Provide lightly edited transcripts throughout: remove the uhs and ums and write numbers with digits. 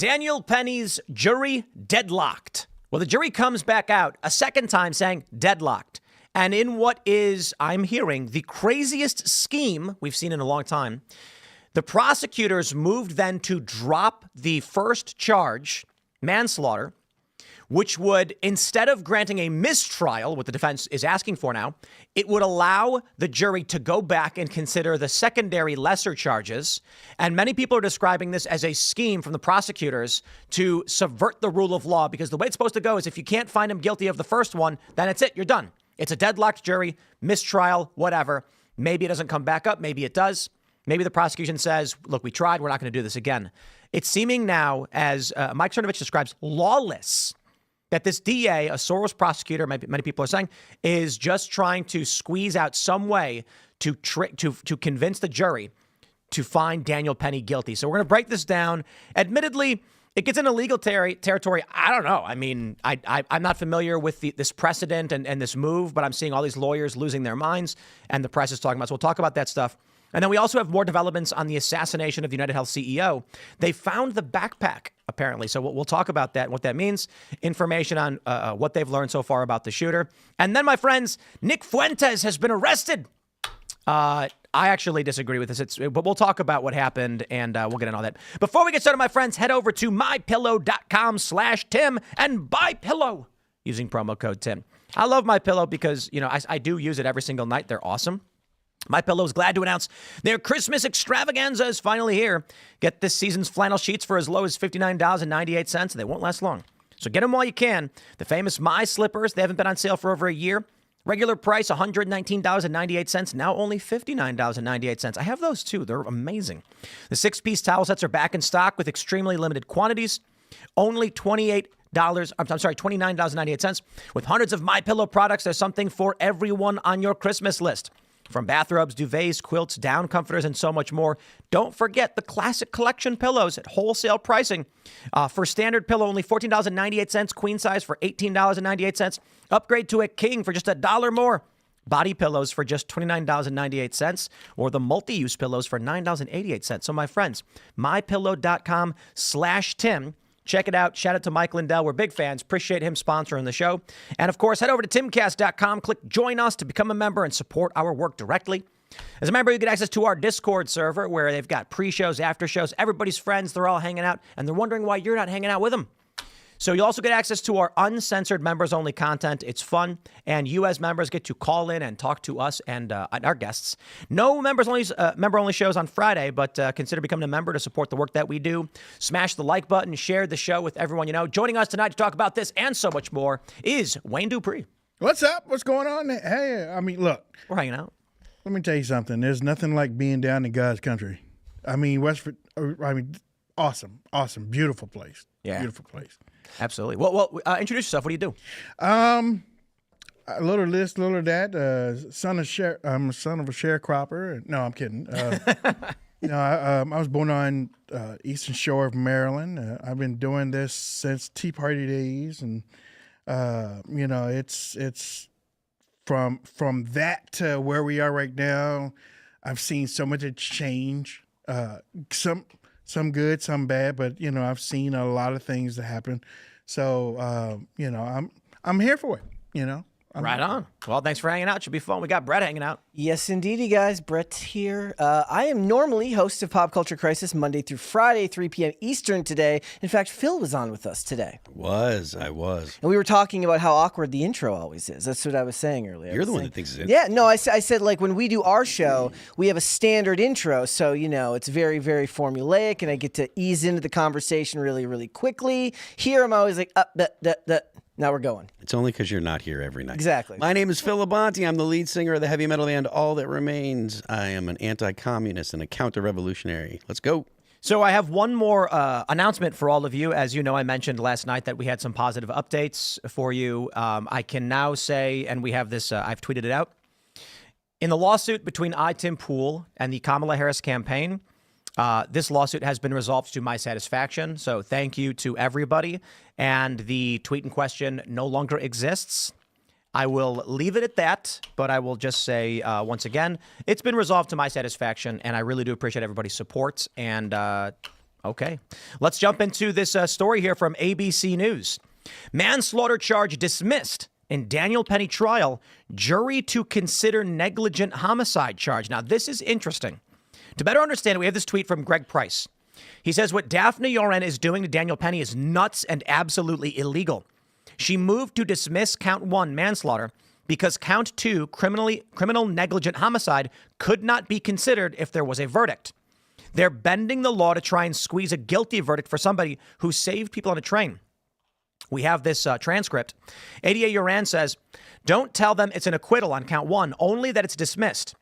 Daniel Penny's jury deadlocked. Well, the jury comes back out a second time saying deadlocked. And in what is, I'm hearing, the craziest scheme we've seen in a long time, the prosecutors moved then to drop the first charge, manslaughter, which would, instead of granting a mistrial, what the defense is asking for now, it would allow the jury to go back and consider the secondary lesser charges. And many people are describing this as a scheme from the prosecutors to subvert the rule of law, because the way it's supposed to go is if you can't find him guilty of the first one, then it's it. You're done. It's a deadlocked jury, mistrial, whatever. Maybe it doesn't come back up. Maybe it does. Maybe the prosecution says, look, we tried. We're not going to do this again. It's seeming now, as Mike Cernovich describes, lawless, that this DA, a Soros prosecutor, many people are saying, is just trying to squeeze out some way to convince the jury to find Daniel Penny guilty. So we're going to break this down. Admittedly, it gets into legal territory. I don't know. I mean, I'm not familiar with this precedent and this move, but I'm seeing all these lawyers losing their minds, and the press is talking about it. So we'll talk about that stuff. And then we also have more developments on the assassination of the United Health CEO. They found the backpack, apparently. So we'll talk about that and what that means. Information on what they've learned so far about the shooter. And then, my friends, Nick Fuentes has been arrested. I actually disagree with this, but we'll talk about what happened, and we'll get into all that. Before we get started, my friends, head over to mypillow.com/Tim and buy pillow using promo code Tim. I love MyPillow because, I do use it every single night. They're awesome. MyPillow is glad to announce their Christmas extravaganza is finally here. Get this season's flannel sheets for as low as $59.98, and they won't last long. So get them while you can. The famous My Slippers, they haven't been on sale for over a year. Regular price, $119.98, now only $59.98. I have those too. They're amazing. The 6-piece towel sets are back in stock with extremely limited quantities. Only $29.98. With hundreds of MyPillow products, there's something for everyone on your Christmas list. From bathrobes, duvets, quilts, down comforters, and so much more. Don't forget the classic collection pillows at wholesale pricing. For standard pillow, only $14.98. Queen size for $18.98. Upgrade to a king for just $1 more. Body pillows for just $29.98. Or the multi-use pillows for $9.88. So my friends, mypillow.com/Tim. Check it out. Shout out to Mike Lindell. We're big fans. Appreciate him sponsoring the show. And, of course, head over to timcast.com. Click Join Us to become a member and support our work directly. As a member, you get access to our Discord server where they've got pre-shows, after-shows. Everybody's friends. They're all hanging out. And they're wondering why you're not hanging out with them. So you also get access to our uncensored members-only content. It's fun, and you as members get to call in and talk to us and our guests. No member-only shows on Friday, but consider becoming a member to support the work that we do. Smash the like button, share the show with everyone you know. Joining us tonight to talk about this and so much more is Wayne Dupree. What's up? What's going on? Hey, look. We're hanging out. Let me tell you something. There's nothing like being down in God's country. Awesome, beautiful place. Yeah. Beautiful place. Absolutely. Well, introduce yourself. What do you do? A little this, little that. Son of a sharecropper. No, I'm kidding. I was born on Eastern Shore of Maryland. I've been doing this since Tea Party days, and it's from that to where we are right now. I've seen so much change. Some good, some bad, but I've seen a lot of things that happen. So I'm here for it. Right on. Well, thanks for hanging out. Should be fun. We got Brett hanging out. Yes, indeedy, guys. Brett here. I am normally host of Pop Culture Crisis Monday through Friday, 3 p.m. Eastern today. In fact, Phil was on with us today. I was. And we were talking about how awkward the intro always is. That's what I was saying earlier. You're the one that thinks it's Yeah, no, I said, like, when we do our show, we have a standard intro. So, it's very, very formulaic, and I get to ease into the conversation really, really quickly. Here, I'm always like, now we're going. It's only because you're not here every night. Exactly. My name is Phil Labonte. I'm the lead singer of the heavy metal band All That Remains. I am an anti-communist and a counter-revolutionary. Let's go. So I have one more announcement for all of you. As you know, I mentioned last night that we had some positive updates for you. I can now say, and we have this, I've tweeted it out. In the lawsuit between Tim Pool and the Kamala Harris campaign, this lawsuit has been resolved to my satisfaction. So thank you to everybody. And the tweet in question no longer exists. I will leave it at that, but I will just say once again, it's been resolved to my satisfaction, and I really do appreciate everybody's support. And Okay. Let's jump into this story here from ABC News. Manslaughter charge dismissed in Daniel Penny trial. Jury to consider negligent homicide charge. Now, this is interesting. To better understand it, we have this tweet from Greg Price. He says what Daphne Yoren is doing to Daniel Penny is nuts and absolutely illegal. She moved to dismiss count 1, manslaughter, because count 2, criminal negligent homicide, could not be considered if there was a verdict. They're bending the law to try and squeeze a guilty verdict for somebody who saved people on a train. We have this transcript. ADA Yoran says, don't tell them it's an acquittal on count 1, only that it's dismissed.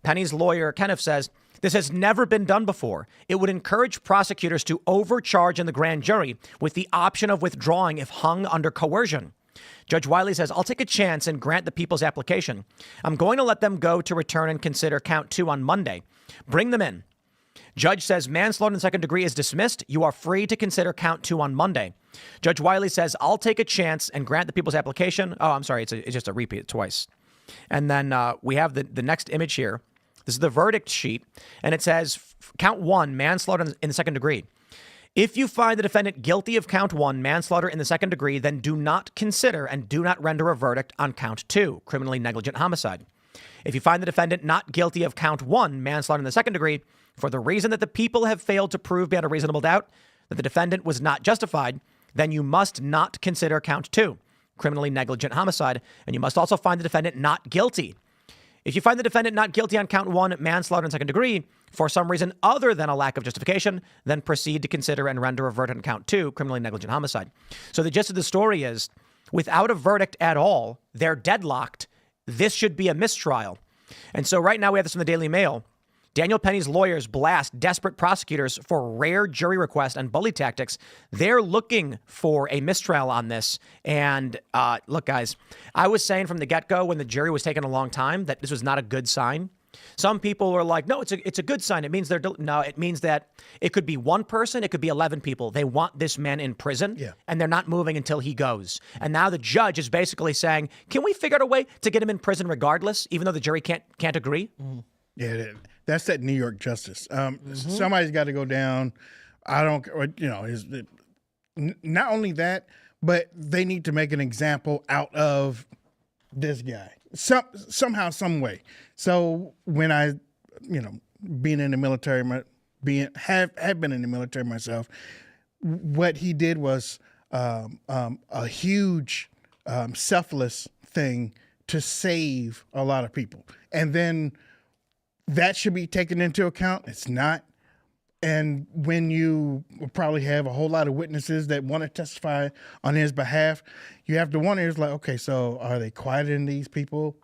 Penny's lawyer, Kenneth, says, this has never been done before. It would encourage prosecutors to overcharge in the grand jury with the option of withdrawing if hung under coercion. Judge Wiley says, I'll take a chance and grant the people's application. I'm going to let them go to return and consider count 2 on Monday. Bring them in. Judge says manslaughter in the second degree is dismissed. You are free to consider count 2 on Monday. Judge Wiley says, I'll take a chance and grant the people's application. Oh, I'm sorry. It's just a repeat twice. And then we have the next image here. This is the verdict sheet. And it says count 1, manslaughter in the second degree. If you find the defendant guilty of count 1, manslaughter in the second degree, then do not consider and do not render a verdict on count 2, criminally negligent homicide. If you find the defendant not guilty of count 1, manslaughter in the second degree, for the reason that the people have failed to prove beyond a reasonable doubt that the defendant was not justified, then you must not consider count 2, criminally negligent homicide, and you must also find the defendant not guilty. If you find the defendant not guilty on count 1, manslaughter in second degree, for some reason other than a lack of justification, then proceed to consider and render a verdict on count 2, criminally negligent homicide. So the gist of the story is, without a verdict at all, they're deadlocked. This should be a mistrial. And so right now we have this from the Daily Mail. Daniel Penny's lawyers blast desperate prosecutors for rare jury requests and bully tactics. They're looking for a mistrial on this. And look, guys, I was saying from the get-go when the jury was taking a long time that this was not a good sign. Some people were like, no, it's a good sign. It means no, it means that it could be one person. It could be 11 people. They want this man in prison and they're not moving until he goes. And now the judge is basically saying, can we figure out a way to get him in prison regardless, even though the jury can't agree? Yeah, that's that New York justice. Somebody's got to go down. I don't, not only that, but they need to make an example out of this guy somehow, some way. So when I, being in the military, have been in the military myself, what he did was a huge selfless thing to save a lot of people, and then that should be taken into account. It's not. And when you probably have a whole lot of witnesses that want to testify on his behalf, you have to wonder, it's like, okay, so are they quieting these people?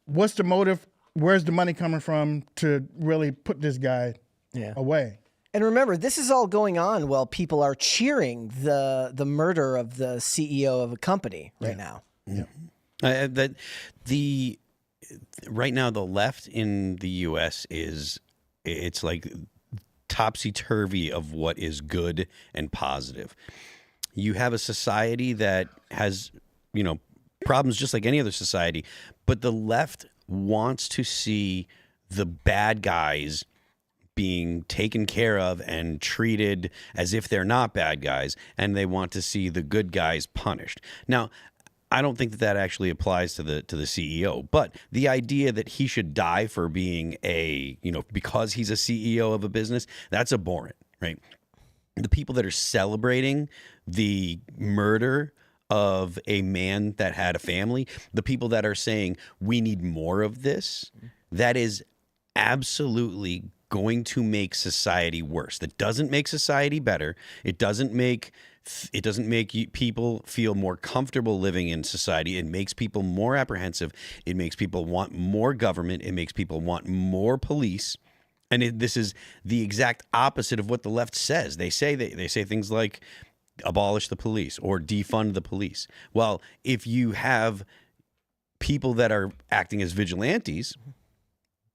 What's the motive? Where's the money coming from to really put this guy away? And remember, this is all going on while people are cheering the murder of the CEO of a company right now. Yeah. Right now, the left in the U.S. it's like topsy-turvy of what is good and positive. You have a society that has, problems just like any other society, but the left wants to see the bad guys being taken care of and treated as if they're not bad guys, and they want to see the good guys punished. Now, I don't think that actually applies to the CEO, but the idea that he should die for being because he's a CEO of a business, that's abhorrent, right? The people that are celebrating the murder of a man that had a family, the people that are saying we need more of this, that is absolutely going to make society worse. That doesn't make society better. It doesn't make people feel more comfortable living in society. It makes people more apprehensive. It makes people want more government. It makes people want more police. And this is the exact opposite of what the left says. They say things like abolish the police or defund the police. Well, if you have people that are acting as vigilantes,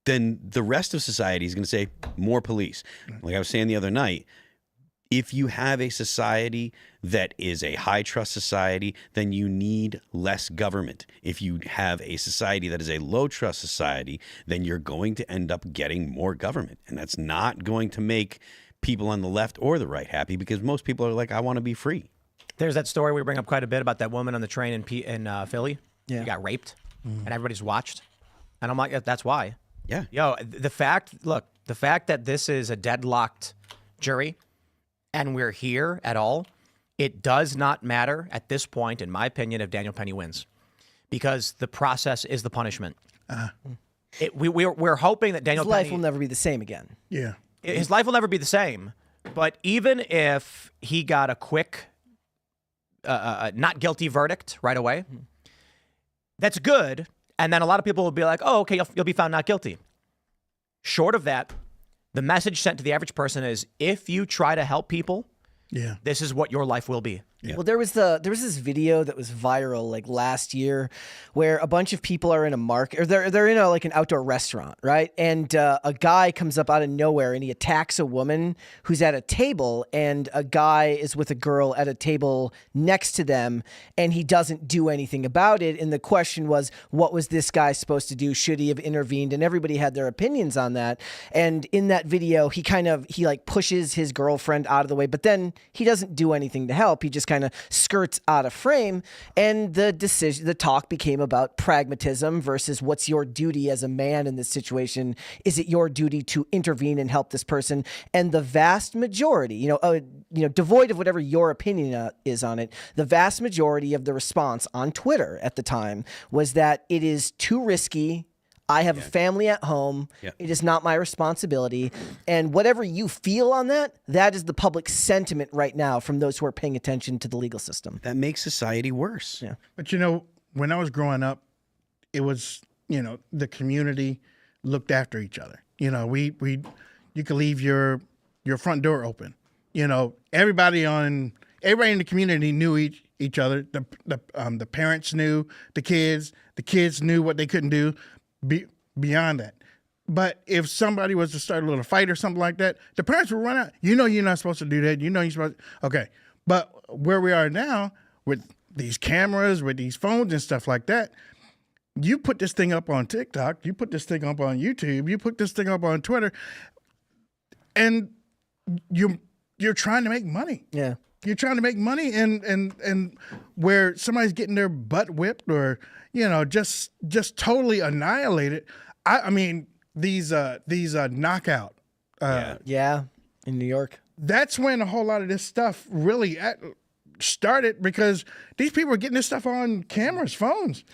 then the rest of society is going to say more police. Like I was saying the other night, if you have a society that is a high trust society, then you need less government. If you have a society that is a low trust society, then you're going to end up getting more government. And that's not going to make people on the left or the right happy, because most people are like, I want to be free. There's that story we bring up quite a bit about that woman on the train in Philly. Yeah. She got raped, and everybody's watched. And I'm like, that's why. Yeah. Yo, the fact that this is a deadlocked jury and we're here at all, it does not matter at this point, in my opinion, if Daniel Penny wins, because the process is the punishment. We're hoping that Daniel His life Penny, will never be the same again. Yeah. his life will never be the same. But even if he got a quick, not guilty verdict right away, that's good. And then a lot of people will be like, oh, okay, you'll be found not guilty. Short of that, the message sent to the average person is, if you try to help people, Yeah. this is what your life will be. Yeah. Well, there was this video that was viral like last year, where a bunch of people are in a market, or they're in like an outdoor restaurant, right? And a guy comes up out of nowhere and he attacks a woman who's at a table, and a guy is with a girl at a table next to them, and he doesn't do anything about it. And the question was, what was this guy supposed to do? Should he have intervened? And everybody had their opinions on that. And in that video, he like pushes his girlfriend out of the way, but then he doesn't do anything to help. He just kind of skirts out of frame, and the talk became about pragmatism versus what's your duty as a man in this situation. Is it your duty to intervene and help this person? And the vast majority, devoid of whatever your opinion is on it, the vast majority of the response on Twitter at the time was that it is too risky. I have a family at home. Yeah. It is not my responsibility. And whatever you feel on that, that is the public sentiment right now from those who are paying attention to the legal system. That makes society worse. Yeah. But when I was growing up, it was, the community looked after each other. You could leave your front door open. Everybody in the community knew each other. The parents knew the kids knew what they couldn't do. Beyond that. But if somebody was to start a little fight or something like that, the parents would run out. You're not supposed to do that. You're supposed to. Okay. But where we are now with these cameras, with these phones and stuff like that, you put this thing up on TikTok, you put this thing up on YouTube, you put this thing up on Twitter, and you're trying to make money. Yeah. You're trying to make money, and where somebody's getting their butt whipped or just totally annihilated. I mean these knockout. In New York. That's when a whole lot of this stuff really started, because these people are getting this stuff on cameras, phones.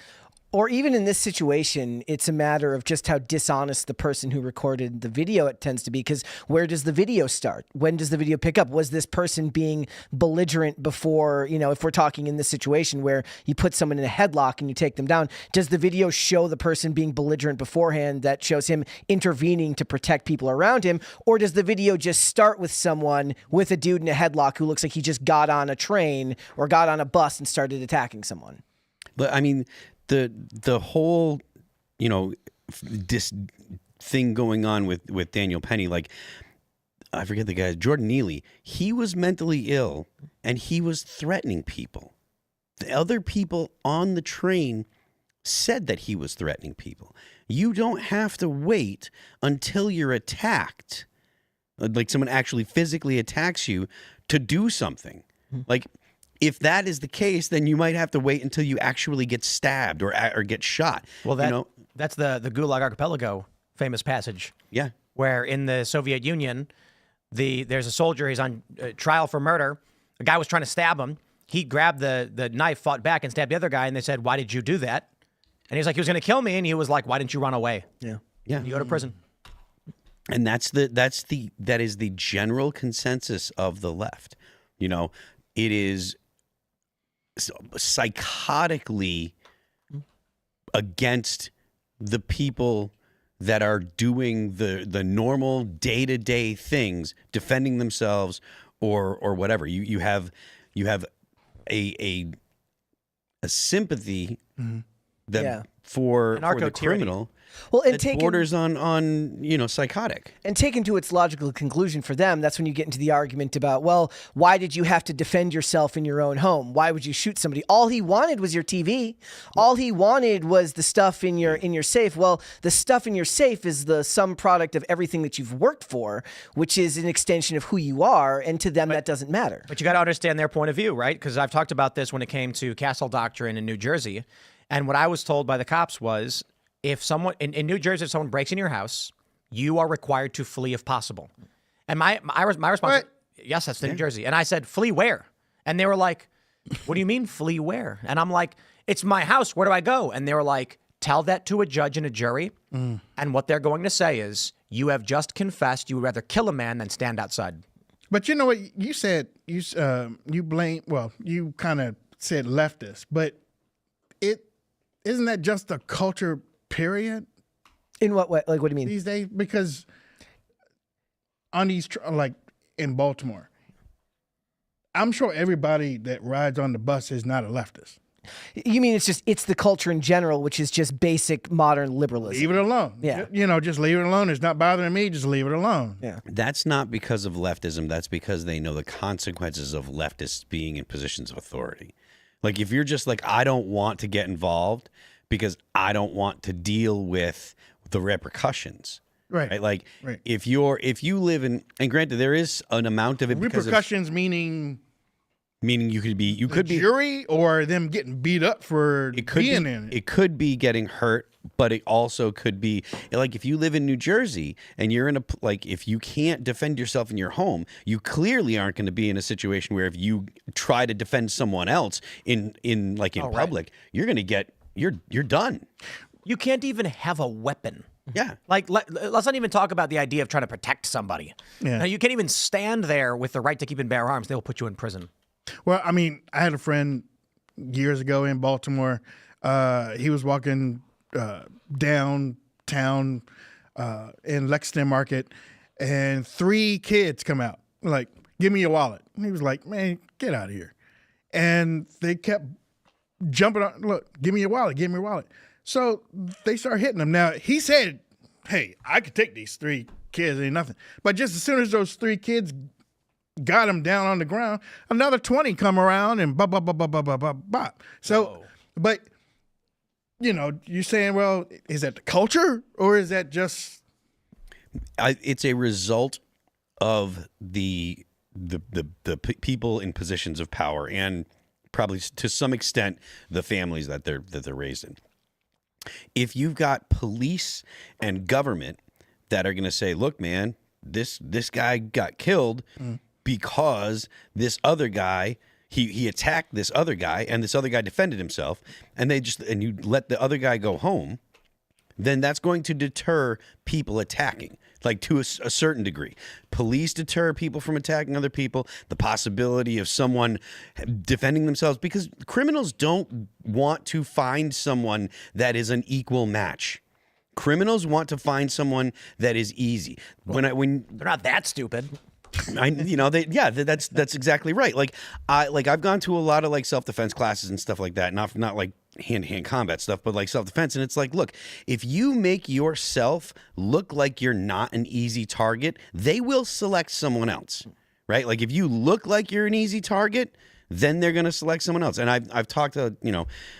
Or even in this situation, it's a matter of just how dishonest the person who recorded the video it tends to be. Because where does the video start? When does the video pick up? Was this person being belligerent before, if we're talking in this situation where you put someone in a headlock and you take them down, does the video show the person being belligerent beforehand that shows him intervening to protect people around him? Or does the video just start with someone with a dude in a headlock who looks like he just got on a train or got on a bus and started attacking someone? But I mean, the whole, this thing going on with Daniel Penny, like, I forget the guy, Jordan Neely, he was mentally ill and he was threatening people. The other people on the train said that he was threatening people. You don't have to wait until you're attacked, like someone actually physically attacks you, to do something. Like, if that is the case, then you might have to wait until you actually get stabbed or get shot. Well, that's the Gulag Archipelago famous passage. Yeah. Where in the Soviet Union, there's a soldier, he's on trial for murder. A guy was trying to stab him. He grabbed the knife, fought back, and stabbed the other guy, and they said, "Why did you do that?" And he was like, he was going to kill me, and he was like, "Why didn't you run away?" Yeah. Yeah. You go to prison. And that is the general consensus of the left. It is psychotically against the people that are doing the normal day-to-day things, defending themselves or whatever. You have a sympathy that for the criminal. Well, and It borders on psychotic. And taken to its logical conclusion for them, that's when you get into the argument about, well, why did you have to defend yourself in your own home? Why would you shoot somebody? All he wanted was your TV. All he wanted was the stuff in your safe. Well, the stuff in your safe is the sum product of everything that you've worked for, which is an extension of who you are, and to them that doesn't matter. But you got to understand their point of view, right? Because I've talked about this when it came to Castle Doctrine in New Jersey, and what I was told by the cops was, if someone in New Jersey, if someone breaks in your house, you are required to flee if possible. And my response, What? yes, that's New Jersey. And I said, flee where? And they were like, what do you mean flee where? And I'm like, it's my house. Where do I go? And they were like, tell that to a judge and a jury. And what they're going to say is, you have just confessed you would rather kill a man than stand outside. But you know what you said? You blame. Well, you kind of said leftist, but isn't that just a culture? Period. In what way? Like, what do you mean? These days, because on these like in Baltimore, I'm sure everybody that rides on the bus is not a leftist. You mean it's the culture in general, which is just basic modern liberalism. Leave it alone. Yeah. Just leave it alone. It's not bothering me. Just leave it alone. Yeah. That's not because of leftism. That's because they know the consequences of leftists being in positions of authority. Like, if you're just like, I don't want to get involved because I don't want to deal with the repercussions. Right. Like, Right. if you live in, and granted, there is an amount of it because Repercussions meaning you could be jury or them getting beat up for being in it. It could be getting hurt, but it also could be like if you live in New Jersey and you're in if you can't defend yourself in your home, you clearly aren't going to be in a situation where if you try to defend someone else in public, you're going to get you're done. You can't even have a weapon. Yeah. Like, let's not even talk about the idea of trying to protect somebody. Yeah. Now, you can't even stand there with the right to keep and bear arms. They will put you in prison. Well, I mean, I had a friend years ago in Baltimore. He was walking downtown in Lexington Market, and 3 kids come out, like, give me your wallet. And he was like, man, get out of here. And they kept jumping on, look, give me your wallet, give me your wallet. So they start hitting him. Now, he said, hey, I could take these 3 kids, ain't nothing. But just as soon as those 3 kids got him down on the ground, another 20 come around and bop, bop, bop, bop, bop, bop, bop, bop. So, but, you're saying, well, is that the culture or is that just... It's a result of the people in positions of power and probably to some extent the families that they're raised in. If you've got police and government that are going to say, look, man, this guy got killed because this other guy, he attacked this other guy and this other guy defended himself, and you let the other guy go home, then that's going to deter people attacking, like to a certain degree. Police deter people from attacking other people, the possibility of someone defending themselves, because criminals don't want to find someone that is an equal match. Criminals want to find someone that is easy. When They're not that stupid. That's exactly right. I've gone to a lot of self-defense classes and stuff like that, not like hand-to-hand combat stuff, but self-defense. And it's like, look, if you make yourself look like you're not an easy target, they will select someone else, right? Like, if you look like you're an easy target, then they're going to select someone else. And I've talked to,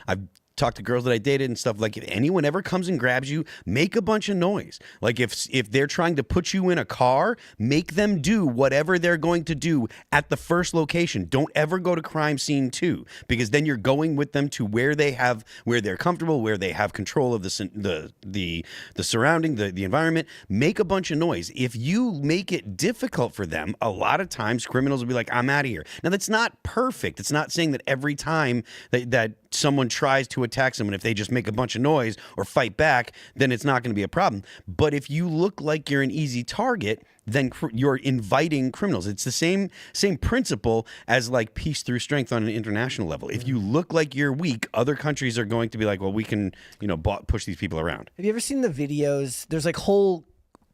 I've talked to girls that I dated and stuff. Like, if anyone ever comes and grabs you, make a bunch of noise. Like, if they're trying to put you in a car, make them do whatever they're going to do at the first location. Don't ever go to crime scene 2, because then you're going with them to where they're comfortable, where they have control of the surrounding, the environment. Make a bunch of noise. If you make it difficult for them, a lot of times criminals will be like, I'm out of here. Now, that's not perfect. It's not saying that every time that someone tries to attack someone, if they just make a bunch of noise or fight back, then it's not going to be a problem. But if you look like you're an easy target, then you're inviting criminals. It's the same principle as peace through strength on an international level. If you look like you're weak, other countries are going to be like, well, we can, push these people around. Have you ever seen the videos? There's whole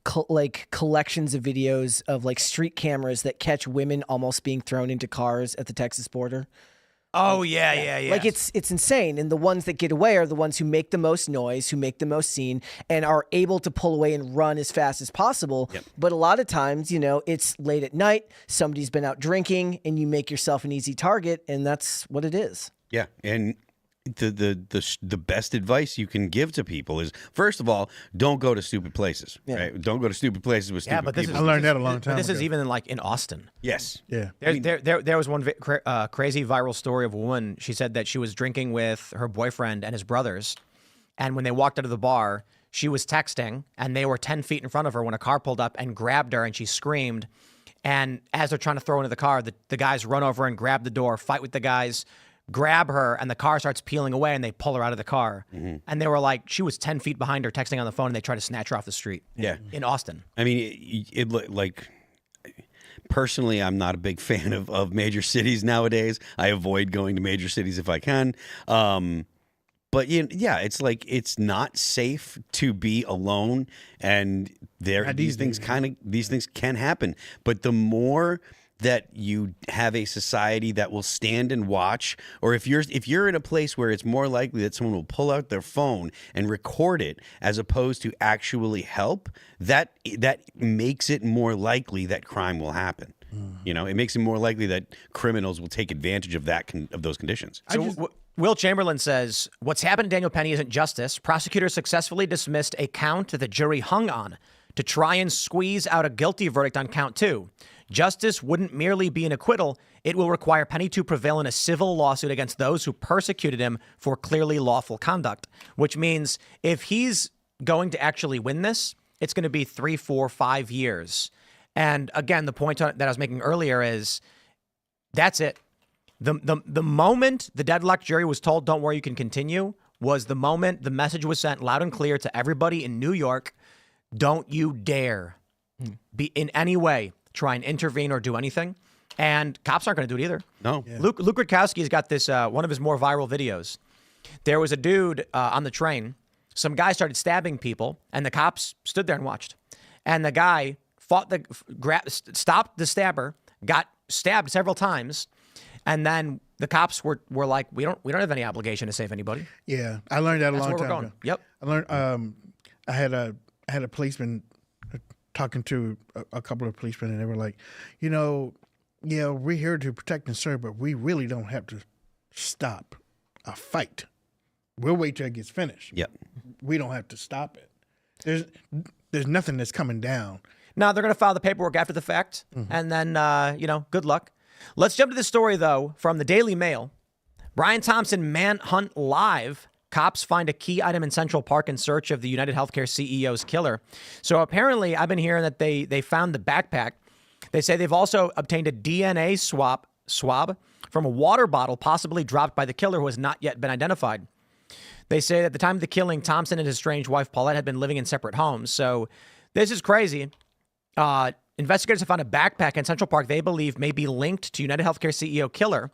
collections of videos of street cameras that catch women almost being thrown into cars at the Texas border. Oh, yeah. Like it's insane. And the ones that get away are the ones who make the most noise, who make the most scene, and are able to pull away and run as fast as possible. Yep. But a lot of times, it's late at night, somebody's been out drinking, and you make yourself an easy target, and that's what it is. Yeah, and the best advice you can give to people is, first of all, don't go to stupid places. Right? Don't go to stupid places with stupid people. I learned that a long time This ago. is even like in Austin. Yes. Yeah. There was one crazy viral story of a woman. She said that she was drinking with her boyfriend and his brothers, and when they walked out of the bar, she was texting, and they were 10 feet in front of her when a car pulled up and grabbed her, and she screamed. And as they're trying to throw her into the car, the guys run over and grab the door, fight with the guys, grab her, and the car starts peeling away, and they pull her out of the car. And they were like, she was 10 feet behind her texting on the phone, and they tried to snatch her off the street. Yeah. In Austin. I mean, like, personally, I'm not a big fan of major cities nowadays. I avoid going to major cities if I can. But yeah, it's like it's not safe to be alone, and these things can happen. But the more that you have a society that will stand and watch, or if you're in a place where it's more likely that someone will pull out their phone and record it as opposed to actually help, that makes it more likely that crime will happen. It makes it more likely that criminals will take advantage of those conditions. So Will Chamberlain says, what's happened to Daniel Penny isn't justice. Prosecutors successfully dismissed a count that the jury hung on to try and squeeze out a guilty verdict on count 2. Justice wouldn't merely be an acquittal. It will require Penny to prevail in a civil lawsuit against those who persecuted him for clearly lawful conduct, which means if he's going to actually win this, it's going to be 3, 4, 5 years. And again, the point that I was making earlier is that's it. The moment the deadlocked jury was told, don't worry, you can continue, was the moment the message was sent loud and clear to everybody in New York, don't you dare be in any way try and intervene or do anything. And cops aren't going to do it either. No. Yeah. Luke Rutkowski's got this, one of his more viral videos. There was a dude on the train. Some guy started stabbing people, and the cops stood there and watched. And the guy stopped the stabber, got stabbed several times, and then the cops were like, we don't have any obligation to save anybody. Yeah, I learned that a long time ago. Yep. I learned. I had a policeman talking to a couple of policemen, and they were like, yeah, we're here to protect and serve, but we really don't have to stop a fight. We'll wait till it gets finished. Yep. We don't have to stop it. There's nothing that's coming down. Now they're going to file the paperwork after the fact, and then, good luck. Let's jump to this story, though, from the Daily Mail. Brian Thompson manhunt live. Cops find a key item in Central Park in search of the United Healthcare CEO's killer. So apparently, I've been hearing that they found the backpack. They say they've also obtained a DNA swab from a water bottle possibly dropped by the killer who has not yet been identified. They say that at the time of the killing, Thompson and his estranged wife, Paulette, had been living in separate homes. So this is crazy. Investigators have found a backpack in Central Park they believe may be linked to United Healthcare CEO killer,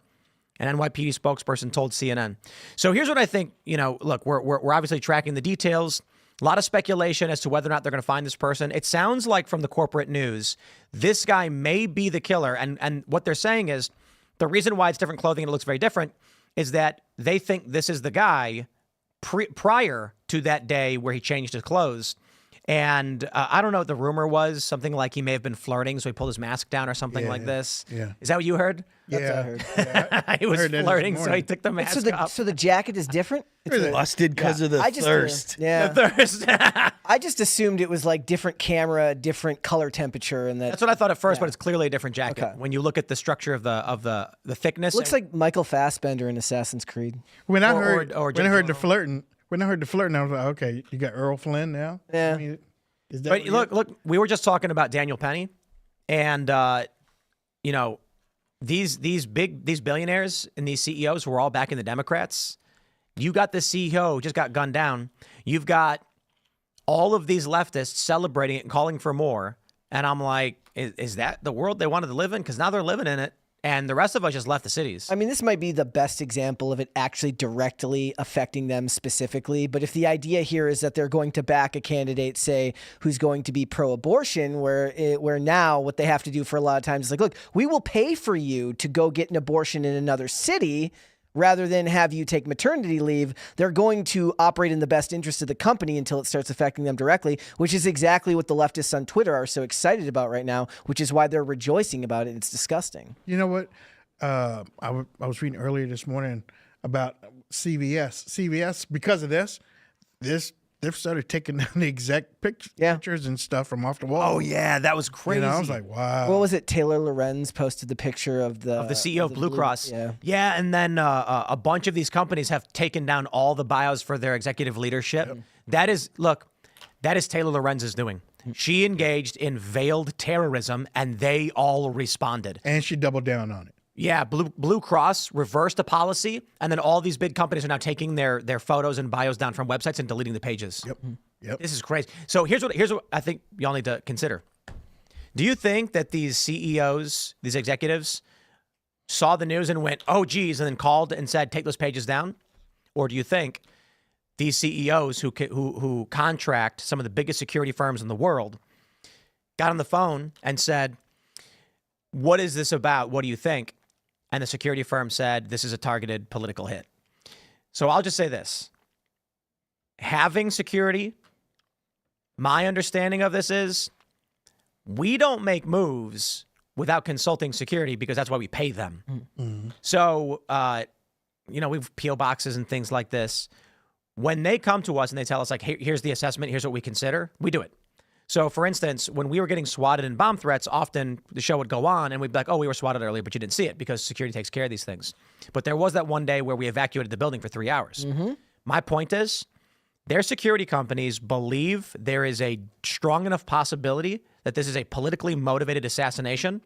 an NYPD spokesperson told CNN. So here's what I think. Look, we're obviously tracking the details. A lot of speculation as to whether or not they're going to find this person. It sounds like from the corporate news, this guy may be the killer. And what they're saying is the reason why it's different clothing and it looks very different is that they think this is the guy prior to that day where he changed his clothes. And I don't know what the rumor was. Something like he may have been flirting, so he pulled his mask down or something like this. Yeah. Is that what you heard? That's what I heard. He was heard that this flirting, so he morning. took the mask off. So the jacket is different? Busted because of the thirst. Yeah. The thirst. I just assumed it was like different camera, different color temperature, and That's what I thought at first, but it's clearly a different jacket. Okay. When you look at the structure of the thickness. looks like Michael Fassbender in Assassin's Creed. When I Or- heard or when I heard the James flirting, I was like, okay, you got Earl Flynn now. Yeah. I mean, is that But look, we were just talking about Daniel Penny, and these billionaires and these CEOs who are all back in the Democrats. You got the CEO who just got gunned down. You've got all of these leftists celebrating it and calling for more. And I'm like, is that the world they wanted to live in? Because now they're living in it. And the rest of us just left the cities. I mean, this might be the best example of it actually directly affecting them specifically. But if the idea here is that they're going to back a candidate, say, who's going to be pro-abortion, where now what they have to do for a lot of times is like, look, we will pay for you to go get an abortion in another city. Rather than have you take maternity leave, they're going to operate in the best interest of the company until it starts affecting them directly, which is exactly what the leftists on Twitter are so excited about right now, which is why they're rejoicing about it. It's disgusting. You know what? I was reading earlier this morning about CVS. CVS, because of this, they've started taking down the exact pictures and stuff from off the wall. Oh yeah, that was crazy. You know, I was like, wow. What was it? Taylor Lorenz posted the picture of the CEO of Blue Cross. Yeah. And then a bunch of these companies have taken down all the bios for their executive leadership. Yep. That is Taylor Lorenz's doing. She engaged in veiled terrorism, and they all responded. And she doubled down on it. Yeah, Blue Cross reversed a policy, and then all these big companies are now taking their photos and bios down from websites and deleting the pages. Yep. This is crazy. So here's what I think y'all need to consider. Do you think that these CEOs, these executives, saw the news and went, "Oh, geez," and then called and said, "Take those pages down"? Or do you think these CEOs who contract some of the biggest security firms in the world got on the phone and said, "What is this about? What do you think?" And the security firm said, "This is a targeted political hit." So I'll just say this. Having security, my understanding of this is we don't make moves without consulting security because that's why we pay them. Mm-hmm. So, we've PO boxes and things like this. When they come to us and they tell us, like, hey, here's the assessment, here's what we consider, we do it. So, for instance, when we were getting swatted in bomb threats, often the show would go on and we'd be like, "Oh, we were swatted earlier, but you didn't see it because security takes care of these things." But there was that one day where we evacuated the building for 3 hours. Mm-hmm. My point is, their security companies believe there is a strong enough possibility that this is a politically motivated assassination.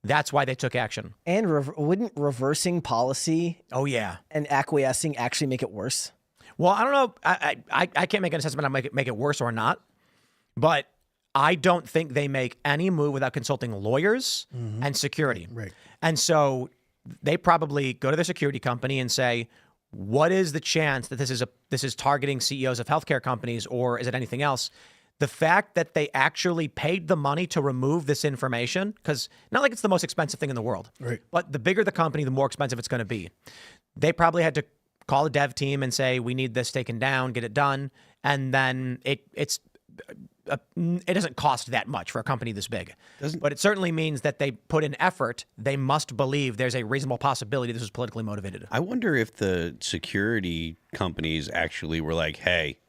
That's why they took action. And wouldn't reversing policy and acquiescing actually make it worse? Well, I don't know. I can't make an assessment on make it worse or not. But I don't think they make any move without consulting lawyers and security. Right. And so they probably go to their security company and say, what is the chance that this is targeting CEOs of healthcare companies, or is it anything else? The fact that they actually paid the money to remove this information, because not like it's the most expensive thing in the world, right? But the bigger the company, the more expensive it's going to be. They probably had to call the dev team and say, "We need this taken down, get it done," and then it doesn't cost that much for a company this big. But it certainly means that they put in effort. They must believe there's a reasonable possibility this was politically motivated. I wonder if the security companies actually were like, hey,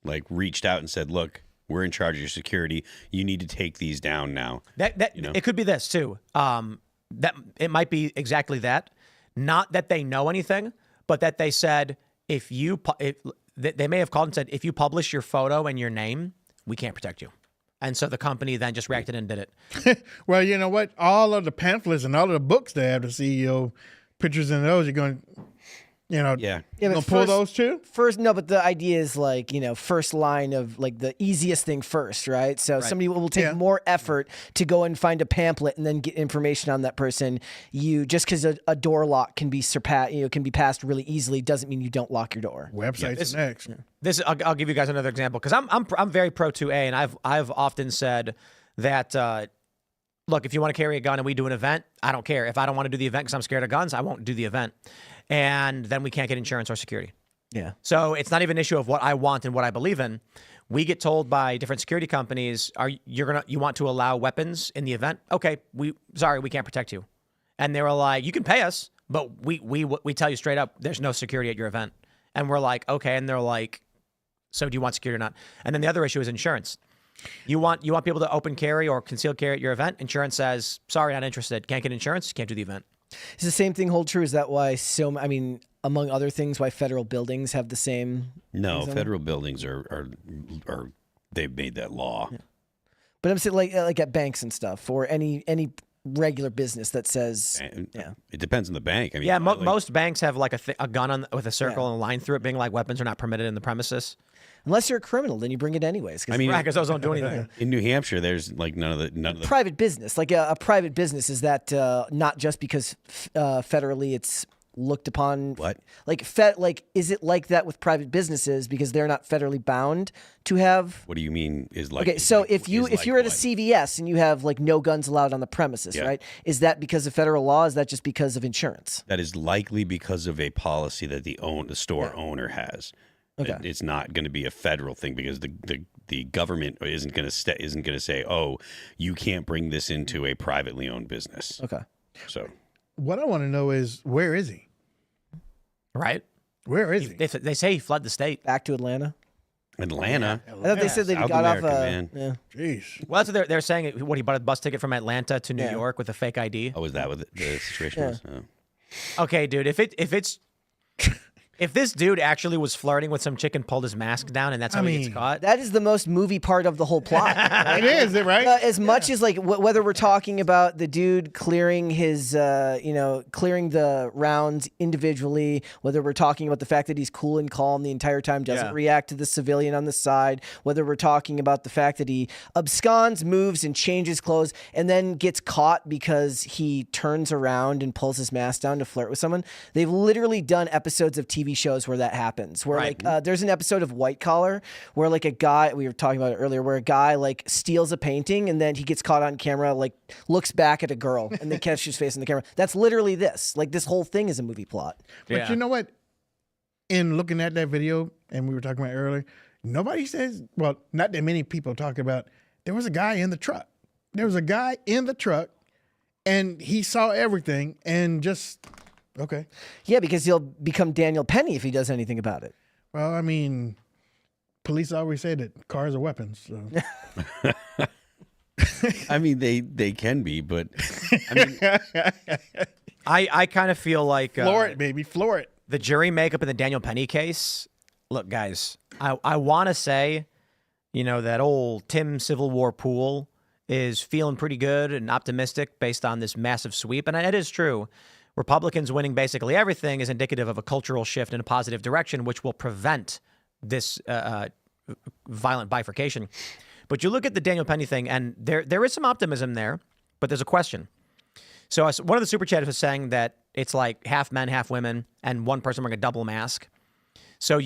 like reached out and said, "Look, we're in charge of your security. You need to take these down now." It could be this too. That it might be exactly that. Not that they know anything, but that they said, they may have called and said, "If you publish your photo and your name, we can't protect you." And so the company then just reacted and did it. Well, you know what? All of the pamphlets and all of the books that have the CEO pictures in those, you're going, gonna pull those too? But the idea is like, first line of like the easiest thing first, right? So somebody will take more effort to go and find a pamphlet and then get information on that person. Just because a door lock can be can be passed really easily doesn't mean you don't lock your door. Websites next. Yeah. I'll give you guys another example because I'm very pro 2A, and I've often said that look, if you want to carry a gun and we do an event, I don't care. If I don't want to do the event because I'm scared of guns, I won't do the event. And then we can't get insurance or security. Yeah. So it's not even an issue of what I want and what I believe in. We get told by different security companies, you want to allow weapons in the event? Okay, we can't protect you. And they were like, you can pay us, but we tell you straight up, there's no security at your event. And we're like, okay. And they're like, so do you want security or not? And then the other issue is insurance. You want people to open carry or concealed carry at your event? Insurance says, sorry, not interested. Can't get insurance, can't do the event. Is the same thing hold true? Is that why among other things, why federal buildings have the same? No, federal buildings are they've made that law. Yeah. But I'm saying like at banks and stuff, or any regular business that says, it depends on the bank. I mean, most banks have like a gun with a circle and a line through it, being like weapons are not permitted in the premises. Unless you're a criminal, then you bring it anyways. Because those don't do anything. In New Hampshire, there's like none of the private business. Like a private business is that not just because federally it's looked upon. What? Like is it like that with private businesses because they're not federally bound to have? What do you mean is like? Okay, so like- if is like you're at a what? CVS and you have like no guns allowed on the premises, Yeah. right? Is that because of federal law? Is that just because of insurance? That is likely because of a policy that the store owner has. Okay. It's not going to be a federal thing because the government isn't going to say, oh, you can't bring this into a privately owned business. Okay. So What I want to know is, where is he? Right? Where is he? They say he fled the state. Back to Atlanta. Atlanta, I thought they said that he South got America, off. man. Yeah. Jeez. Well, that's what they're saying. What, he bought a bus ticket from Atlanta to New Yeah. York with a fake ID? Oh, is that what the situation was? Oh. Okay, dude. If this dude actually was flirting with some chick and pulled his mask down, and that's how he gets caught. That is the most movie part of the whole plot. It is, right? As much as like whether we're talking about the dude clearing his, clearing the rounds individually, whether we're talking about the fact that he's cool and calm the entire time, doesn't Yeah. react to the civilian on the side, whether we're talking about the fact that he absconds, moves, and changes clothes, and then gets caught because he turns around and pulls his mask down to flirt with someone. They've literally done episodes of TV shows where that happens. Where Right. like there's an episode of White Collar where like a guy, we were talking about it earlier, where a guy like steals a painting and then he gets caught on camera, like looks back at a girl and they catch his face in the camera. That's literally this. Like this whole thing is a movie plot. But Yeah. you know what? In looking at that video, and we were talking about earlier, nobody says, well, not that many people talk about, there was a guy in the truck. There was a guy in the truck, and he saw everything and just, okay. Yeah, because he'll become Daniel Penny if he does anything about it. Well, I mean, police always say that cars are weapons. So. I mean, they can be, but I mean, I kind of feel like Floor it, baby. Floor it. the jury makeup in the Daniel Penny case. Look, guys, I want to say, that old Tim Civil War pool is feeling pretty good and optimistic based on this massive sweep. And it is true. Republicans winning basically everything is indicative of a cultural shift in a positive direction, which will prevent this violent bifurcation. But you look at the Daniel Penny thing, and there is some optimism there, but there's a question. So one of the super chatters was saying that it's like half men, half women, and one person wearing a double mask. So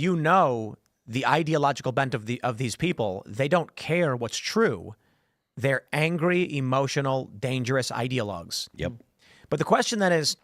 the ideological bent of these people, they don't care what's true. They're angry, emotional, dangerous ideologues. yep. But the question then is,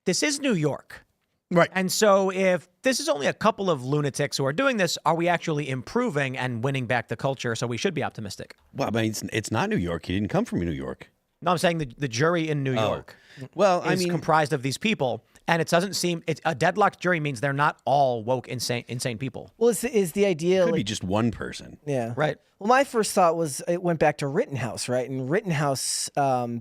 this is New York. Right. And so if this is only a couple of lunatics who are doing this, are we actually improving and winning back the culture? So we should be optimistic. Well, I mean, it's not New York. He didn't come from New York. No, I'm saying the jury in New York Well, I is mean, comprised of these people. And it doesn't seem a deadlocked jury means they're not all woke, insane people. Well, is the idea could be like just one person. yeah. Right. Well, my first thought was it went back to Rittenhouse, right? And Rittenhouse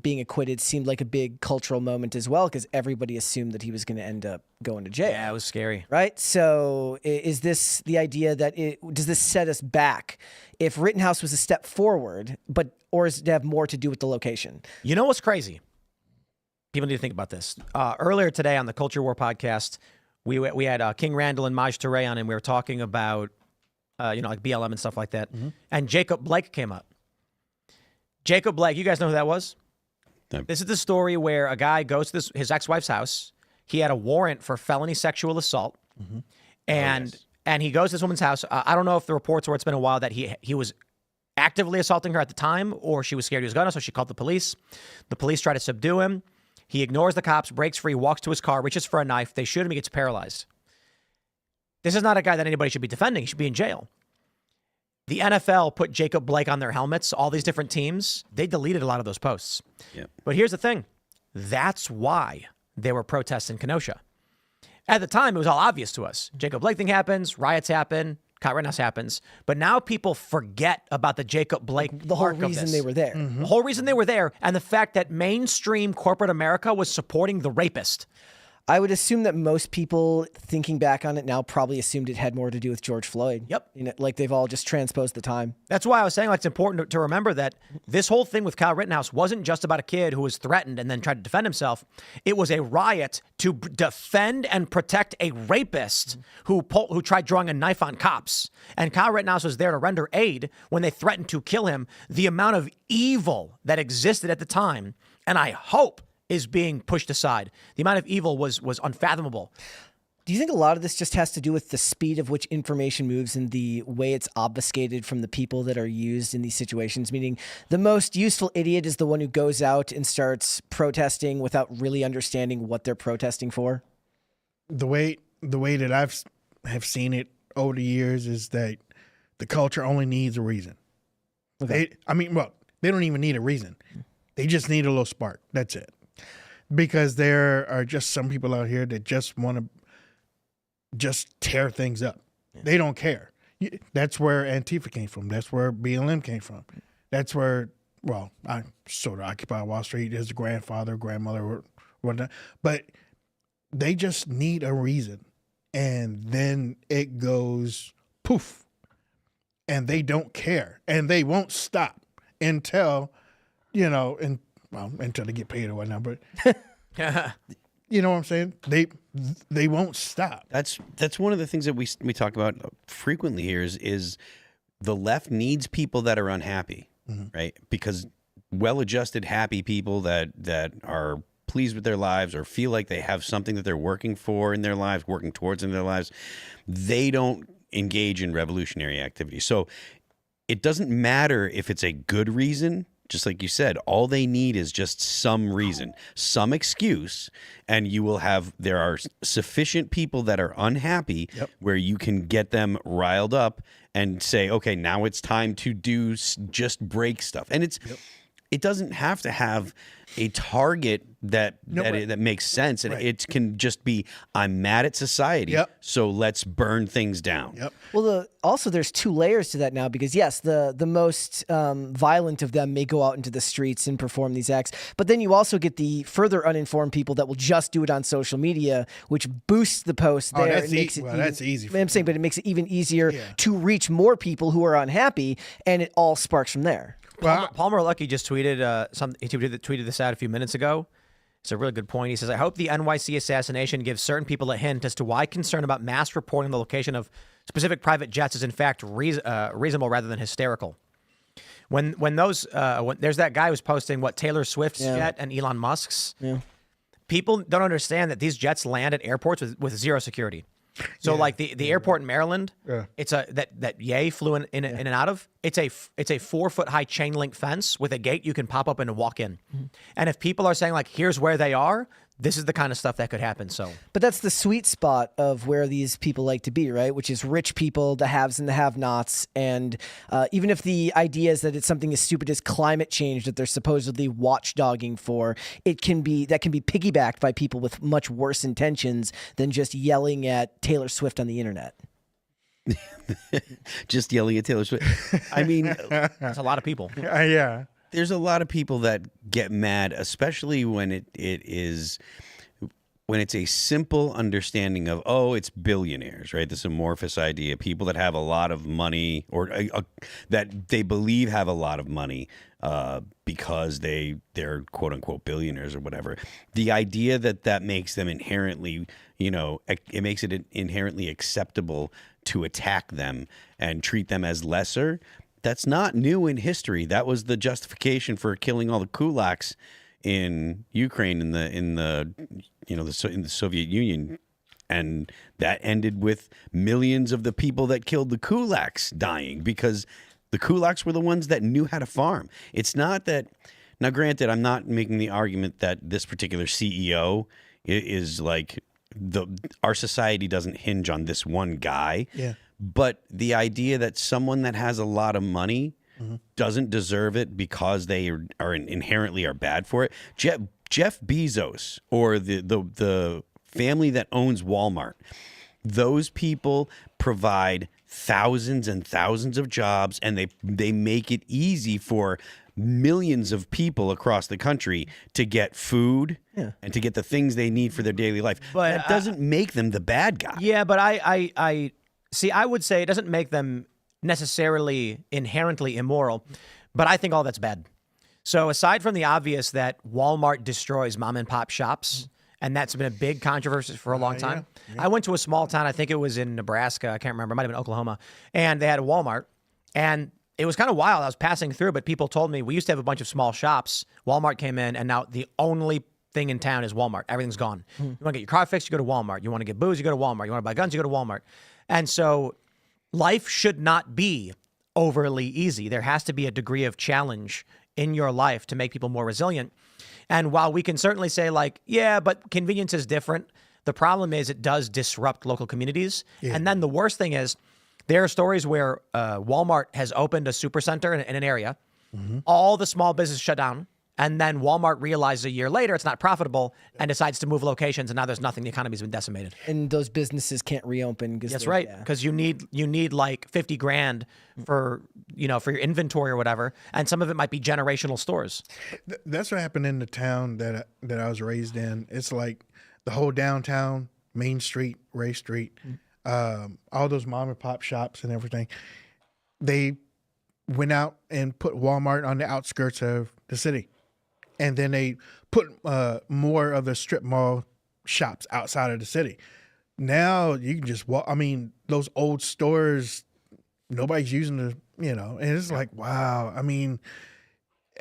being acquitted seemed like a big cultural moment as well because everybody assumed that he was going to end up going to jail. Yeah, it was scary. Right? So is this the idea that does this set us back? If Rittenhouse was a step forward, or does it have more to do with the location? You know what's crazy? People need to think about this. Earlier today on the Culture War podcast, we had King Randall and Maj Touré on, and we were talking about, like BLM and stuff like that. Mm-hmm. And Jacob Blake came up. Jacob Blake, you guys know who that was? No. This is the story where a guy goes to his ex-wife's house. He had a warrant for felony sexual assault. Mm-hmm. And he goes to this woman's house. I don't know if the reports were, it's been a while, that he was actively assaulting her at the time, or she was scared he was gonna, so she called the police. The police try to subdue him. He ignores the cops, breaks free, walks to his car, reaches for a knife. They shoot him. He gets paralyzed. This is not a guy that anybody should be defending. He should be in jail. The NFL put Jacob Blake on their helmets. All these different teams, they deleted a lot of those posts. Yep. But here's the thing. That's why there were protests in Kenosha. At the time, it was all obvious to us. Jacob Blake thing happens, riots happen, Kyle Rittenhouse happens. But now people forget about the Jacob Blake The whole arc of reason this. they were there. The whole reason they were there, and the fact that mainstream corporate America was supporting the rapist. I would assume that most people thinking back on it now probably assumed it had more to do with George Floyd. Yep. Like they've all just transposed the time. That's why I was saying, like, it's important to remember that this whole thing with Kyle Rittenhouse wasn't just about a kid who was threatened and then tried to defend himself. It was a riot to defend and protect a rapist who tried drawing a knife on cops. And Kyle Rittenhouse was there to render aid when they threatened to kill him. The amount of evil that existed at the time, and I hope is being pushed aside. The amount of evil was unfathomable. Do you think a lot of this just has to do with the speed of which information moves and the way it's obfuscated from the people that are used in these situations? Meaning the most useful idiot is the one who goes out and starts protesting without really understanding what they're protesting for? The way that have seen it over the years is that the culture only needs a reason. Okay. They don't even need a reason. They just need a little spark. That's it. Because there are just some people out here that just want to just tear things up. Yeah. They don't care. That's where Antifa came from. That's where BLM came from. That's where, I sort of Occupy Wall Street, his grandfather, grandmother, or whatnot. But they just need a reason. And then it goes poof. And they don't care. And they won't stop until, until they get paid or whatnot. But you know what I'm saying? They won't stop. That's one of the things that we talk about frequently here is the left needs people that are unhappy, right? Because well-adjusted, happy people that are pleased with their lives or feel like they have something that they're working for in their lives, working towards in their lives, they don't engage in revolutionary activity. So it doesn't matter if it's a good reason. Just like you said, all they need is just some reason, some excuse, and there are sufficient people that are unhappy where you can get them riled up and say, okay, now it's time to just break stuff. And it doesn't have to have a target that makes sense. And it can just be, I'm mad at society, so let's burn things down. Well, also there's two layers to that now, because yes, the most violent of them may go out into the streets and perform these acts, but then you also get the further uninformed people that will just do it on social media, which boosts the post there. That's easy. I'm saying, but it makes it even easier to reach more people who are unhappy, and it all sparks from there. Palmer Luckey just tweeted He tweeted this out a few minutes ago. It's a really good point. He says, I hope the NYC assassination gives certain people a hint as to why concern about mass reporting the location of specific private jets is in fact reasonable rather than hysterical. When there's that guy who's posting Taylor Swift's jet and Elon Musk's. Yeah. People don't understand that these jets land at airports with zero security. So like the airport in Maryland, it's that Ye flew in and out of. It's a 4-foot high chain link fence with a gate you can pop up and walk in. Mm-hmm. And if people are saying like, here's where they are, this is the kind of stuff that could happen. So, but that's the sweet spot of where these people like to be, right? Which is rich people, the haves and the have-nots. And even if the idea is that it's something as stupid as climate change that they're supposedly watchdogging for, that can be piggybacked by people with much worse intentions than just yelling at Taylor Swift on the internet. Just yelling at Taylor Swift. I mean, that's a lot of people. Yeah. There's a lot of people that get mad, especially when it's a simple understanding of, it's billionaires, right? This amorphous idea, people that have a lot of money or that they believe have a lot of money because they're quote unquote billionaires or whatever. The idea that makes them inherently, it makes it inherently acceptable to attack them and treat them as lesser. That's not new in history. That was the justification for killing all the kulaks in Ukraine in the Soviet Union, and that ended with millions of the people that killed the kulaks dying because the kulaks were the ones that knew how to farm. It's not that. Now, granted, I'm not making the argument that this particular CEO is like our society doesn't hinge on this one guy. Yeah. But the idea that someone that has a lot of money doesn't deserve it because they are inherently bad for it. Jeff Bezos or the family that owns Walmart, those people provide thousands and thousands of jobs, and they make it easy for millions of people across the country to get food and to get the things they need for their daily life. But that doesn't make them the bad guy. Yeah, but I see, I would say it doesn't make them necessarily inherently immoral, but I think all that's bad. So aside from the obvious that Walmart destroys mom and pop shops, and that's been a big controversy for a long time. Yeah. I went to a small town, I think it was in Nebraska, I can't remember, it might have been Oklahoma, and they had a Walmart, and it was kind of wild. I was passing through, but people told me we used to have a bunch of small shops. Walmart came in, and now the only thing in town is Walmart. Everything's gone. You want to get your car fixed, you go to Walmart. You want to get booze, you go to Walmart. You want to buy guns, you go to Walmart. And so life should not be overly easy. There has to be a degree of challenge in your life to make people more resilient. And while we can certainly say like, yeah, but convenience is different, the problem is it does disrupt local communities. Yeah. And then the worst thing is there are stories where Walmart has opened a supercenter in an area. All the small businesses shut down. And then Walmart realizes a year later it's not profitable and decides to move locations. And now there's nothing. The economy's been decimated. And those businesses can't reopen. That's right. Because you need like 50 grand for your inventory or whatever. And some of it might be generational stores. That's what happened in the town that I was raised in. It's like the whole downtown, Main Street, Ray Street, all those mom and pop shops and everything. They went out and put Walmart on the outskirts of the city. And then they put more of the strip mall shops outside of the city. Now you can just walk. I mean, those old stores, nobody's using the, and it's like, wow. I mean,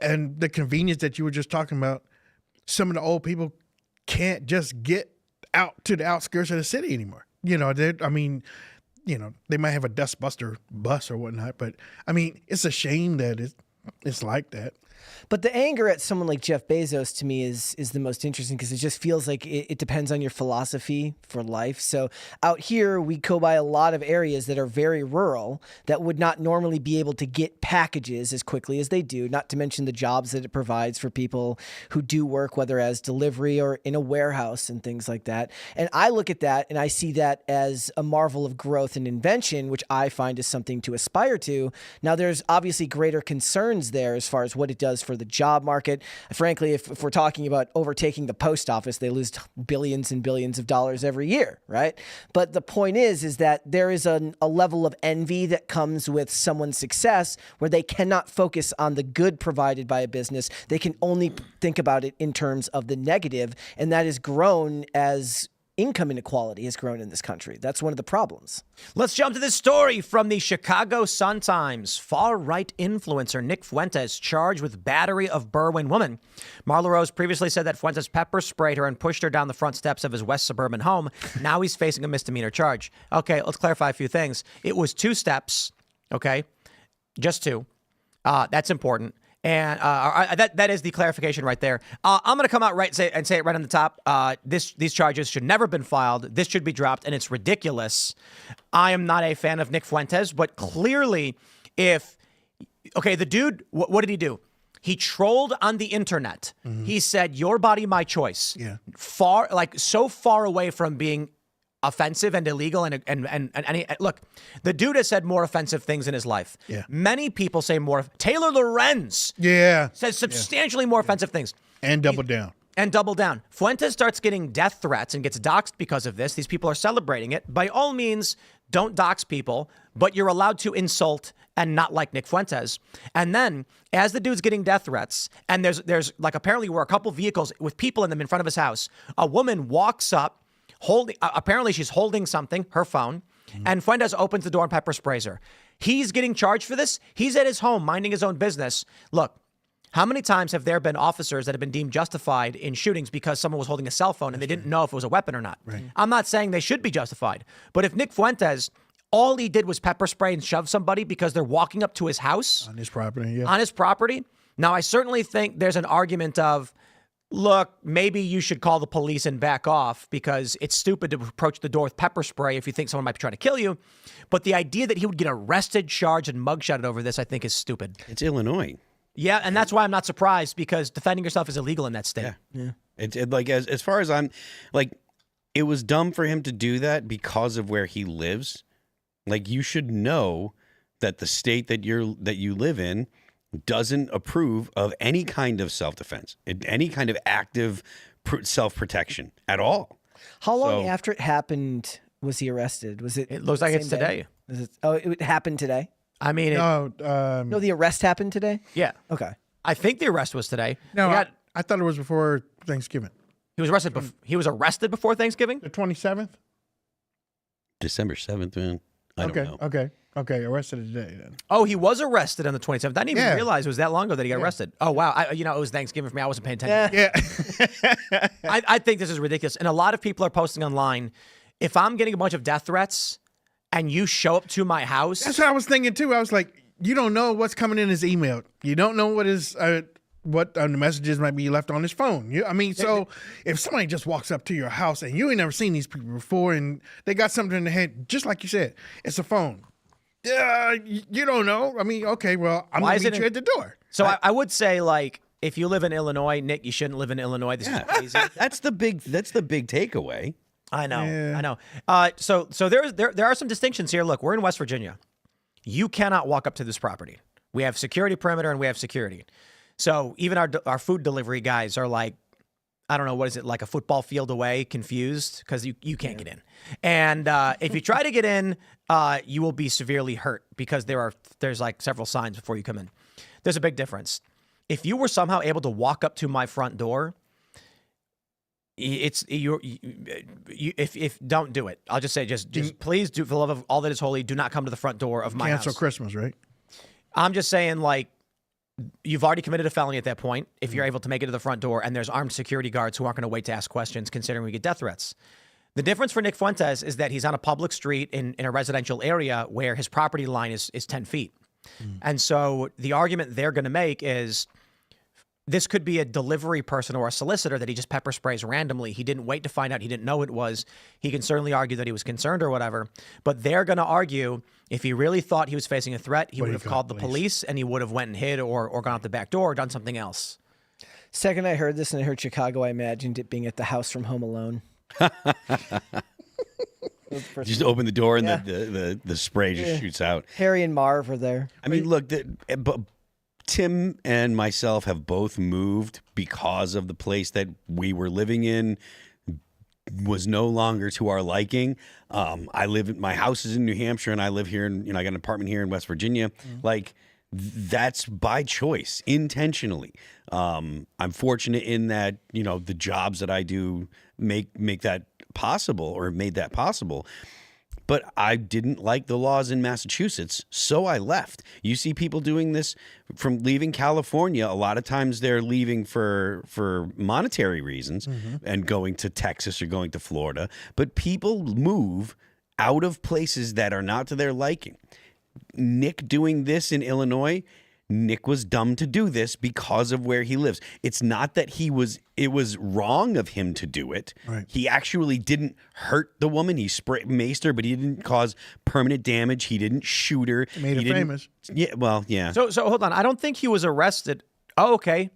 and the convenience that you were just talking about, some of the old people can't just get out to the outskirts of the city anymore. They might have a dustbuster bus or whatnot, but I mean, it's a shame that it's like that. But the anger at someone like Jeff Bezos to me is the most interesting because it just feels like it depends on your philosophy for life. So out here, we go by a lot of areas that are very rural that would not normally be able to get packages as quickly as they do, not to mention the jobs that it provides for people who do work, whether as delivery or in a warehouse and things like that. And I look at that and I see that as a marvel of growth and invention, which I find is something to aspire to. Now, there's obviously greater concerns there as far as what it does for the job market. Frankly, if we're talking about overtaking the post office, they lose billions and billions of dollars every year, right? But the point is that there is a level of envy that comes with someone's success where they cannot focus on the good provided by a business. They can only think about it in terms of the negative, and that has grown as income inequality has grown in this country. That's one of the problems. Let's jump to this story from the Chicago Sun-Times. Far-right influencer Nick Fuentes charged with battery of Berwyn woman. Marla Rose previously said that Fuentes pepper sprayed her and pushed her down the front steps of his West suburban home. Now he's facing a misdemeanor charge. Okay, let's clarify a few things. It was 2 steps, okay? Just 2. That's important. And that is the clarification right there. I'm going to come out and say it right on the top. These charges should never have been filed. This should be dropped, and it's ridiculous. I am not a fan of Nick Fuentes, but clearly the dude, what did he do? He trolled on the internet. Mm-hmm. He said, "Your body, my choice." Yeah. So far away from being offensive and illegal and look, the dude has said more offensive things in his life. Yeah. Many people say more. Taylor Lorenz says substantially more offensive things. And double down. Fuentes starts getting death threats and gets doxxed because of this. These people are celebrating it. By all means, don't dox people, but you're allowed to insult and not like Nick Fuentes. And then as the dude's getting death threats, and there's like apparently were a couple vehicles with people in them in front of his house, a woman walks up, apparently she's holding something, her phone, and Fuentes opens the door and pepper sprays her. He's getting charged for this. He's at his home minding his own business. Look, how many times have there been officers that have been deemed justified in shootings because someone was holding a cell phone and they didn't know if it was a weapon or not? Right. I'm not saying they should be justified, but if Nick Fuentes, all he did was pepper spray and shove somebody because they're walking up to his house. On his property, Now, I certainly think there's an argument of, look, maybe you should call the police and back off because it's stupid to approach the door with pepper spray if you think someone might be trying to kill you. But the idea that he would get arrested, charged, and mugshotted over this, I think is stupid. It's Illinois. Yeah, and that's why I'm not surprised because defending yourself is illegal in that state. Yeah. It like as far as I'm like, it was dumb for him to do that because of where he lives. Like, you should know that the state that you live in doesn't approve of any kind of self-defense, any kind of active self-protection at all. How long after it happened was he arrested? Was it? It looks like it's today. It happened today? I mean, no, the arrest happened today? Yeah. Okay. I think the arrest was today. No, I thought it was before Thanksgiving. He was arrested. He was arrested before Thanksgiving? The 27th? December 7th, man. I don't know. Okay. Arrested today then. Oh, he was arrested on the 27th. I didn't even Yeah. realize it was that long ago that he got arrested. Oh, wow. It was Thanksgiving for me. I wasn't paying attention. Yeah. I think this is ridiculous. And a lot of people are posting online, if I'm getting a bunch of death threats and you show up to my house. That's what I was thinking too. I was like, you don't know what's coming in his email. You don't know what his the messages might be left on his phone. So if somebody just walks up to your house and you ain't never seen these people before and they got something in their head, just like you said, it's a phone. You don't know. Okay, well, I'm going to meet you at the door. So I would say, like, if you live in Illinois, Nick, you shouldn't live in Illinois. This is crazy. That's the big takeaway. I know. Yeah. I know. So there are some distinctions here. Look, we're in West Virginia. You cannot walk up to this property. We have security perimeter and we have security. So even our food delivery guys are like, I don't know, what is it, like a football field away, confused, because you can't get in. And if you try to get in, you will be severely hurt because there's like several signs before you come in. There's a big difference. If you were somehow able to walk up to my front door, if don't do it. I'll just say, just please do, for the love of all that is holy, do not come to the front door of my house. Cancel Christmas, right? I'm just saying, like, you've already committed a felony at that point if you're able to make it to the front door and there's armed security guards who aren't going to wait to ask questions considering we get death threats. The difference for Nick Fuentes is that he's on a public street in a residential area where his property line is 10 feet. And so the argument they're going to make is this could be a delivery person or a solicitor that he just pepper sprays randomly. He didn't wait to find out. He didn't know it was. He can certainly argue that he was concerned or whatever. But they're going to argue if he really thought he was facing a threat, he would have called the police and he would have went and hid or gone out the back door or done something else. Second I heard this and I heard Chicago, I imagined it being at the house from Home Alone. Just open the door and the spray just shoots out. Harry and Marv are there. I mean, look, Tim and myself have both moved because of the place that we were living in was no longer to our liking. My house is in New Hampshire and I live here and I got an apartment here in West Virginia. Like, that's by choice, intentionally. I'm fortunate in that, the jobs that I do make that possible or made that possible. But I didn't like the laws in Massachusetts, so I left. You see people doing this from leaving California. A lot of times they're leaving for monetary reasons and going to Texas or going to Florida. But people move out of places that are not to their liking. Nick doing this in Illinois, Nick was dumb to do this because of where he lives. It's not that it was wrong of him to do it. Right. He actually didn't hurt the woman. He maced her, but he didn't cause permanent damage. He didn't shoot her. Made her famous. Yeah, well, yeah. So hold on. I don't think he was arrested. Oh, okay.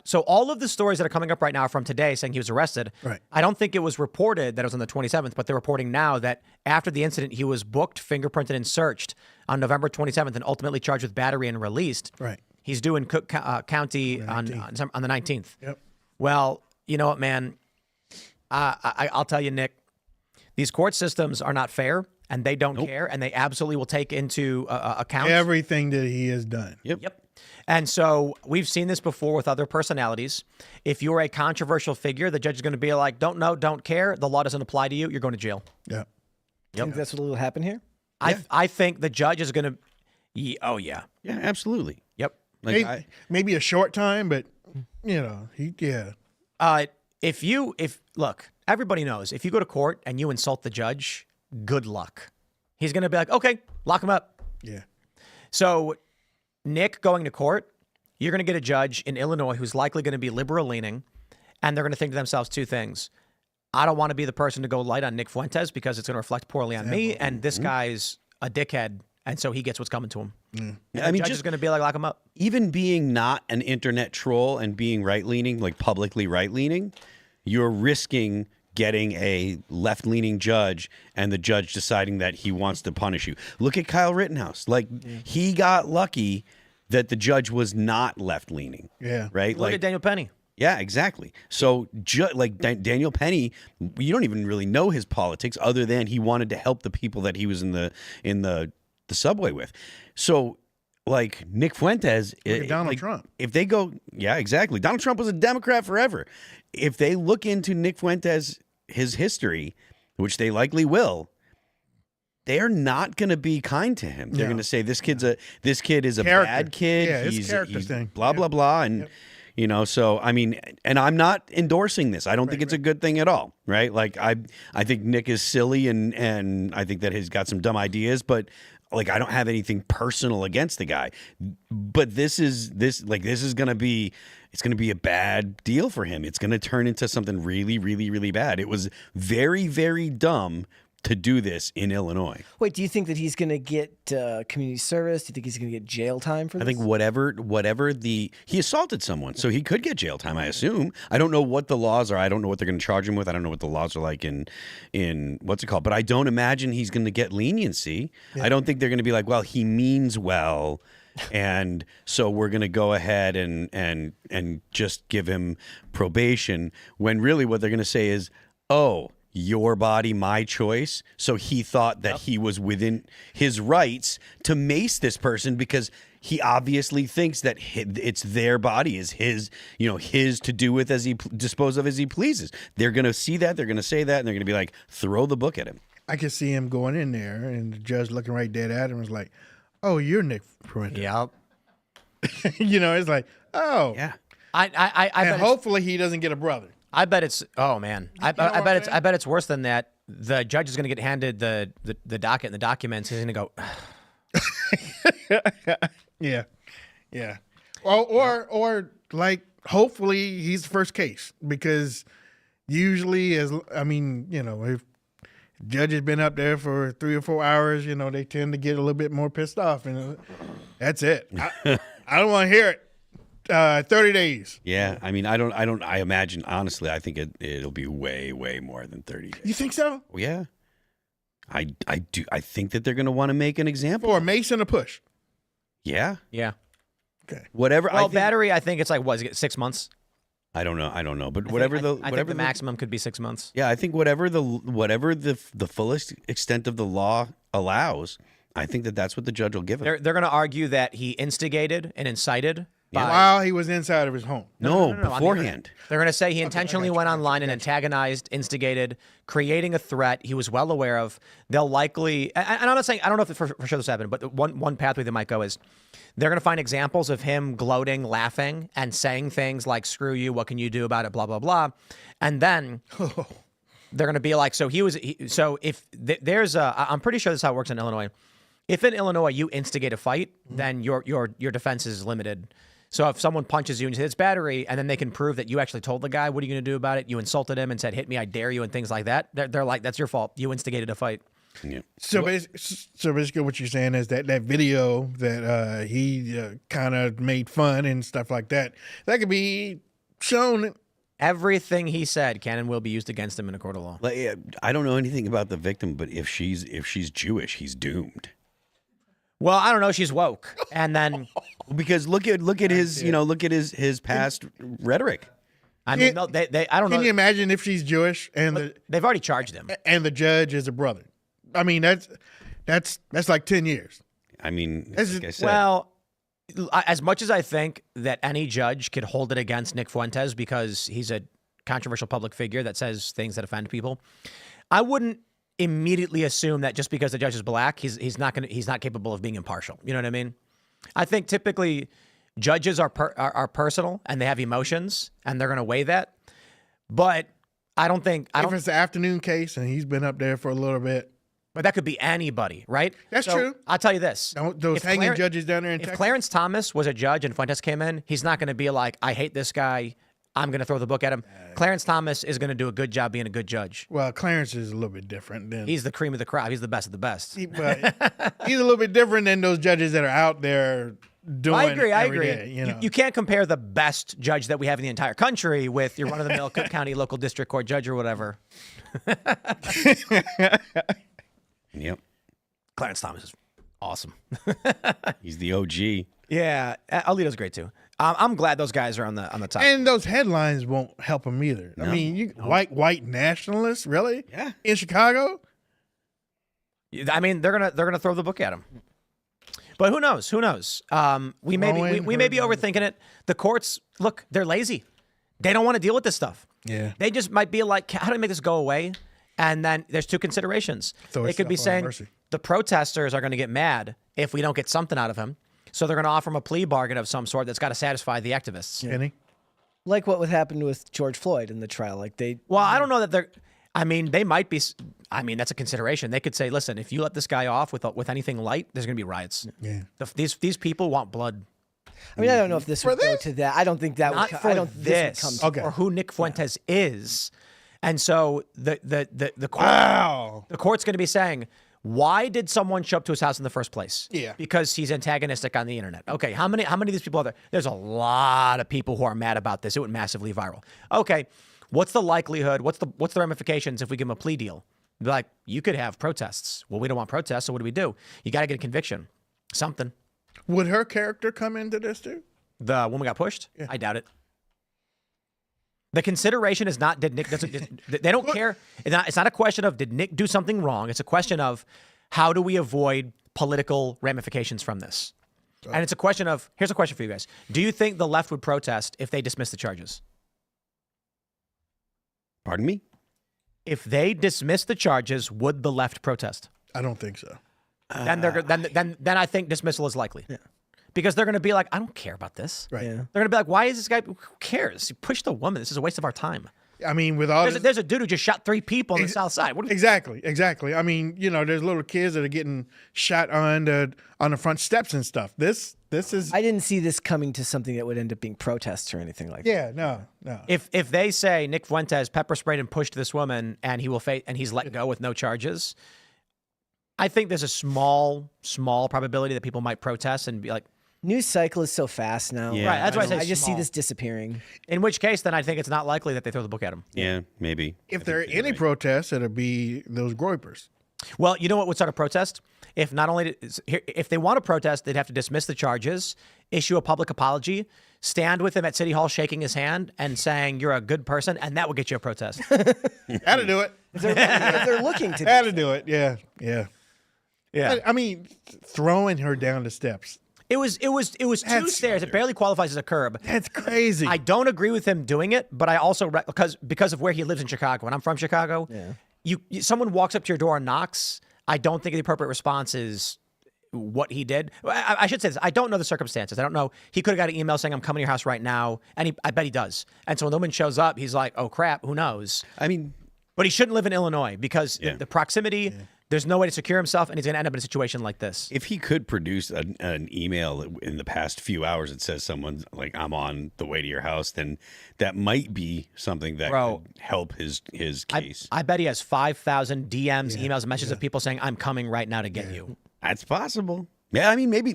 So all of the stories that are coming up right now are from today saying he was arrested. Right. I don't think it was reported that it was on the 27th, but they're reporting now that after the incident, he was booked, fingerprinted, and searched on November 27th and ultimately charged with battery and released. Right. He's due in Cook County on the 19th. Yep. Well, you know what, man? I'll tell you, Nick, these court systems are not fair, and they don't care, and they absolutely will take into account everything that he has done. Yep. And so we've seen this before with other personalities. If you're a controversial figure, the judge is going to be like, don't know, don't care. The law doesn't apply to you. You're going to jail. Yeah. You think that's what will happen here? I think the judge is going to. Oh, yeah. Yeah, absolutely. Yep. Like maybe a short time, but, Look, everybody knows if you go to court and you insult the judge, good luck. He's going to be like, okay, lock him up. Yeah. So Nick going to court, you're going to get a judge in Illinois who's likely going to be liberal leaning, and they're going to think to themselves two things. I don't want to be the person to go light on Nick Fuentes because it's going to reflect poorly on me, and this guy's a dickhead, and so he gets what's coming to him. And the judge is going to be like, lock him up. Even being not an internet troll and being right-leaning, like publicly right-leaning, you're risking getting a left-leaning judge and the judge deciding that he wants to punish you. Look at Kyle Rittenhouse. Like, he got lucky that the judge was not left-leaning. Yeah. Right? Look at Daniel Penny. Yeah, exactly. So, Daniel Penny, you don't even really know his politics other than he wanted to help the people that he was in the subway with. So, like, Nick Fuentes, Look at Donald Trump. If they go, yeah, exactly. Donald Trump was a Democrat forever. If they look into Nick Fuentes, his history, which they likely will, they're not going to be kind to him. They're No. going to say this kid is a Character. bad kid. Yeah, it's he's character thing. blah blah blah, and so I mean, and I'm not endorsing this. I don't think it's a good thing at all, right? Like I think Nick is silly, and I think that he's got some dumb ideas, but like I don't have anything personal against the guy. But this is going to be. It's going to be a bad deal for him. It's going to turn into something really, really, really bad. It was very, very dumb to do this in Illinois. Wait, do you think that he's going to get community service? Do you think he's going to get jail time for this? I think whatever he assaulted someone, so he could get jail time, I assume. I don't know what the laws are. I don't know what they're going to charge him with. I don't know what the laws are like in what's it called. But I don't imagine he's going to get leniency. Yeah. I don't think they're going to be like, well, he means well. And so we're going to go ahead and just give him probation, when really what they're going to say is, oh, your body, my choice. So he thought that he was within his rights to mace this person because he obviously thinks that it's their body, is his, his to do with as he dispose of as he pleases. They're going to see that. They're going to say that. And they're going to be like, throw the book at him. I could see him going in there and the judge looking right dead at him was like, oh, you're Nick Fuentes. Yep. It's like, oh. Yeah. I and hopefully he doesn't get a brother. I bet it's. Oh man. I bet it's worse than that. The judge is going to get handed the docket and the documents. He's going to go. Yeah. Or like hopefully he's the first case, because usually if judge has been up there for 3 or 4 hours, they tend to get a little bit more pissed off, and that's it. I don't want to hear it. 30 days. Yeah, I mean, I imagine, honestly, I think it'll be way, way more than 30 days. You think so? Yeah. I do. I think that they're going to want to make an example. For a mace and a push. Yeah. Okay. Whatever. Well, battery, I think it's like, what, is it 6 months? I don't know, but I think the maximum could be 6 months. Yeah, I think whatever the fullest extent of the law allows, I think that's what the judge will give him. They're going to argue that he instigated and incited. While he was inside of his home. No, beforehand. They're going to say he intentionally went online and antagonized, instigated, creating a threat he was well aware of. They'll likely, and I'm not saying, I don't know if for sure this happened, but one pathway they might go is they're going to find examples of him gloating, laughing, and saying things like, screw you, what can you do about it, blah, blah, blah. And then they're going to be like, so if there's I'm pretty sure this is how it works in Illinois. If in Illinois you instigate a fight, then your defense is limited. So if someone punches you and you say it's battery, and then they can prove that you actually told the guy, what are you going to do about it? You insulted him and said, hit me, I dare you, and things like that. They're like, that's your fault. You instigated a fight. Yeah. So basically what you're saying is that video that he kind of made fun and stuff like that could be shown. Everything he said can and will be used against him in a court of law. I don't know anything about the victim, but if she's Jewish, he's doomed. Well, I don't know. She's woke, and then because look at his his past rhetoric. I mean, no, they I don't know. Can you imagine if she's Jewish and they've already charged him, and the judge is a brother? I mean, that's like 10 years. I mean, like I said. Well, as much as I think that any judge could hold it against Nick Fuentes because he's a controversial public figure that says things that offend people, I wouldn't immediately assume that just because the judge is black, he's not capable of being impartial. You know what I mean? I think typically judges are personal and they have emotions and they're going to weigh that. But if it's an afternoon case and he's been up there for a little bit. But that could be anybody, right? That's true. I'll tell you this. Those hanging judges down there in Texas. If Clarence Thomas was a judge and Fuentes came in, he's not going to be like, I hate this guy, I'm going to throw the book at him. Clarence Thomas is going to do a good job being a good judge. Well, Clarence is a little bit different. He's the cream of the crop. He's the best of the best. He's a little bit different than those judges that are out there doing I agree. day, you can't compare the best judge that we have in the entire country with your run-of-the-mill Cook County local district court judge or whatever. Yep. Clarence Thomas is awesome. He's the OG. Yeah, Alito's great too. I'm glad those guys are on the top. And those headlines won't help him either. No. I mean, white nationalists, really? Yeah. In Chicago? I mean, they're gonna throw the book at him. But who knows? Who knows? We may be overthinking it. The courts, look, they're lazy. They don't want to deal with this stuff. Yeah. They just might be like, how do I make this go away? And then there's two considerations. They could be saying, the protesters are going to get mad if we don't get something out of him. So they're going to offer him a plea bargain of some sort that's got to satisfy the activists. Kenny? Like what would happen with George Floyd in the trial. Like Well, I don't know that they're. I mean, they might be. I mean, that's a consideration. They could say, "Listen, if you let this guy off with anything light, there's going to be riots." Yeah. These people want blood. I mean, I don't know if this would go to that. I don't think that Not would. for I don't. this, This would come to or who Nick Fuentes is, and so the court's going to be saying, why did someone show up to his house in the first place? Yeah. Because he's antagonistic on the internet. Okay, how many of these people are there? There's a lot of people who are mad about this. It went massively viral. Okay, what's the likelihood? What's the ramifications if we give him a plea deal? Be like, you could have protests. Well, we don't want protests, so what do? You got to get a conviction. Something. Would her character come into this too? The woman got pushed? Yeah. I doubt it. The consideration is not, they don't care. It's not a question of, did Nick do something wrong? It's a question of, how do we avoid political ramifications from this? And it's a question of, here's a question for you guys. Do you think the left would protest if they dismiss the charges? Pardon me? If they dismiss the charges, would the left protest? I don't think so. Then I think dismissal is likely. Yeah. Because they're going to be like, I don't care about this. Right. Yeah. They're going to be like, why is this guy? Who cares? He pushed the woman. This is a waste of our time. I mean, with all There's a dude who just shot 3 people on the south side. Exactly. I mean, there's little kids that are getting shot on the front steps and stuff. This is. I didn't see this coming to something that would end up being protests or anything like that. Yeah, no. If they say Nick Fuentes pepper sprayed and pushed this woman and he will and he's let go with no charges, I think there's a small probability that people might protest and be like, News cycle is so fast now. Yeah. right. That's why I say I just see small. this disappearing. In which case, then I think it's not likely that they throw the book at him. Yeah, maybe. If there are any protests, it'll be those groypers. Well, you know what would start a protest? If they want to protest, they'd have to dismiss the charges, issue a public apology, stand with him at City Hall shaking his hand and saying you're a good person, and that would get you a protest. Had to do it. If they're looking to Had to do it. Yeah. Yeah. I mean, throwing her down the steps. It was 2 stairs. It barely qualifies as a curb. That's crazy. I don't agree with him doing it, but I also because of where he lives in Chicago, and I'm from Chicago. Yeah. Someone walks up to your door and knocks. I don't think the appropriate response is what he did. I should say this. I don't know the circumstances. I don't know. He could have got an email saying I'm coming to your house right now, and I bet he does. And so when the woman shows up, he's like, "Oh crap, who knows?" I mean, but he shouldn't live in Illinois because the proximity. Yeah. There's no way to secure himself, and he's going to end up in a situation like this. If he could produce an email in the past few hours that says someone's like, I'm on the way to your house, then that might be something that could help his case. I bet he has 5,000 DMs, emails, and messages of people saying, I'm coming right now to get you. That's possible. Yeah, I mean, maybe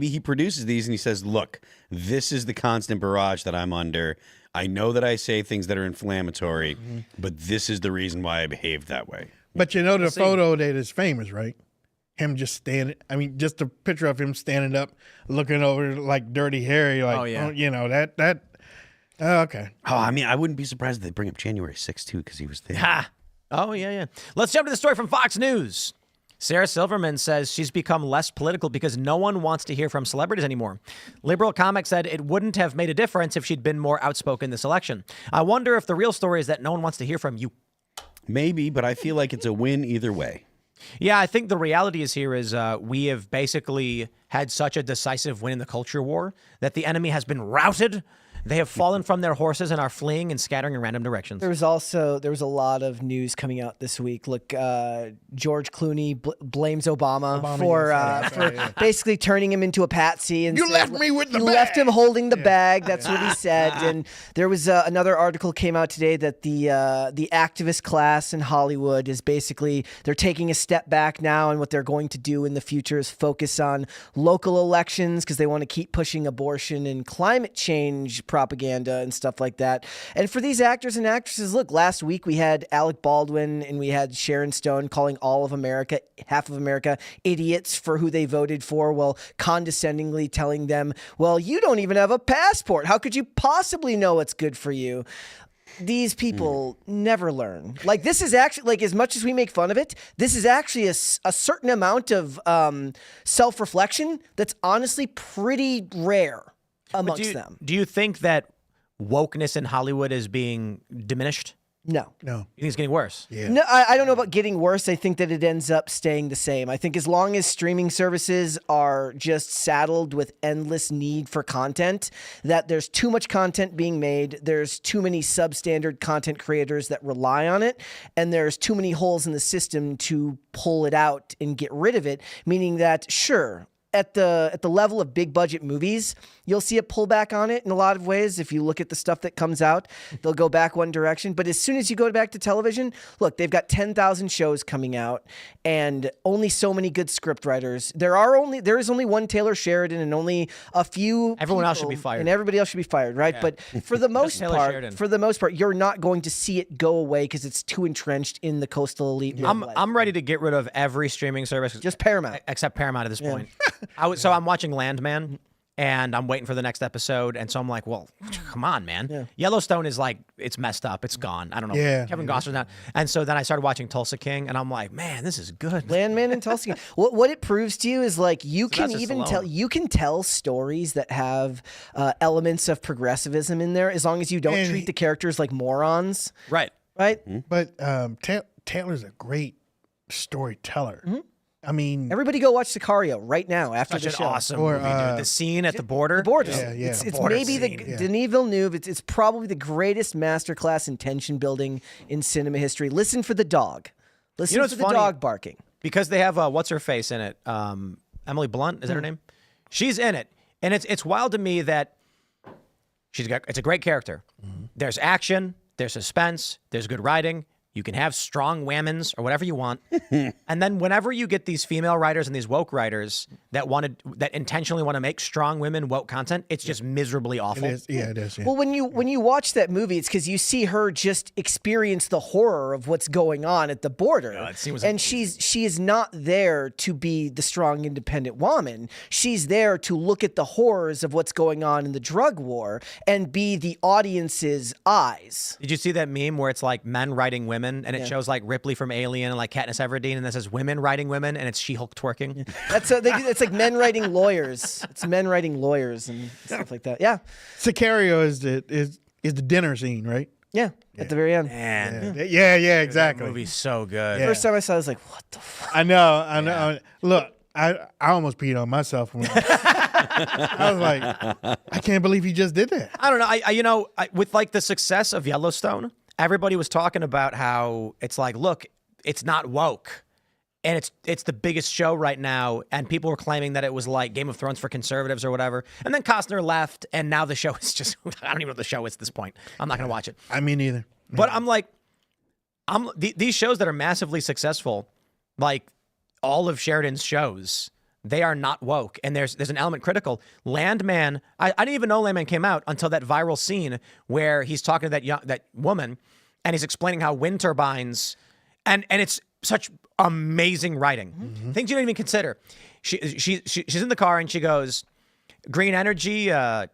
he produces these and he says, look, this is the constant barrage that I'm under. I know that I say things that are inflammatory, but this is the reason why I behaved that way. But the photo that is famous, right? Him just standing. I mean, just a picture of him standing up, looking over like Dirty Harry. Like, that. Okay. Oh, I mean, I wouldn't be surprised if they bring up January 6th too, because he was there. Ha! Oh yeah. Let's jump to the story from Fox News. Sarah Silverman says she's become less political because no one wants to hear from celebrities anymore. Liberal comic said it wouldn't have made a difference if she'd been more outspoken this election. I wonder if the real story is that no one wants to hear from you. Maybe, but I feel like it's a win either way. Yeah, I think the reality is we have basically had such a decisive win in the culture war that the enemy has been routed. They have fallen from their horses and are fleeing and scattering in random directions. There was a lot of news coming out this week. Look, George Clooney blames Obama for basically turning him into a patsy. And left me with the bag. You left him holding the bag. That's what he said. And there was another article came out today that the activist class in Hollywood is basically they're taking a step back now, and what they're going to do in the future is focus on local elections because they want to keep pushing abortion and climate change propaganda and stuff like that. And for these actors and actresses, look, last week we had Alec Baldwin and we had Sharon Stone calling all of America, half of America, idiots for who they voted for, while condescendingly telling them, well, you don't even have a passport. How could you possibly know what's good for you? These people never learn. Like, this is actually, like, as much as we make fun of it, this is actually a certain amount of self-reflection that's honestly pretty rare amongst them. Do you think that wokeness in Hollywood is being diminished? No. No. You think it's getting worse? Yeah. No, I don't know about getting worse. I think that it ends up staying the same. I think as long as streaming services are just saddled with endless need for content, that there's too much content being made, there's too many substandard content creators that rely on it, and there's too many holes in the system to pull it out and get rid of it, meaning that, sure, at the level of big budget movies, you'll see a pullback on it in a lot of ways. If you look at the stuff that comes out, they'll go back one direction. But as soon as you go back to television, look, they've got 10,000 shows coming out and only so many good script writers. There is only one Taylor Sheridan and only a few. Everyone else should people, be fired. and everybody else should be fired, right? Yeah. But for the most Taylor Sheridan. part, you're not going to see it go away because it's too entrenched in the coastal elite. I'm ready to get rid of every streaming service. Just Paramount. Except Paramount at this point. So I'm watching Landman, and I'm waiting for the next episode, and so I'm like, well, come on, man. Yeah. Yellowstone is like, it's messed up. It's gone. I don't know. Yeah. Kevin Costner's not. And so then I started watching Tulsa King, and I'm like, man, this is good. Landman and Tulsa. What it proves to you is like you So can that's just even alone. tell stories that have elements of progressivism in there as long as you don't And treat he- the characters like morons, Right. right? But Taylor's a great storyteller. I mean, Everybody go watch Sicario right now after Such the an show. awesome Or, movie, dude. The scene at the border. The Borders. Yeah, yeah. It's Border maybe scene. the Yeah. Denis Villeneuve. It's probably the greatest masterclass in tension building in cinema history. Listen for the dog. Listen You know for what's the funny? dog barking. Because they have what's her face in it, Emily Blunt, is that her name? She's in it, and it's wild to me that it's a great character. There's action, there's suspense, there's good writing. You can have strong women's or whatever you want, and then whenever you get these female writers and these woke writers that intentionally want to make strong women woke content, it's just miserably awful. it is. Yeah, it is. Yeah. Well, when you watch that movie, it's because you see her just experience the horror of what's going on at the border, it seems and she is not there to be the strong, independent woman. She's there to look at the horrors of what's going on in the drug war and be the audience's eyes. Did you see that meme where it's like men writing women, and it shows like Ripley from Alien and like Katniss Everdeen, and then says women writing women, and it's She-Hulk twerking? It's like men writing lawyers. It's men writing lawyers and stuff like that. Yeah, Sicario is the dinner scene, right? yeah. At the very end. Man, Yeah, exactly. that movie's so good. Yeah. First time I saw it, I was like, what the fuck? I know. Look, I almost peed on myself when I was like, I can't believe he just did that. I don't know. With like the success of Yellowstone, everybody was talking about how it's like, look, it's not woke, and it's the biggest show right now, and people were claiming that it was like Game of Thrones for conservatives or whatever. And then Costner left, and now the show is just I don't even know what the show is at this point. I'm not gonna watch it. I mean, neither. But I'm like, these shows that are massively successful, like all of Sheridan's shows, they are not woke, and there's an element critical. Landman, I didn't even know Landman came out until that viral scene where he's talking to that woman, and he's explaining how wind turbines, and it's such amazing writing, things you don't even consider. She's in the car and she goes, green energy, what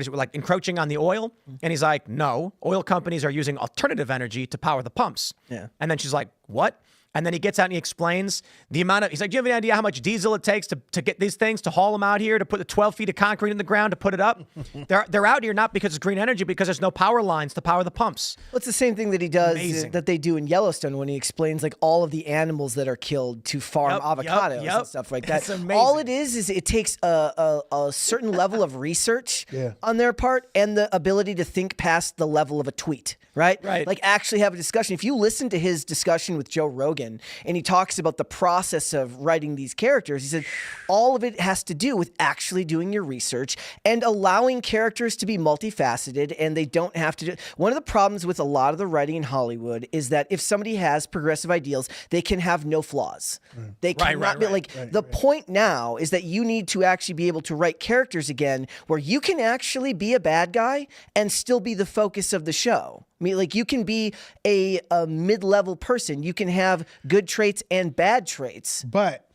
is it, like encroaching on the oil? And he's like, no, oil companies are using alternative energy to power the pumps. Yeah. And then she's like, what? And then he gets out and he explains the amount of, he's like, do you have any idea how much diesel it takes to get these things, to haul them out here, to put the 12 feet of concrete in the ground, to put it up? They're out here not because it's green energy, because there's no power lines to power the pumps. Well, it's the same thing that he does Amazing. that they do in Yellowstone when he explains like all of the animals that are killed to farm Yep, avocados yep. and stuff like that. It's amazing. All it is it takes a certain level of research Yeah. on their part and the ability to think past the level of a tweet, right? Right. Like actually have a discussion. If you listen to his discussion with Joe Rogan and he talks about the process of writing these characters, he said all of it has to do with actually doing your research and allowing characters to be multifaceted, and they don't have to do. One of the problems with a lot of the writing in Hollywood is that if somebody has progressive ideals, they can have no flaws. They cannot be like the point now is that you need to actually be able to write characters again where you can actually be a bad guy and still be the focus of the show. I mean, like you can be a mid-level person. You can have good traits and bad traits. But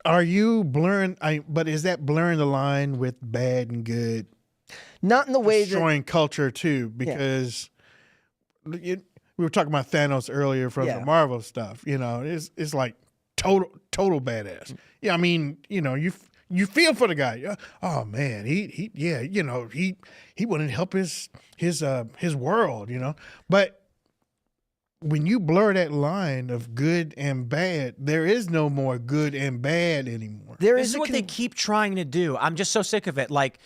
are you blurring? But is that blurring the line with bad and good? Not in the way that Destroying culture too, because we were talking about Thanos earlier from Yeah. the Marvel stuff. You know, it's like total badass. Yeah, I mean, you feel for the guy. Oh man, he wouldn't help his world. But when you blur that line of good and bad, there is no more good and bad anymore. There This is is a what they keep trying to do. I'm just so sick of it. Like,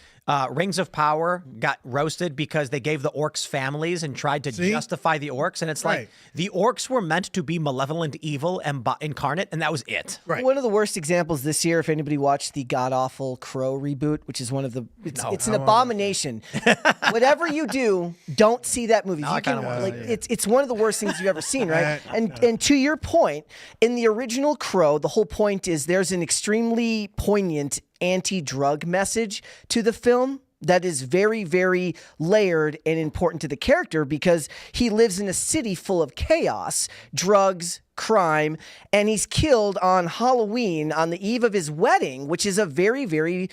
Rings of Power got roasted because they gave the orcs families and tried to justify the orcs. And it's like, the orcs were meant to be malevolent evil and incarnate, and that was it. Right. One of the worst examples this year, if anybody watched the god-awful Crow reboot, which is one of the... It's an abomination. Whatever you do, don't see that movie. I kinda wanna see it. It's one of the worst things you've ever seen, right? And to your point, in the original Crow, the whole point is there's an extremely poignant anti-drug message to the film that is very, very layered and important to the character because he lives in a city full of chaos, drugs, crime, and he's killed on Halloween on the eve of his wedding, which is a very, very,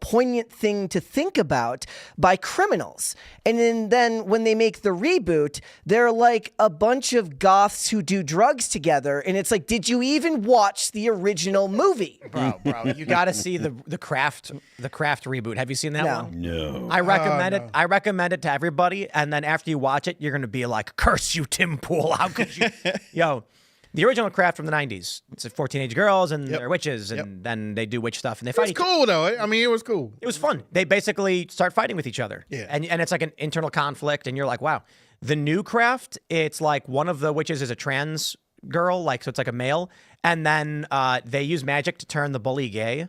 poignant thing to think about by criminals. And then when they make the reboot, they're like a bunch of goths who do drugs together. And it's like, did you even watch the original movie? Bro, you got to see the Craft reboot. Have you seen that one? No. I recommend it. I recommend it to everybody. And then after you watch it, you're going to be like, curse you, Tim Pool. How could you? Yo, the original Craft from the 90s. It's 14 teenage girls and they're witches and then they do witch stuff and they fight It's cool, though. I mean, it was cool. It was fun. They basically start fighting with each other. Yeah. And it's like an internal conflict and you're like, wow. The new Craft, it's like one of the witches is a trans girl, so it's like a male. And then they use magic to turn the bully gay.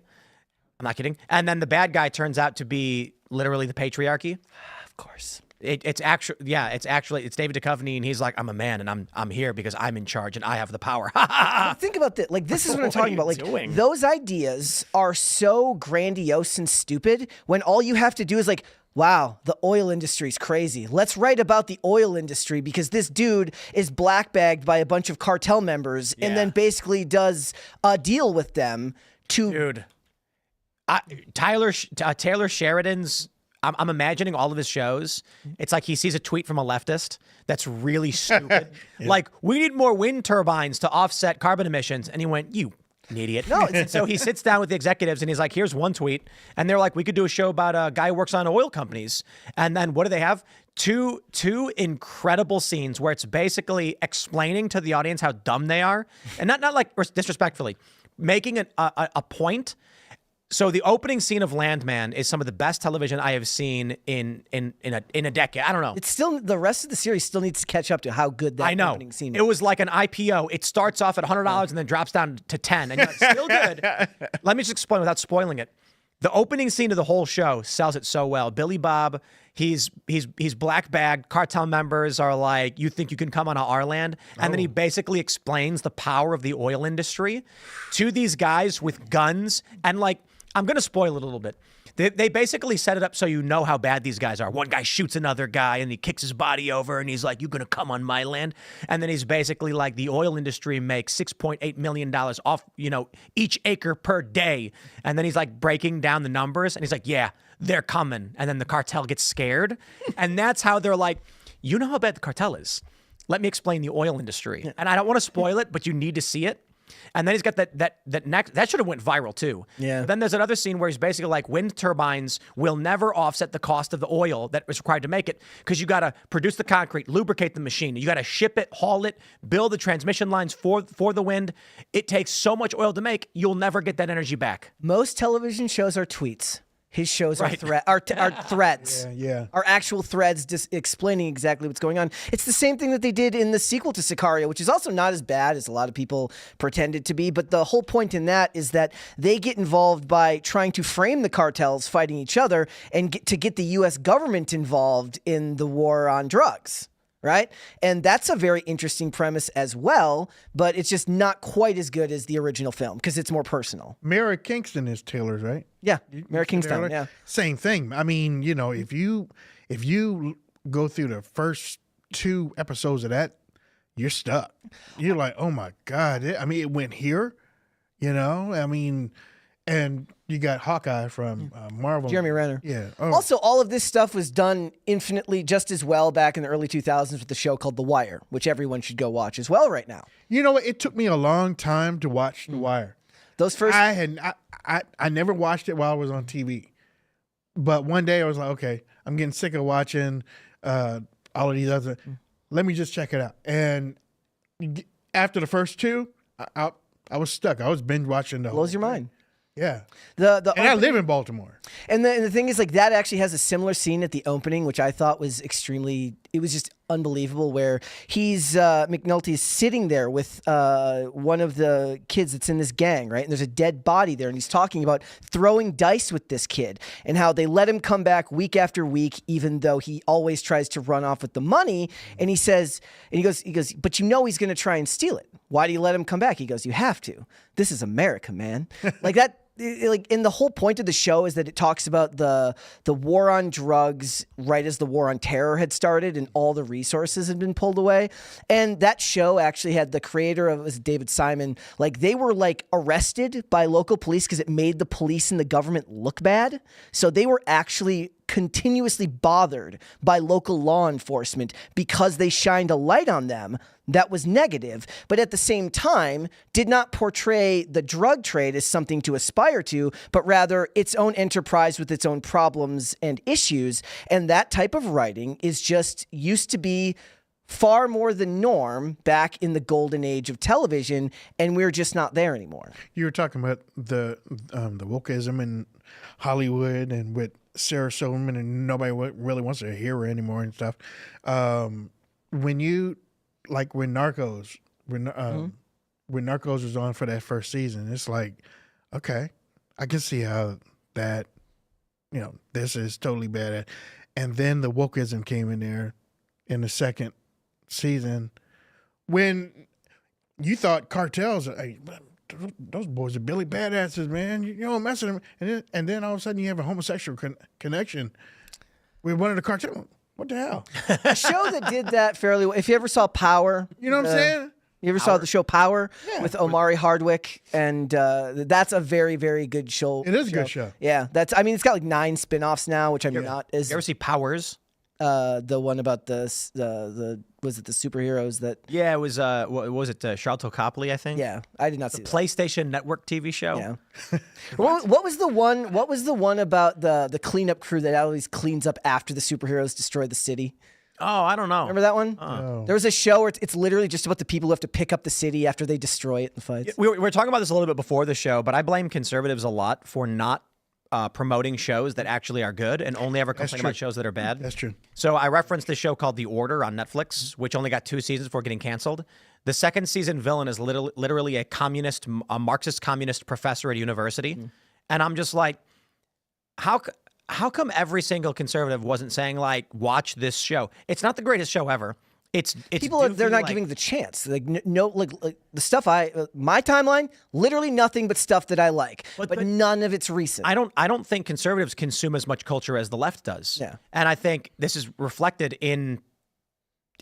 I'm not kidding. And then the bad guy turns out to be literally the patriarchy. Of course. It's David Duchovny, and he's like, I'm a man, and I'm here because I'm in charge, and I have the power. Think about this. Like, this is what I'm talking about. Like, doing? those ideas are so grandiose and stupid when all you have to do is like, wow, the oil industry's crazy. Let's write about the oil industry because this dude is blackbagged by a bunch of cartel members and then basically does a deal with them to... Dude. Taylor Sheridan's... I'm imagining all of his shows. It's like he sees a tweet from a leftist that's really stupid. Like, we need more wind turbines to offset carbon emissions. And he went, you idiot. No. So he sits down with the executives and he's like, here's one tweet. And they're like, we could do a show about a guy who works on oil companies. And then what do they have? Two incredible scenes where it's basically explaining to the audience how dumb they are. And not like disrespectfully, making a point. So the opening scene of Landman is some of the best television I have seen in a decade. I don't know. It's still, the rest of the series still needs to catch up to how good that opening scene is. It was like an IPO. It starts off at $100 and then drops down to 10, and it's still good. Let me just explain without spoiling it. The opening scene of the whole show sells it so well. Billy Bob, he's black bagged. Cartel members are like, you think you can come on our land? And then he basically explains the power of the oil industry to these guys with guns and I'm going to spoil it a little bit. They basically set it up so you know how bad these guys are. One guy shoots another guy and he kicks his body over and he's like, you're going to come on my land? And then he's basically like, the oil industry makes $6.8 million off, each acre per day. And then he's like breaking down the numbers and he's like, yeah, they're coming. And then the cartel gets scared. And that's how they're like, you know how bad the cartel is. Let me explain the oil industry. And I don't want to spoil it, but you need to see it. And then he's got that next, that should have went viral too. Yeah. But then there's another scene where he's basically like, wind turbines will never offset the cost of the oil that was required to make it because you got to produce the concrete, lubricate the machine. You got to ship it, haul it, build the transmission lines for the wind. It takes so much oil to make, you'll never get that energy back. Most television shows are tweets. His shows are threads. Yeah. Are actual threads just explaining exactly what's going on. It's the same thing that they did in the sequel to Sicario, which is also not as bad as a lot of people pretend it to be. But the whole point in that is that they get involved by trying to frame the cartels fighting each other and to get the U.S. government involved in the war on drugs. Right? And that's a very interesting premise as well, but it's just not quite as good as the original film because it's more personal. Mary Kingston is Taylor's, right? Yeah, Mary Kingston, yeah. Same thing. I mean, if you go through the first 2 episodes of that, you're stuck. You're like, oh my God. It went here, and you got Hawkeye from Marvel. Jeremy Renner. Yeah. Also, all of this stuff was done infinitely just as well back in the early 2000s with the show called The Wire, which everyone should go watch as well right now. You know what? It took me a long time to watch The Wire. Those first... I never watched it while I was on TV. But one day I was like, okay, I'm getting sick of watching all of these other... Let me just check it out. And after the first two, I was stuck. I was binge watching the whole Blows your thing. mind. Yeah. The And I live in Baltimore. And the thing is, like, that actually has a similar scene at the opening, which I thought was it was just unbelievable, where McNulty's sitting there with one of the kids that's in this gang, right? And there's a dead body there, and he's talking about throwing dice with this kid and how they let him come back week after week, even though he always tries to run off with the money. And he goes, but you know he's going to try and steal it. Why do you let him come back? He goes, you have to. This is America, man. Like that. Like, and the whole point of the show is that it talks about the war on drugs right as the war on terror had started and all the resources had been pulled away. And that show actually had the creator of it was David Simon, like they were like arrested by local police because it made the police and the government look bad. So they were actually continuously bothered by local law enforcement because they shined a light on them that was negative, but at the same time did not portray the drug trade as something to aspire to, but rather its own enterprise with its own problems and issues. And that type of writing is just used to be far more the norm back in the golden age of television, and we're just not there anymore. You were talking about the wokeism in Hollywood and with Sarah Silverman, and nobody really wants to hear her anymore and stuff. When Narcos, when Narcos was on for that first season, it's like, okay, I can see how that, this is totally bad. And then the wokeism came in there in the second season when you thought cartels, hey, those boys are Billy badasses, man. You don't mess with them. And then all of a sudden you have a homosexual connection with one of the cartels. What the hell? A show that did that fairly well. If you ever saw Power, You know what I'm saying? you ever saw the show Power with Omari Hardwick, and that's a very, very good show. It is a good show. Yeah, it's got like 9 spin-offs now, which I'm not as You ever see Powers? the one about the was it the superheroes that? Yeah, it was. What was it? Charlton Copley, I think. Yeah, I did not see that. PlayStation Network TV show. Yeah. What was the one? What was the one about the cleanup crew that always cleans up after the superheroes destroy the city? Oh, I don't know. Remember that one? There was a show where it's literally just about the people who have to pick up the city after they destroy it in the fights. We were talking about this a little bit before the show, but I blame conservatives a lot for not promoting shows that actually are good and only ever complain about shows that are bad. That's true. So I referenced the show called The Order on Netflix, which only got 2 seasons before getting canceled. The second season villain is literally a Marxist communist professor at a university. And I'm just like, how come every single conservative wasn't saying, like, watch this show? It's not the greatest show ever. It's people they're not giving the chance. Like the stuff my timeline, literally nothing but stuff that I like, but none of it's recent. I don't think conservatives consume as much culture as the left does. Yeah. And I think this is reflected in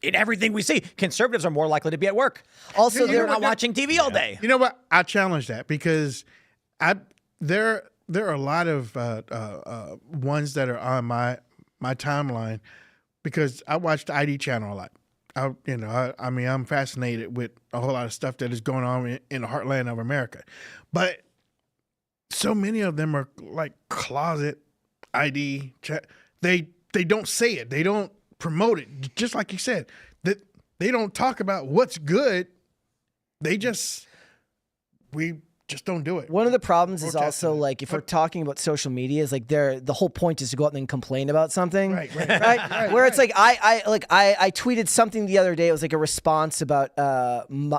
everything we see. Conservatives are more likely to be at work. Also, they're not watching TV all day. You know what? I challenge that because there are a lot of ones that are on my timeline because I watch the ID channel a lot. I'm fascinated with a whole lot of stuff that is going on in the heartland of America, but so many of them are like closet ID. They don't say it. They don't promote it. Just like you said, that they don't talk about what's good. We just don't do it. One of the problems is also like if we're talking about social media, is like the whole point is to go out and then complain about something, right? Where it's like I tweeted something the other day. It was like a response about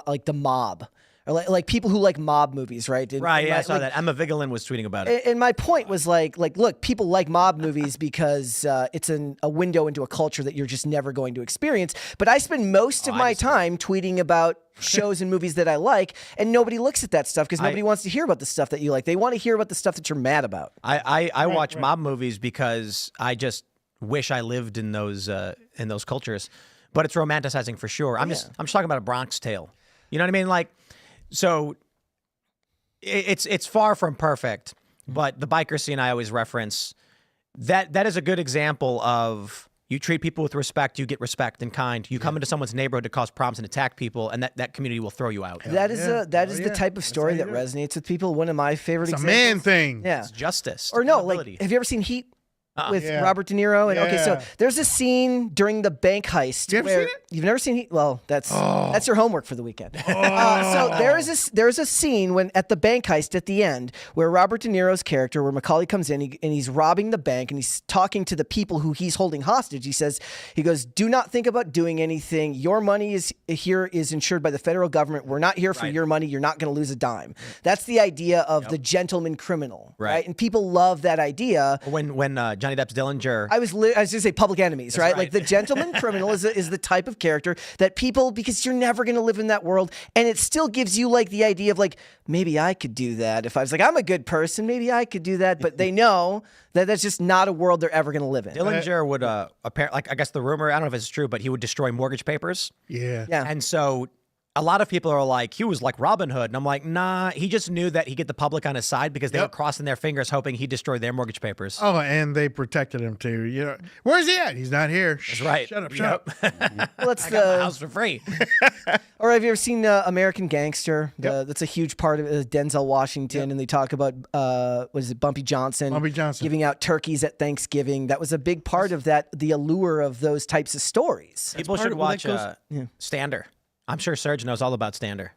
like the mob. Or like people who like mob movies, right? I saw that. Emma Vigilant was tweeting about it. And my point was like, look, people like mob movies because it's a window into a culture that you're just never going to experience. But I spend most of my time tweeting about shows and movies that I like, and nobody looks at that stuff because nobody wants to hear about the stuff that you like. They want to hear about the stuff that you're mad about. I watch mob movies because I just wish I lived in those cultures. But it's romanticizing for sure. I'm just talking about A Bronx Tale. You know what I mean? Like. So it's far from perfect, but the biker scene I always reference, that is a good example of you treat people with respect, you get respect and kind. You come into someone's neighborhood to cause problems and attack people, and that community will throw you out. That is the type of story that resonates with people. One of my favorite it's examples. a man thing. Yeah. It's justice. Or no, like, have you ever seen Heat? with Yeah. Robert De Niro. And okay, so Yeah. there's a scene during the bank heist. You ever where seen it? You've never seen it? Well, that's your homework for the weekend. So there's a scene when at the bank heist at the end where Robert De Niro's character, where Macaulay comes in and he's robbing the bank and he's talking to the people who he's holding hostage. He goes, "Do not think about doing anything. Your money is insured by the federal government. We're not here for your money. You're not going to lose a dime." That's the idea of the gentleman criminal, right? And people love that idea. When Johnny Depp's Dillinger. I was going to say Public Enemies, right? right. Like the gentleman criminal is the type of character that people, because you're never going to live in that world, and it still gives you like the idea of like, maybe I could do that. If I was like, I'm a good person, maybe I could do that. But they know that that's just not a world they're ever going to live in. Dillinger would apparently, like, I guess the rumor, I don't know if it's true, but he would destroy mortgage papers. Yeah. Yeah. And so a lot of people are like, he was like Robin Hood. And I'm like, nah, he just knew that he'd get the public on his side because they were crossing their fingers hoping he'd destroy their mortgage papers. Oh, and they protected him too. You know, where's he at? He's not here. That's right. Shut up. Well, that's I got my house for free. Or have you ever seen American Gangster? That's a huge part of it. Denzel Washington, and they talk about what is it, Bumpy Johnson? Bumpy Johnson. Giving out turkeys at Thanksgiving. That was a big part of that. The allure of those types of stories. People part should of what watch that Stander. I'm sure Serge knows all about Stander.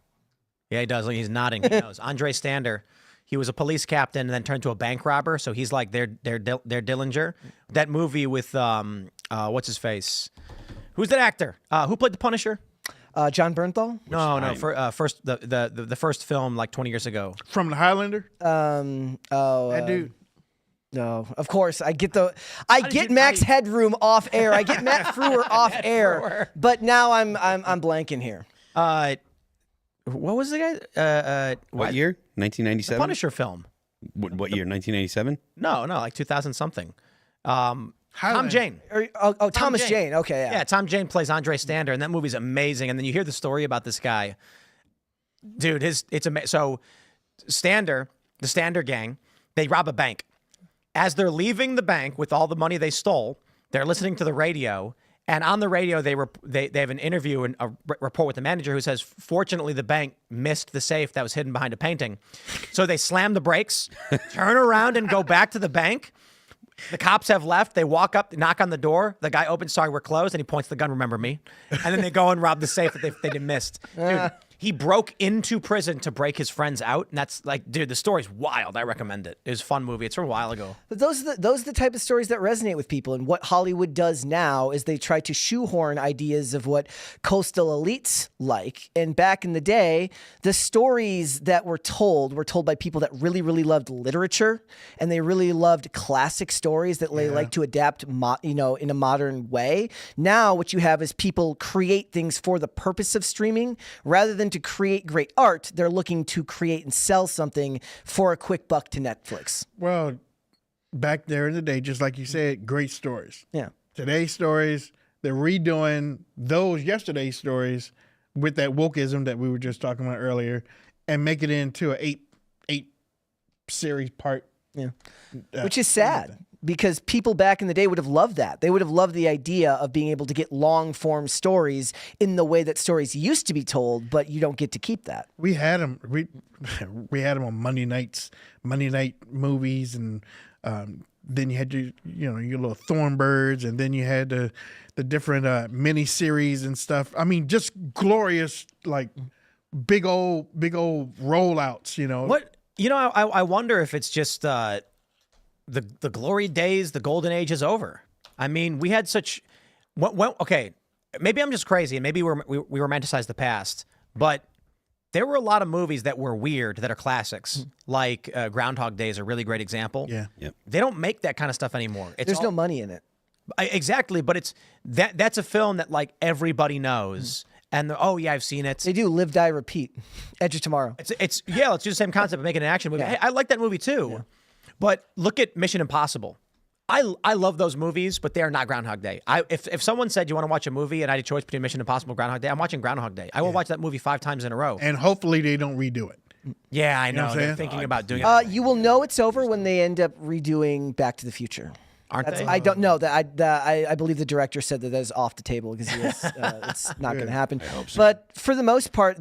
Yeah, he does. Like, he's nodding. He knows. Andre Stander. He was a police captain and then turned to a bank robber. So he's like their Dillinger. That movie with what's his face? Who's that actor? Who played the Punisher? John Bernthal? No. First the first film like 20 years ago. From the Highlander. That dude. No, of course I get Max Headroom off air. I get Matt Frewer off air, but now I'm blanking here. What was the guy? What year? 1997. Punisher film. What year? 1997. No, like 2000 something. Tom Jane. Thomas Jane. Okay, yeah. Yeah, Tom Jane plays Andre Stander, and that movie's amazing. And then you hear the story about this guy. Dude, it's amazing. So Stander, the Stander gang, they rob a bank. As they're leaving the bank with all the money they stole, they're listening to the radio. And on the radio, they have an interview and a report with the manager who says, fortunately, the bank missed the safe that was hidden behind a painting. So they slam the brakes, turn around, and go back to the bank. The cops have left. They walk up, knock on the door. The guy opens, sorry, we're closed. And he points the gun, remember me. And then they go and rob the safe that they missed. Dude, he broke into prison to break his friends out. And that's like, dude, the story's wild. I recommend it. It was a fun movie. It's from a while ago. But those are the type of stories that resonate with people. And what Hollywood does now is they try to shoehorn ideas of what coastal elites like. And back in the day, the stories that were told by people that really, really loved literature, and they really loved classic stories that they like to adapt, in a modern way. Now, what you have is people create things for the purpose of streaming rather than to create great art. They're looking to create and sell something for a quick buck to Netflix. Well, back there in the day, just like you said, great stories. Yeah. Today's stories, they're redoing those yesterday's stories with that wokeism that we were just talking about earlier, and make it into a eight series part. Yeah. Which is sad. Because people back in the day would have loved that. They would have loved the idea of being able to get long form stories in the way that stories used to be told, but you don't get to keep that. We had them. We had them on Monday night movies, and then you had your little Thornbirds, and then you had the different mini series and stuff. I mean, just glorious, like big old rollouts. What I wonder if it's just the glory days, the golden age is over. I mean, we had such. Okay, maybe I'm just crazy, and maybe we romanticize the past, but there were a lot of movies that were weird that are classics, like Groundhog Day is a really great example. Yeah. Yep. They don't make that kind of stuff anymore. There's no money in it. Exactly, but it's that's a film that like everybody knows. And I've seen it. They do Live, Die, Repeat. Edge of Tomorrow. Let's do the same concept of making an action movie. Yeah. Hey, I like that movie too. Yeah. But look at Mission Impossible. I love those movies, but they are not Groundhog Day. If someone said you want to watch a movie and I had a choice between Mission Impossible and Groundhog Day, I'm watching Groundhog Day. I will watch that movie 5 times in a row. And hopefully they don't redo it. Yeah, I know. what I'm They're saying? thinking about doing it. You will know it's over when they end up redoing Back to the Future. aren't they? I don't know that. I believe the director said that is off the table because it's not going to happen. But for the most part,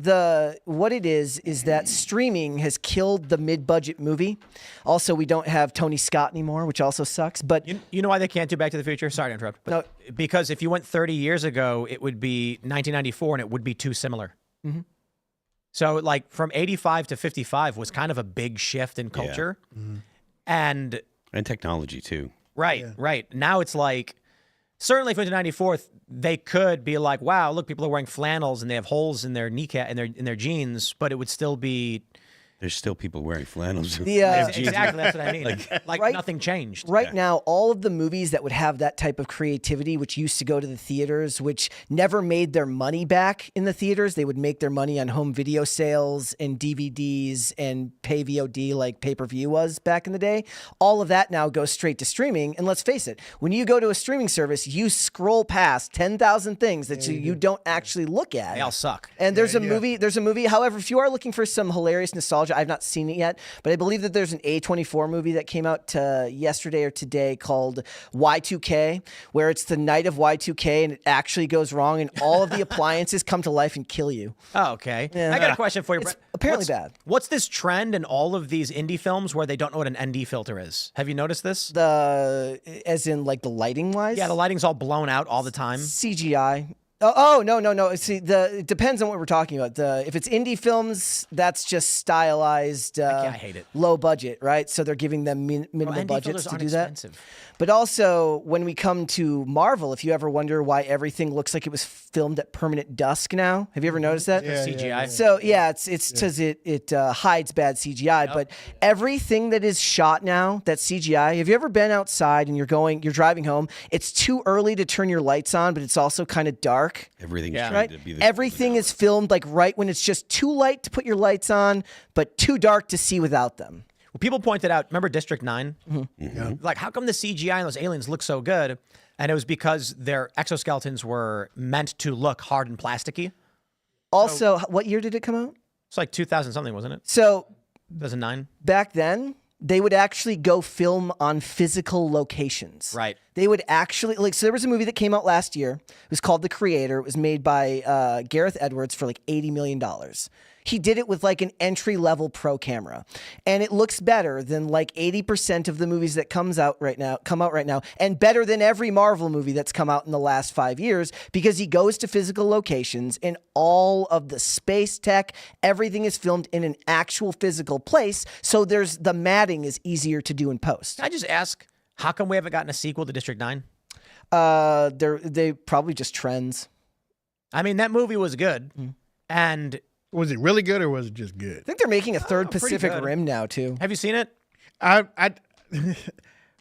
what it is that streaming has killed the mid-budget movie. Also, we don't have Tony Scott anymore, which also sucks. But You know why they can't do Back to the Future? Sorry to interrupt. But because if you went 30 years ago, it would be 1994 and it would be too similar. Mm-hmm. So like from 85 to 55 was kind of a big shift in culture. Yeah. Mm-hmm. And technology too. Right, right. Now it's like, certainly if it was 94, they could be like, wow, look, people are wearing flannels and they have holes in their kneecap, in their jeans, but it would still be... There's still people wearing flannels. Exactly, that's what I mean. Like right, nothing changed. Right now, all of the movies that would have that type of creativity, which used to go to the theaters, which never made their money back in the theaters, they would make their money on home video sales and DVDs and pay VOD like pay-per-view was back in the day. All of that now goes straight to streaming. And let's face it, when you go to a streaming service, you scroll past 10,000 things that you don't actually look at. They all suck. And there's a movie. However, if you are looking for some hilarious nostalgia, I've not seen it yet, but I believe that there's an A24 movie that came out yesterday or today called Y2K, where it's the night of Y2K and it actually goes wrong and all of the appliances come to life and kill you. Oh, okay. Yeah. I got a question for you. It's apparently bad. What's this trend in all of these indie films where they don't know what an ND filter is? Have you noticed this? As in like the lighting wise? Yeah, the lighting's all blown out all the time. CGI. Oh no. See, it depends on what we're talking about. If it's indie films, that's just stylized. I hate it. Low budget, right? So they're giving them minimal budgets to do that. Expensive. But also, when we come to Marvel, if you ever wonder why everything looks like it was filmed at permanent dusk now, have you ever noticed that? Yeah, CGI. So yeah, it's because it hides bad CGI. Yep. But everything that is shot now, that's CGI. Have you ever been outside and you're driving home? It's too early to turn your lights on, but it's also kind of dark. Everything's right. To be Everything is filmed like right when it's just too light to put your lights on, but too dark to see without them. Well, people pointed out, remember District 9? Mm-hmm. Yeah. Like, how come the CGI and those aliens look so good? And it was because their exoskeletons were meant to look hard and plasticky. Also, what year did it come out? It's like 2000 something, wasn't it? So 2009. Back then, they would actually go film on physical locations. Right. They would actually, so there was a movie that came out last year. It was called The Creator. It was made by Gareth Edwards for like $80 million. He did it with like an entry-level pro camera. And it looks better than like 80% of the movies that come out right now, and better than every Marvel movie that's come out in the last 5 years, because he goes to physical locations and all of the space tech, everything is filmed in an actual physical place. So the matting is easier to do in post. Can I just ask, how come we haven't gotten a sequel to District 9? They probably just trends. I mean, that movie was good. And was it really good or was it just good? I think they're making a third Pacific Rim now too. Have you seen it?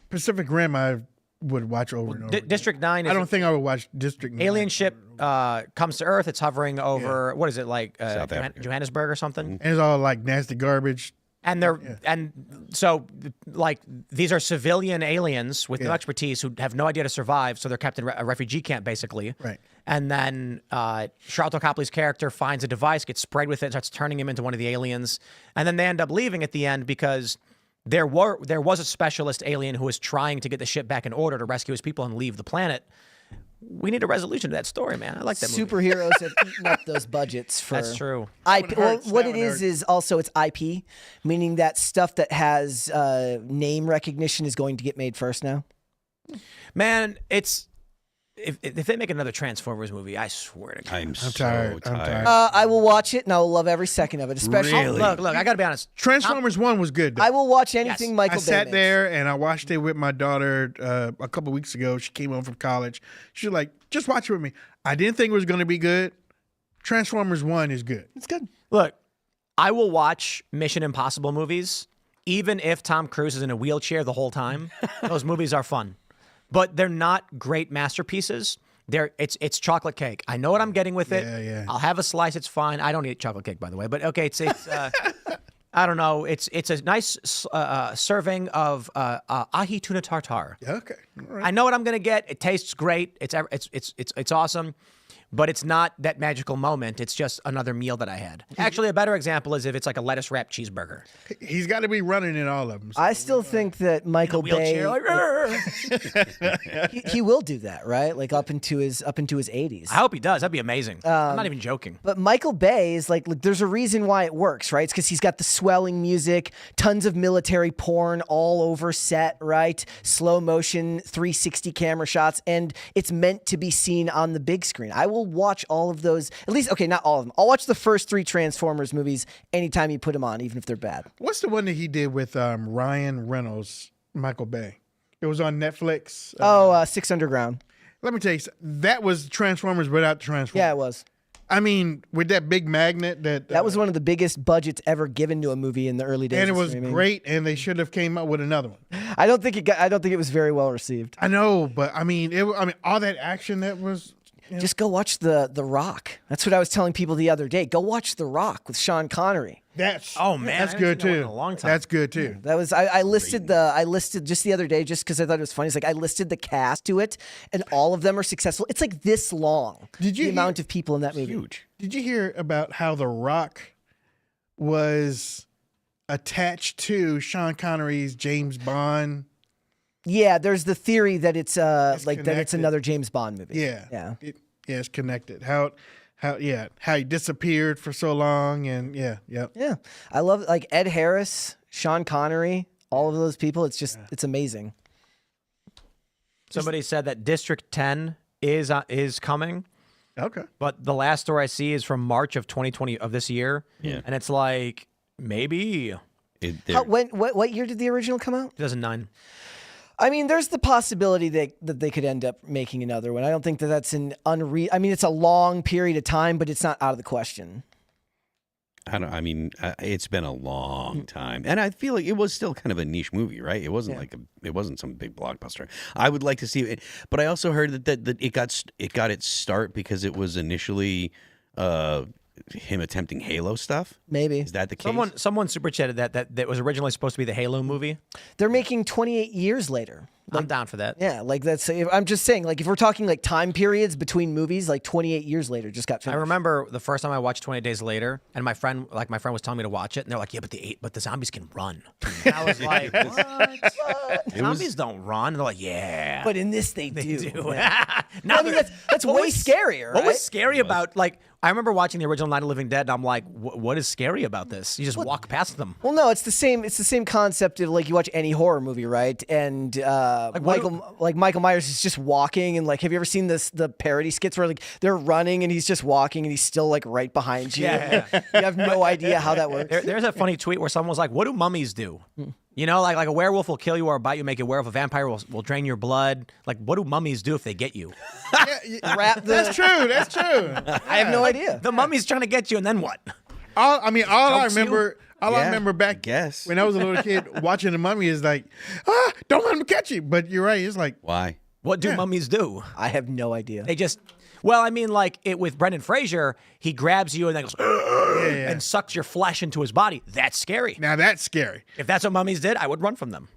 Pacific Rim I would watch over and over. District 9 is I don't think I would watch District 9. Alien ship comes to Earth. It's hovering over, what is it, like Johannesburg or something? And it's all like nasty garbage. And so like these are civilian aliens with no expertise who have no idea to survive, so they're kept in a refugee camp basically. Right. And then Charlton Copley's character finds a device, gets sprayed with it, starts turning him into one of the aliens, and then they end up leaving at the end because there was a specialist alien who was trying to get the ship back in order to rescue his people and leave the planet. We need a resolution to that story, man. I like that movie. Superheroes have eaten up those budgets for... That's true. IP. Well, what it is also it's IP, meaning that stuff that has name recognition is going to get made first now. Man, it's... If they make another Transformers movie, I swear to God. I'm so tired. I will watch it, and I will love every second of it. Especially, Really? Look, I got to be honest. Transformers 1 was good, though. I will watch anything Michael I Bay sat makes. there and I watched it with my daughter a couple weeks ago. She came home from college. She was like, just watch it with me. I didn't think it was going to be good. Transformers 1 is good. It's good. Look, I will watch Mission Impossible movies, even if Tom Cruise is in a wheelchair the whole time. Those movies are fun. But they're not great masterpieces. It's chocolate cake. I know what I'm getting with it. Yeah. I'll have a slice. It's fine. I don't eat chocolate cake, by the way. But okay, it's I don't know. It's a nice serving of ahi tuna tartare. Okay. All right. I know what I'm gonna get. It tastes great. It's awesome. but it's not that magical moment. It's just another meal that I had. Actually, a better example is if it's like a lettuce wrapped cheeseburger. He's got to be running in all of them. I still think that Michael Bay, Wheelchair, he will do that, right? Like up into his 80s. I hope he does. That'd be amazing. I'm not even joking. But Michael Bay is like, look, there's a reason why it works, right? It's because he's got the swelling music, tons of military porn all over set, right? Slow motion, 360 camera shots, and it's meant to be seen on the big screen. I will watch all of those, at least, okay, not all of them. I'll watch the first 3 Transformers movies anytime you put them on, even if they're bad. What's the one that he did with Ryan Reynolds, Michael Bay? It was on Netflix. Six Underground. Let me tell you, that was Transformers without Transformers. Yeah, it was. I mean, with that big magnet That was one of the biggest budgets ever given to a movie in the early days. and it of was streaming. great, and they should have came up with another one. I don't think it was very well received. I know, but I mean, all that action that was. Just go watch the Rock. That's what I was telling people the other day. Go watch The Rock with Sean Connery. That's Oh, man, that's I haven't good seen that one too. in a long time. That's good too. That was I listed just the other day just because I thought it was funny. It's like I listed the cast to it, and all of them are successful. It's like this long. Did you the hear- amount of people in that movie? Huge. Did you hear about how The Rock was attached to Sean Connery's James Bond? Yeah, there's the theory that it's that it's connected. another James Bond movie. Yeah, it's connected. How he disappeared for so long, and yeah. I love like Ed Harris, Sean Connery, all of those people. It's just it's amazing. Somebody said that District 10 is coming, Okay. but the last story I see is from March of 2020 of this year. Yeah. And it's like, maybe What year did the original come out? 2009. I mean, there's the possibility that they could end up making another one. I don't think that that's I mean, it's a long period of time, but it's not out of the question. It's been a long time, and I feel like it was still kind of a niche movie, right? It wasn't it wasn't some big blockbuster. I would like to see it, but I also heard that it got its start because it was initially him attempting Halo stuff. Maybe. Is that the case? Someone super chatted that was originally supposed to be the Halo movie. They're making 28 years later. I'm down for that. Yeah, like that's. I'm just saying, like if we're talking like time periods between movies, like 28 years later just got I finished. remember the first time I watched 28 Days Later, and my friend was telling me to watch it, and they're like, "Yeah, but the zombies can run." And I was like, "What? Zombies don't run." And they're like, "Yeah, But in this, they do. Now I mean, they're- that's what way was- scarier. What right? was scary about like? I remember watching the original Night of the Living Dead, and I'm like, "What is scary about this? You just walk past them." Well, no, it's the same. It's the same concept of like you watch any horror movie, right? And Michael Myers is just walking, and like, have you ever seen the parody skits where like they're running and he's just walking and he's still like right behind you? Yeah. You have no idea how that works. There's a funny tweet where someone was like, "What do mummies do?" You know, like a werewolf will kill you or bite you, make you a werewolf. A vampire will drain your blood. Like, what do mummies do if they get you? That's true. That's true. I have no idea. The mummy's trying to get you, and then what? All I Chokes you? remember. I remember back guess. when I was a little kid watching The Mummy is like, don't let him catch you. But you're right. It's like, Why? What do mummies do? I have no idea. They just, well, I mean, like it with Brendan Fraser, he grabs you and then goes and sucks your flesh into his body. That's scary. now that's scary. If that's what mummies did, I would run from them.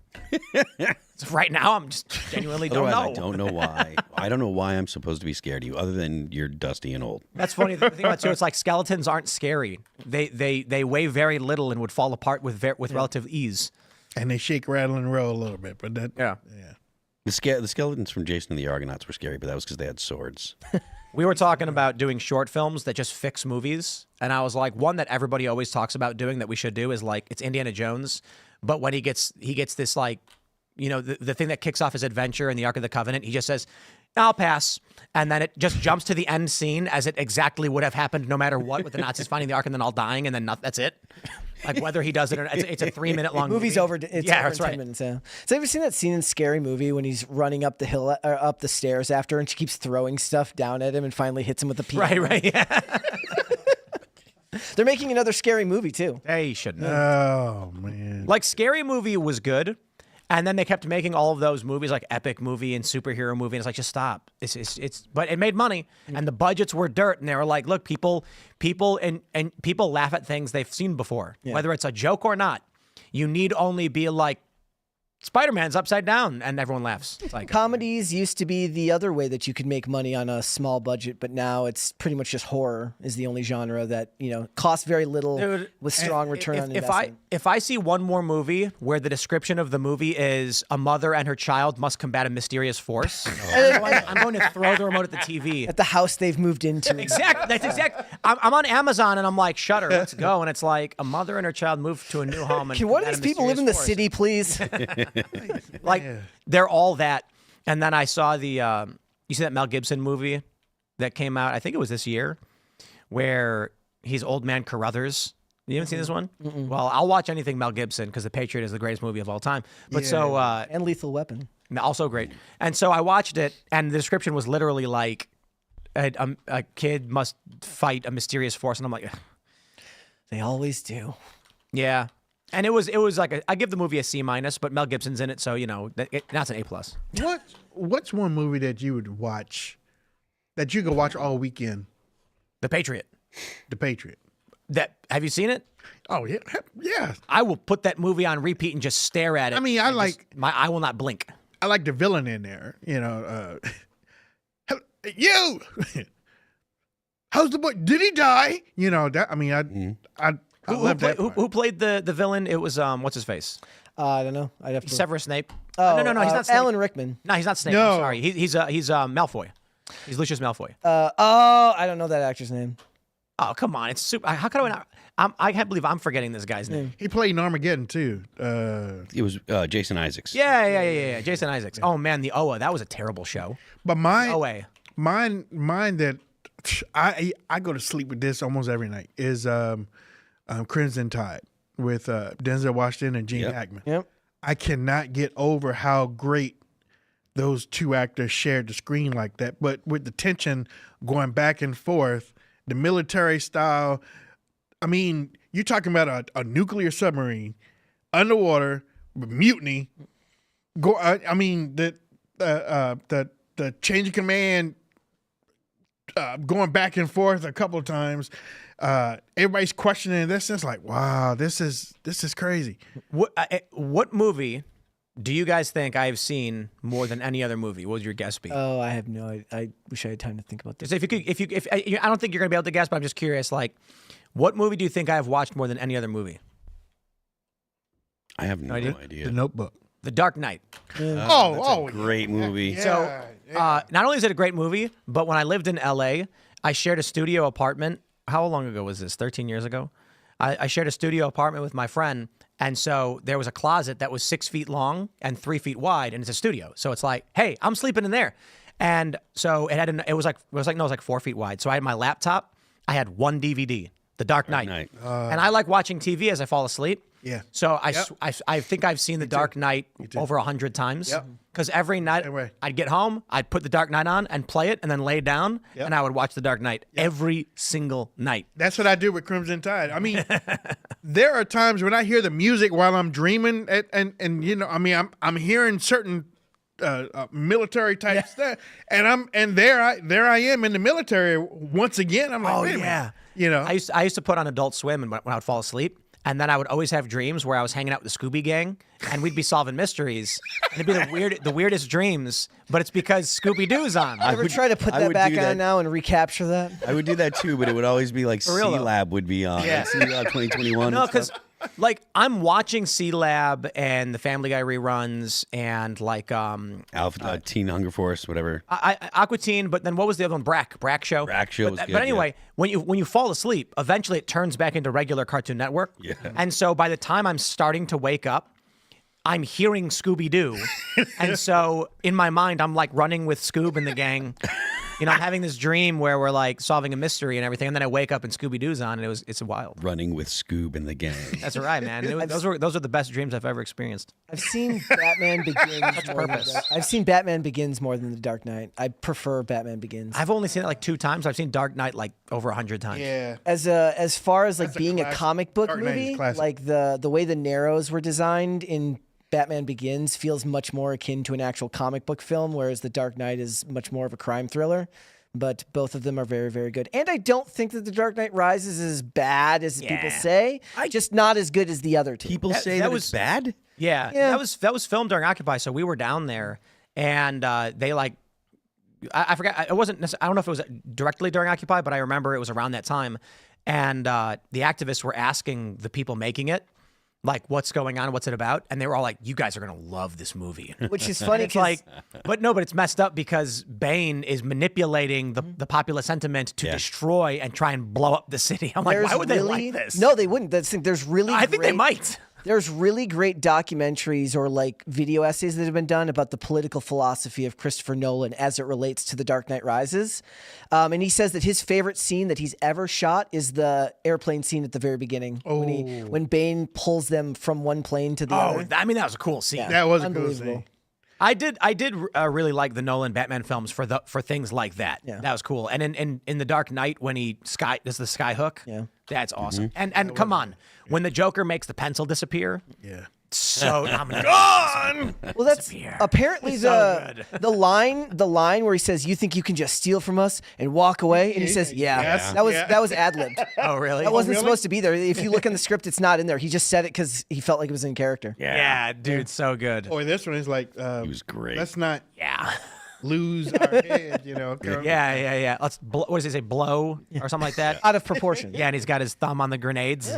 So right now, I'm just genuinely don't Otherwise, know. I don't know why. I don't know why I'm supposed to be scared of you, other than you're dusty and old. That's funny. The thing about it, too, it's like skeletons aren't scary. They weigh very little and would fall apart with relative ease. And they shake, rattle, and roll a little bit. But that, Yeah. The skeletons from Jason and the Argonauts were scary, but that was because they had swords. We were talking about doing short films that just fix movies, and I was like, one that everybody always talks about doing that we should do is like it's Indiana Jones, but when he gets this like, you know, the thing that kicks off his adventure in the Ark of the Covenant, he just says, "I'll pass," and then it just jumps to the end scene as it exactly would have happened no matter what, with the Nazis finding the Ark and then all dying, and then that's it. Like whether he does it or not, it's a 3-minute long Movie's movie. over. It's over that's in 10 right. minutes. Yeah. So have you seen that scene in Scary Movie when he's running up the hill or up the stairs after, and she keeps throwing stuff down at him and finally hits him with a piano? Right, yeah. They're making another Scary Movie too. They shouldn't. oh man. Like Scary Movie was good, and then they kept making all of those movies like epic movie and superhero movie, and it's like, just stop. It's but it made money, and the budgets were dirt, and they were like, look, people laugh at things they've seen before, whether it's a joke or not. You need only be like Spider-Man's upside down, and everyone laughs. It's like Comedies used to be the other way that you could make money on a small budget, but now it's pretty much just horror is the only genre that costs very little Dude, with strong return on if investment. if I see one more movie where the description of the movie is a mother and her child must combat a mysterious force, I'm going to throw the remote at the TV. At the house they've moved into. Exactly. That's exact. I'm on Amazon and I'm like, Shudder, let's go. And it's like a mother and her child move to a new home. And Can one of combat these a people live in the mysterious force. city, please? Like they're all that. And then I saw the you see that Mel Gibson movie that came out, I think it was this year, where he's Old Man Carruthers. You haven't seen this one? Well, I'll watch anything Mel Gibson because The Patriot is the greatest movie of all time. But And Lethal Weapon. also great. And so I watched it, and the description was literally like a kid must fight a mysterious force, and I'm like, They always do. yeah. And it was like I give the movie a C-, but Mel Gibson's in it, so that's an A+. What's one movie that you would watch that you could watch all weekend? The Patriot. The Patriot. Have you seen it? Oh yeah, yeah. I will put that movie on repeat and just stare at it. I mean, my eye will not blink. I like the villain in there. You. How's the boy? Did he die? That. I mean, I love that. Who played the villain? It was what's his face? I don't know. I'd have to. Severus Snape. Oh, no, he's not Snape. Alan Rickman. No, he's not Snape. No. I'm sorry. He's Malfoy. He's Lucius Malfoy. I don't know that actor's name. Oh, come on. It's super. How can I not? I can't believe I'm forgetting this guy's name. He played in Armageddon too. It was Jason Isaacs. Yeah. Jason Isaacs. Oh man, the OA. That was a terrible show. But mine that I go to sleep with this almost every night is Crimson Tide with Denzel Washington and Gene Hackman. Yep. I cannot get over how great those two actors shared the screen like that. But with the tension going back and forth, the military style. I mean, you're talking about a nuclear submarine underwater with mutiny. I mean, the change of command going back and forth a couple of times. Everybody's questioning this. It's like, wow, this is crazy. What movie do you guys think I have seen more than any other movie? What would your guess be? Oh, I have no idea. I wish I had time to think about this. So if I don't think you're gonna be able to guess, but I'm just curious. Like, what movie do you think I have watched more than any other movie? I have no idea. The Notebook. The Dark Knight. Great movie. Yeah, So, not only is it a great movie, but when I lived in LA, I shared a studio apartment. How long ago was this? 13 years ago? I shared a studio apartment with my friend, and so there was a closet that was 6 feet long and 3 feet wide, and it's a studio. So it's like, hey, I'm sleeping in there. And so it was like 4 feet wide. So I had my laptop. I had one DVD, The Dark Knight. And I like watching TV as I fall asleep. Yeah. So I think I've seen The Dark Knight over 100 times. Because every night I'd get home, I'd put The Dark Knight on and play it, and then lay down, and I would watch The Dark Knight every single night. That's what I do with Crimson Tide. I mean, there are times when I hear the music while I'm dreaming, and I mean, I'm hearing certain military type stuff, and there I am in the military once again. I'm like, wait a minute. I used to put on Adult Swim when I would fall asleep. And then I would always have dreams where I was hanging out with the Scooby Gang, and we'd be solving mysteries. And it'd be the weirdest dreams, but it's because Scooby Doo's on. I would try to put that back on now and recapture that. I would do that too, but it would always be like real, though. C-Lab would be on. Yeah. C-Lab 2021. No, because like I'm watching C-Lab and the Family Guy reruns and like Teen Hunger Force, whatever. Aqua Teen, but then what was the other one? Brack Show. Brack Show was good, But anyway, when you fall asleep, eventually it turns back into regular Cartoon Network. Yeah. And so by the time I'm starting to wake up, I'm hearing Scooby-Doo. And so in my mind, I'm like running with Scoob and the gang. I'm having this dream where we're like solving a mystery and everything. And then I wake up and Scooby-Doo's on, and it's wild. Running with Scoob and the gang. That's right, man. Those are the best dreams I've ever experienced. I've seen Batman Begins. I've seen Batman Begins more than The Dark Knight. I prefer Batman Begins. I've only seen it like 2 times. I've seen Dark Knight like over 100 times. Yeah. As far as like being a comic book Dark Knight is movie, classic. like the way the Narrows were designed in Batman Begins feels much more akin to an actual comic book film, whereas The Dark Knight is much more of a crime thriller. But both of them are very, very good. And I don't think that The Dark Knight Rises is as bad as people say. Just not as good as the other two. People say that it's bad? Yeah, that was filmed during Occupy, so we were down there, and they like, I forgot, it wasn't. I don't know if it was directly during Occupy, but I remember it was around that time, and the activists were asking the people making it, like, what's going on, what's it about, and they were all like, "You guys are gonna love this movie," Which is funny. It's like, but it's messed up because Bane is manipulating the popular sentiment to destroy and try and blow up the city. I'm like, why would they like this? No, they wouldn't. There's really. I think they might. There's really great documentaries or like video essays that have been done about the political philosophy of Christopher Nolan as it relates to The Dark Knight Rises. And he says that his favorite scene that he's ever shot is the airplane scene at the very beginning. When Bane pulls them from one plane to the other. I mean, that was a cool scene. Yeah. That was a cool scene. I did really like the Nolan Batman films for things like that. Yeah. That was cool. And in The Dark Knight, when he does the sky hook, that's awesome. And come on, when the Joker makes the pencil disappear, so I'm gone. Well, that's apparently the line where he says, "You think you can just steal from us and walk away?" And he says, "Yeah." That was ad-libbed. Oh, really? That wasn't supposed to be there. If you look in the script, it's not in there. He just said it because he felt like it was in character. Yeah, dude, so good. Or this one is like, He was great. let's not Yeah. lose our head, you know. Yeah. Let's what does he say? Blow or something like that. Out of proportion. Yeah, and he's got his thumb on the grenades.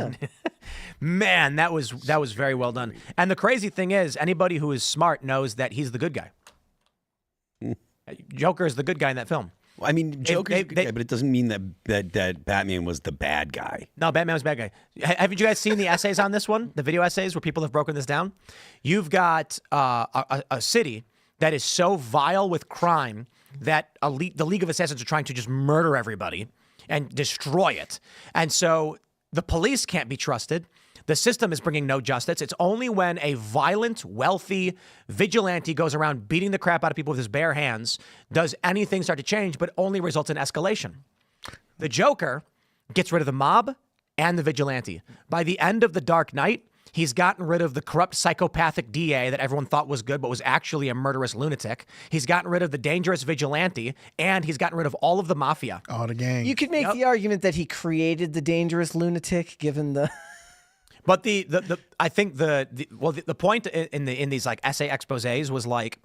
Man, that was very well done. And the crazy thing is, anybody who is smart knows that he's the good guy. Joker is the good guy in that film. Well, I mean, Joker's a good guy, but it doesn't mean that Batman was the bad guy. No, Batman was a bad guy. Haven't you guys seen the essays on this one? The video essays where people have broken this down? You've got a city that is so vile with crime that the League of Assassins are trying to just murder everybody and destroy it. And so the police can't be trusted. The system is bringing no justice. It's only when a violent, wealthy vigilante goes around beating the crap out of people with his bare hands does anything start to change, but only results in escalation. The Joker gets rid of the mob and the vigilante. By the end of The Dark Knight, he's gotten rid of the corrupt psychopathic DA that everyone thought was good, but was actually a murderous lunatic. He's gotten rid of the dangerous vigilante, and he's gotten rid of all of the mafia. All the gang. You could make the argument that he created the dangerous lunatic, given the. But I think the point in these like essay exposés was like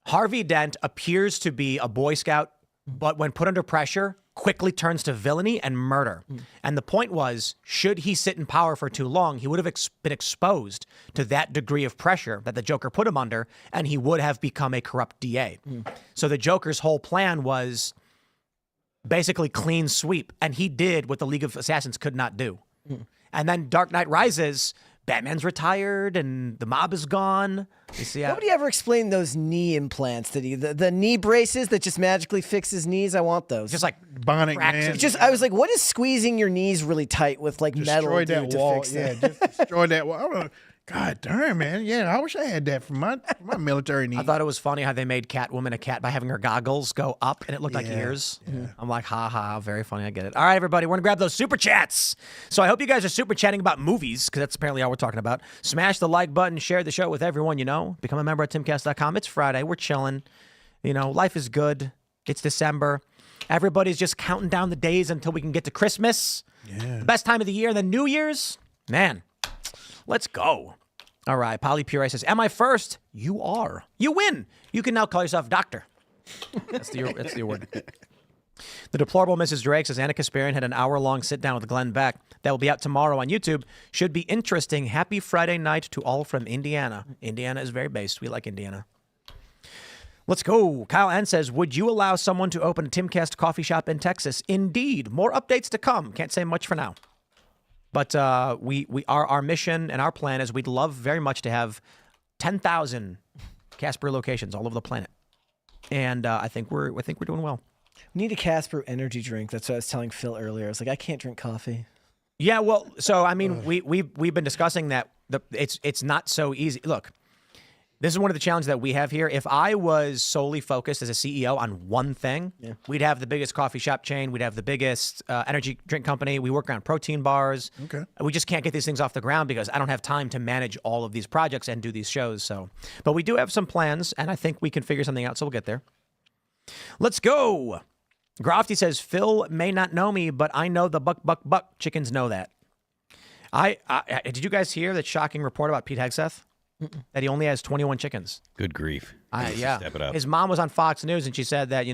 Harvey Dent appears to be a Boy Scout, but when put under pressure, quickly turns to villainy and murder. And the point was, should he sit in power for too long, he would have been exposed to that degree of pressure that the Joker put him under, and he would have become a corrupt DA. So the Joker's whole plan was basically clean sweep, and he did what the League of Assassins could not do. And then Dark Knight Rises, Batman's retired and the mob is gone. You see Nobody ever explained those knee implants that the knee braces that just magically fix his knees. I want those. just like Bionic Man. I was like, what is squeezing your knees really tight with like metal Destroy that to wall. fix Yeah, that? just destroy that wall. God darn, man. Yeah, I wish I had that for my military needs. I thought it was funny how they made Catwoman a cat by having her goggles go up and it looked like ears. I'm like, ha ha, very funny. I get it. All right, everybody, we're going to grab those super chats. So I hope you guys are super chatting about movies because that's apparently all we're talking about. Smash the like button, share the show with everyone you know. Become a member at timcast.com. It's Friday. We're chilling. You know, life is good. It's December. Everybody's just counting down the days until we can get to Christmas. Yeah. The best time of the year. Then New Year's. Man, let's go. All right, Polly Pure says, am I first? You are. You win. You can now call yourself doctor. That's the award. The deplorable Mrs. Drake says, Anna Kasparian had an hour-long sit-down with Glenn Beck. That will be out tomorrow on YouTube. Should be interesting. Happy Friday night to all from Indiana. Indiana is very based. We like Indiana. Let's go. Kyle N says, would you allow someone to open a Timcast coffee shop in Texas? Indeed. More updates to come. Can't say much for now. But our mission and our plan is we'd love very much to have 10,000 Casper locations all over the planet, and I think we're doing well. We need a Casper energy drink. That's what I was telling Phil earlier. I was like, I can't drink coffee. Yeah, well, so I mean, we've been discussing that it's not so easy. Look, this is one of the challenges that we have here. If I was solely focused as a CEO on one thing, we'd have the biggest coffee shop chain. We'd have the biggest energy drink company. We work on protein bars. Okay. We just can't get these things off the ground because I don't have time to manage all of these projects and do these shows. So, but we do have some plans, and I think we can figure something out. So we'll get there. Let's go. Grofty says, Phil may not know me, but I know the buck chickens know that. Did you guys hear that shocking report about Pete Hegseth? that he only has 21 chickens. Good grief. He needs to Yeah. Step it up. His mom was on Fox News and she said that,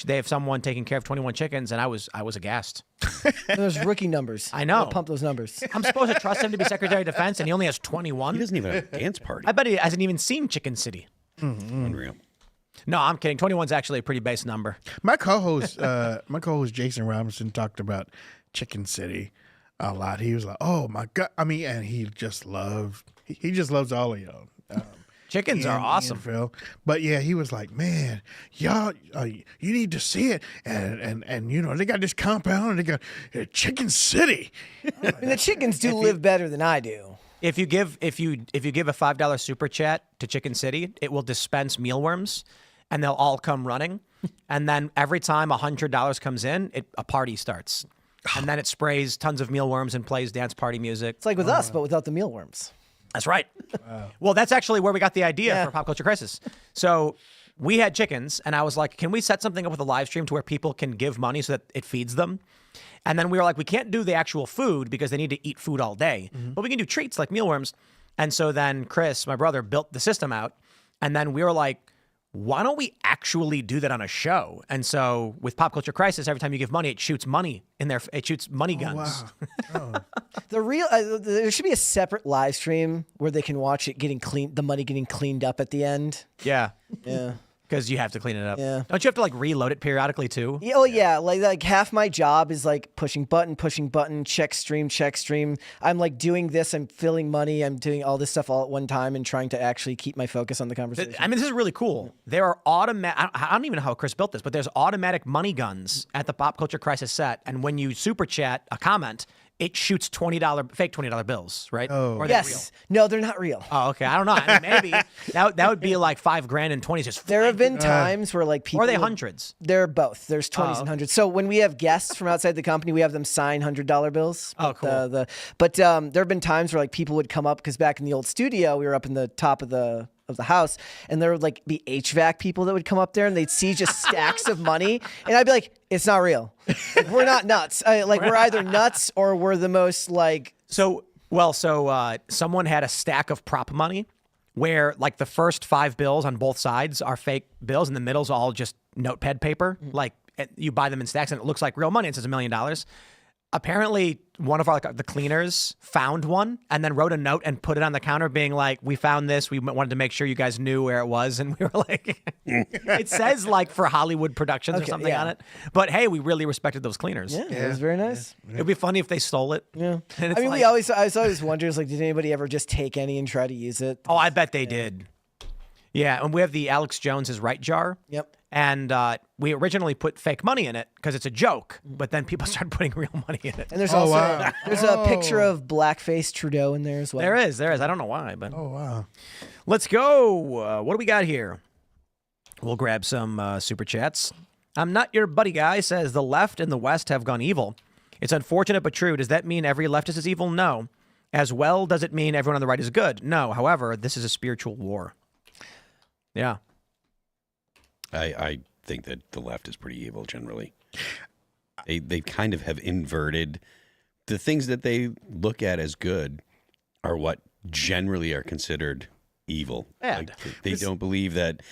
they have someone taking care of 21 chickens, and I was aghast. Those rookie numbers. I know. Pump those numbers. I'm supposed to trust him to be Secretary of Defense, and he only has 21. He doesn't even have a dance party. I bet he hasn't even seen Chicken City. Unreal. No, I'm kidding. 21's actually a pretty base number. My co-host, Jason Robinson, talked about Chicken City a lot. He was like, "Oh my god!" I mean, and he just loves all of y'all. Chickens are awesome. Phil. But yeah, he was like, "Man, y'all, you need to see it." And they got this compound, and they got Chicken City. I mean, the chickens do live better than I do. If you give a $5 super chat to Chicken City, it will dispense mealworms, and they'll all come running. And then every time $100 comes in, a party starts, and then it sprays tons of mealworms and plays dance party music. It's like with us, but without the mealworms. That's right. Well, that's actually where we got the idea for Pop Culture Crisis. So we had chickens, and I was like, can we set something up with a live stream to where people can give money so that it feeds them? And then we were like, we can't do the actual food because they need to eat food all day, but we can do treats like mealworms. And so then Chris, my brother, built the system out, and then we were like, why don't we actually do that on a show? And so with Pop Culture Crisis, every time you give money, it shoots money in there. It shoots money guns. Wow. There should be a separate live stream where they can watch it getting clean, the money getting cleaned up at the end. Yeah. Yeah. Because you have to clean it up. Yeah. Don't you have to like reload it periodically too? Yeah, oh yeah, like half my job is like pushing button, check stream. I'm like doing this, I'm filling money, I'm doing all this stuff all at one time and trying to actually keep my focus on the conversation. I mean, this is really cool. There are automatic, I don't even know how Chris built this, but there's automatic money guns at the Pop Culture Crisis set. And when you super chat a comment, it shoots fake $20 bills, right? Oh. Or are they real? Yes. No, they're not real. Oh, okay. I don't know. I mean, maybe that would be like $5,000 and 20s. Just There have been times where like people. or are they hundreds? They're both. There's 20s and hundreds. So when we have guests from outside the company, we have them sign $100 bills. Oh, cool. But there have been times where like people would come up because back in the old studio, we were up in the top of the house, and there would like be HVAC people that would come up there, and they'd see just stacks of money, and I'd be like, "It's not real. Like, we're not nuts. We're either nuts or we're the most like." So someone had a stack of prop money where like the first 5 bills on both sides are fake bills, and the middle's all just notepad paper. Like you buy them in stacks, and it looks like real money. It says $1 million. Apparently, one of the cleaners found one and then wrote a note and put it on the counter being like, we found this. We wanted to make sure you guys knew where it was. And we were like, it says like for Hollywood Productions or something on it. But hey, we really respected those cleaners. Yeah, it was very nice. It'd be funny if they stole it. Yeah. And I mean, I always wonder, like, did anybody ever just take any and try to use it? Oh, I bet they did. Yeah, and we have the Alex Jones's right jar. Yep. And we originally put fake money in it because it's a joke, but then people started putting real money in it. And there's there's a picture of blackface Trudeau in there as well. There is. I don't know why, but Wow. let's go. What do we got here? We'll grab some super chats. I'm not your buddy guy says the left and the West have gone evil. It's unfortunate but true. Does that mean every leftist is evil? No. As well, does it mean everyone on the right is good? No. However, this is a spiritual war. Yeah. I think that the left is pretty evil generally. They kind of have inverted the things that they look at as good are what generally are considered evil. Bad. Like, they don't believe that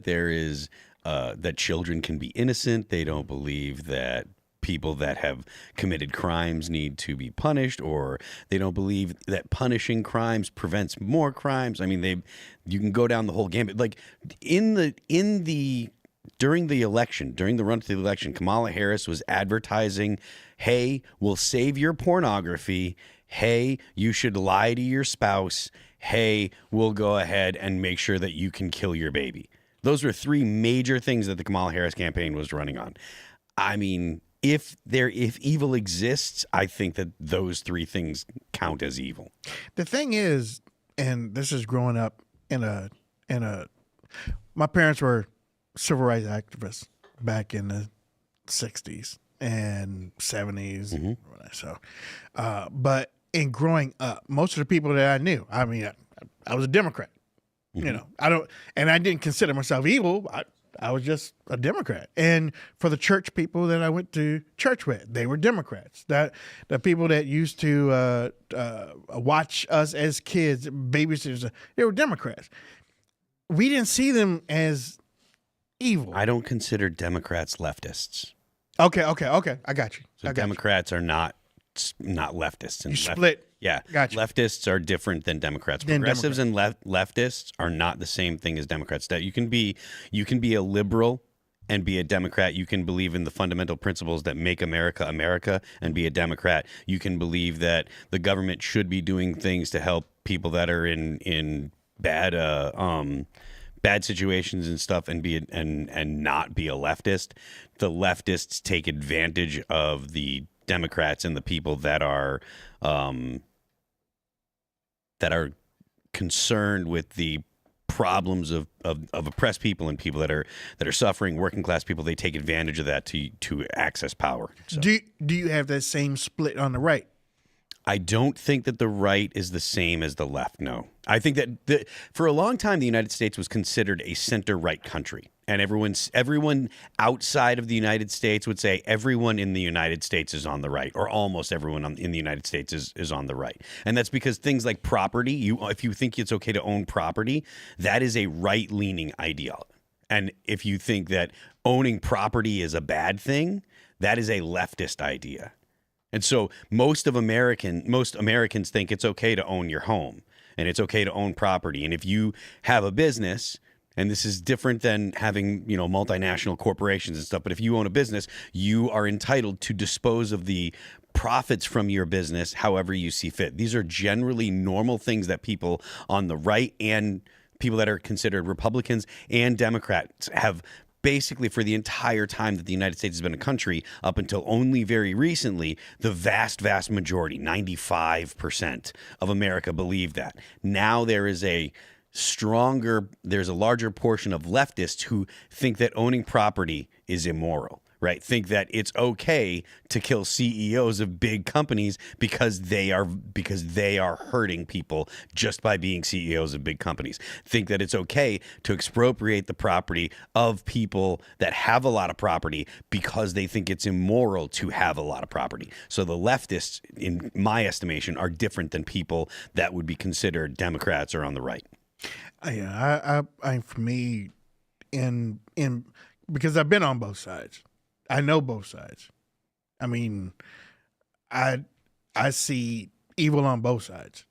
there is that children can be innocent. They don't believe that people that have committed crimes need to be punished, or they don't believe that punishing crimes prevents more crimes. I mean, you can go down the whole gambit. Like during the run to the election, Kamala Harris was advertising, "Hey, we'll save your pornography. Hey, you should lie to your spouse. Hey, we'll go ahead and make sure that you can kill your baby." Those were 3 major things that the Kamala Harris campaign was running on. I mean, if evil exists, I think that those 3 things count as evil. The thing is, and this is growing up my parents were civil rights activists back in the 60s and 70s. Mm-hmm. So, but in growing up, most of the people that I knew, I mean, I was a Democrat. Mm-hmm. You know, I didn't consider myself evil. I was just a Democrat. And for the church people that I went to church with, they were Democrats. That the people that used to watch us as kids, babysitters, they were Democrats. We didn't see them as evil. I don't consider Democrats leftists. Okay. I got you. So Democrats are not leftists. And You split. Yeah. Gotcha. Leftists are different than Democrats. Progressives and leftists are not the same thing as Democrats. That you can be a liberal and be a Democrat. You can believe in the fundamental principles that make America America and be a Democrat. You can believe that the government should be doing things to help people that are in bad situations and stuff and not be a leftist. The leftists take advantage of the Democrats and the people that are concerned with the problems of oppressed people and people that are suffering, working class people. They take advantage of that to access power. So. Do you have that same split on the right? I don't think that the right is the same as the left. No, I think that for a long time the United States was considered a center-right country, and everyone outside of the United States would say everyone in the United States is on the right, or almost everyone in the United States is on the right, and that's because things like property. If you think it's okay to own property, that is a right-leaning idea, and if you think that owning property is a bad thing, that is a leftist idea. And so most Americans think it's okay to own your home and it's okay to own property. And if you have a business, and this is different than having, multinational corporations and stuff, but if you own a business, you are entitled to dispose of the profits from your business however you see fit. These are generally normal things that people on the right and people that are considered Republicans and Democrats have basically for the entire time that the United States has been a country, up until only very recently, the vast, vast majority, 95% of America believe that. Now there's a larger portion of leftists who think that owning property is immoral. Right? Think that it's okay to kill CEOs of big companies because they are hurting people just by being CEOs of big companies. Think that it's okay to expropriate the property of people that have a lot of property because they think it's immoral to have a lot of property. So the leftists, in my estimation, are different than people that would be considered Democrats or on the right. Yeah, I for me, in because I've been on both sides. I know both sides. I mean, I see evil on both sides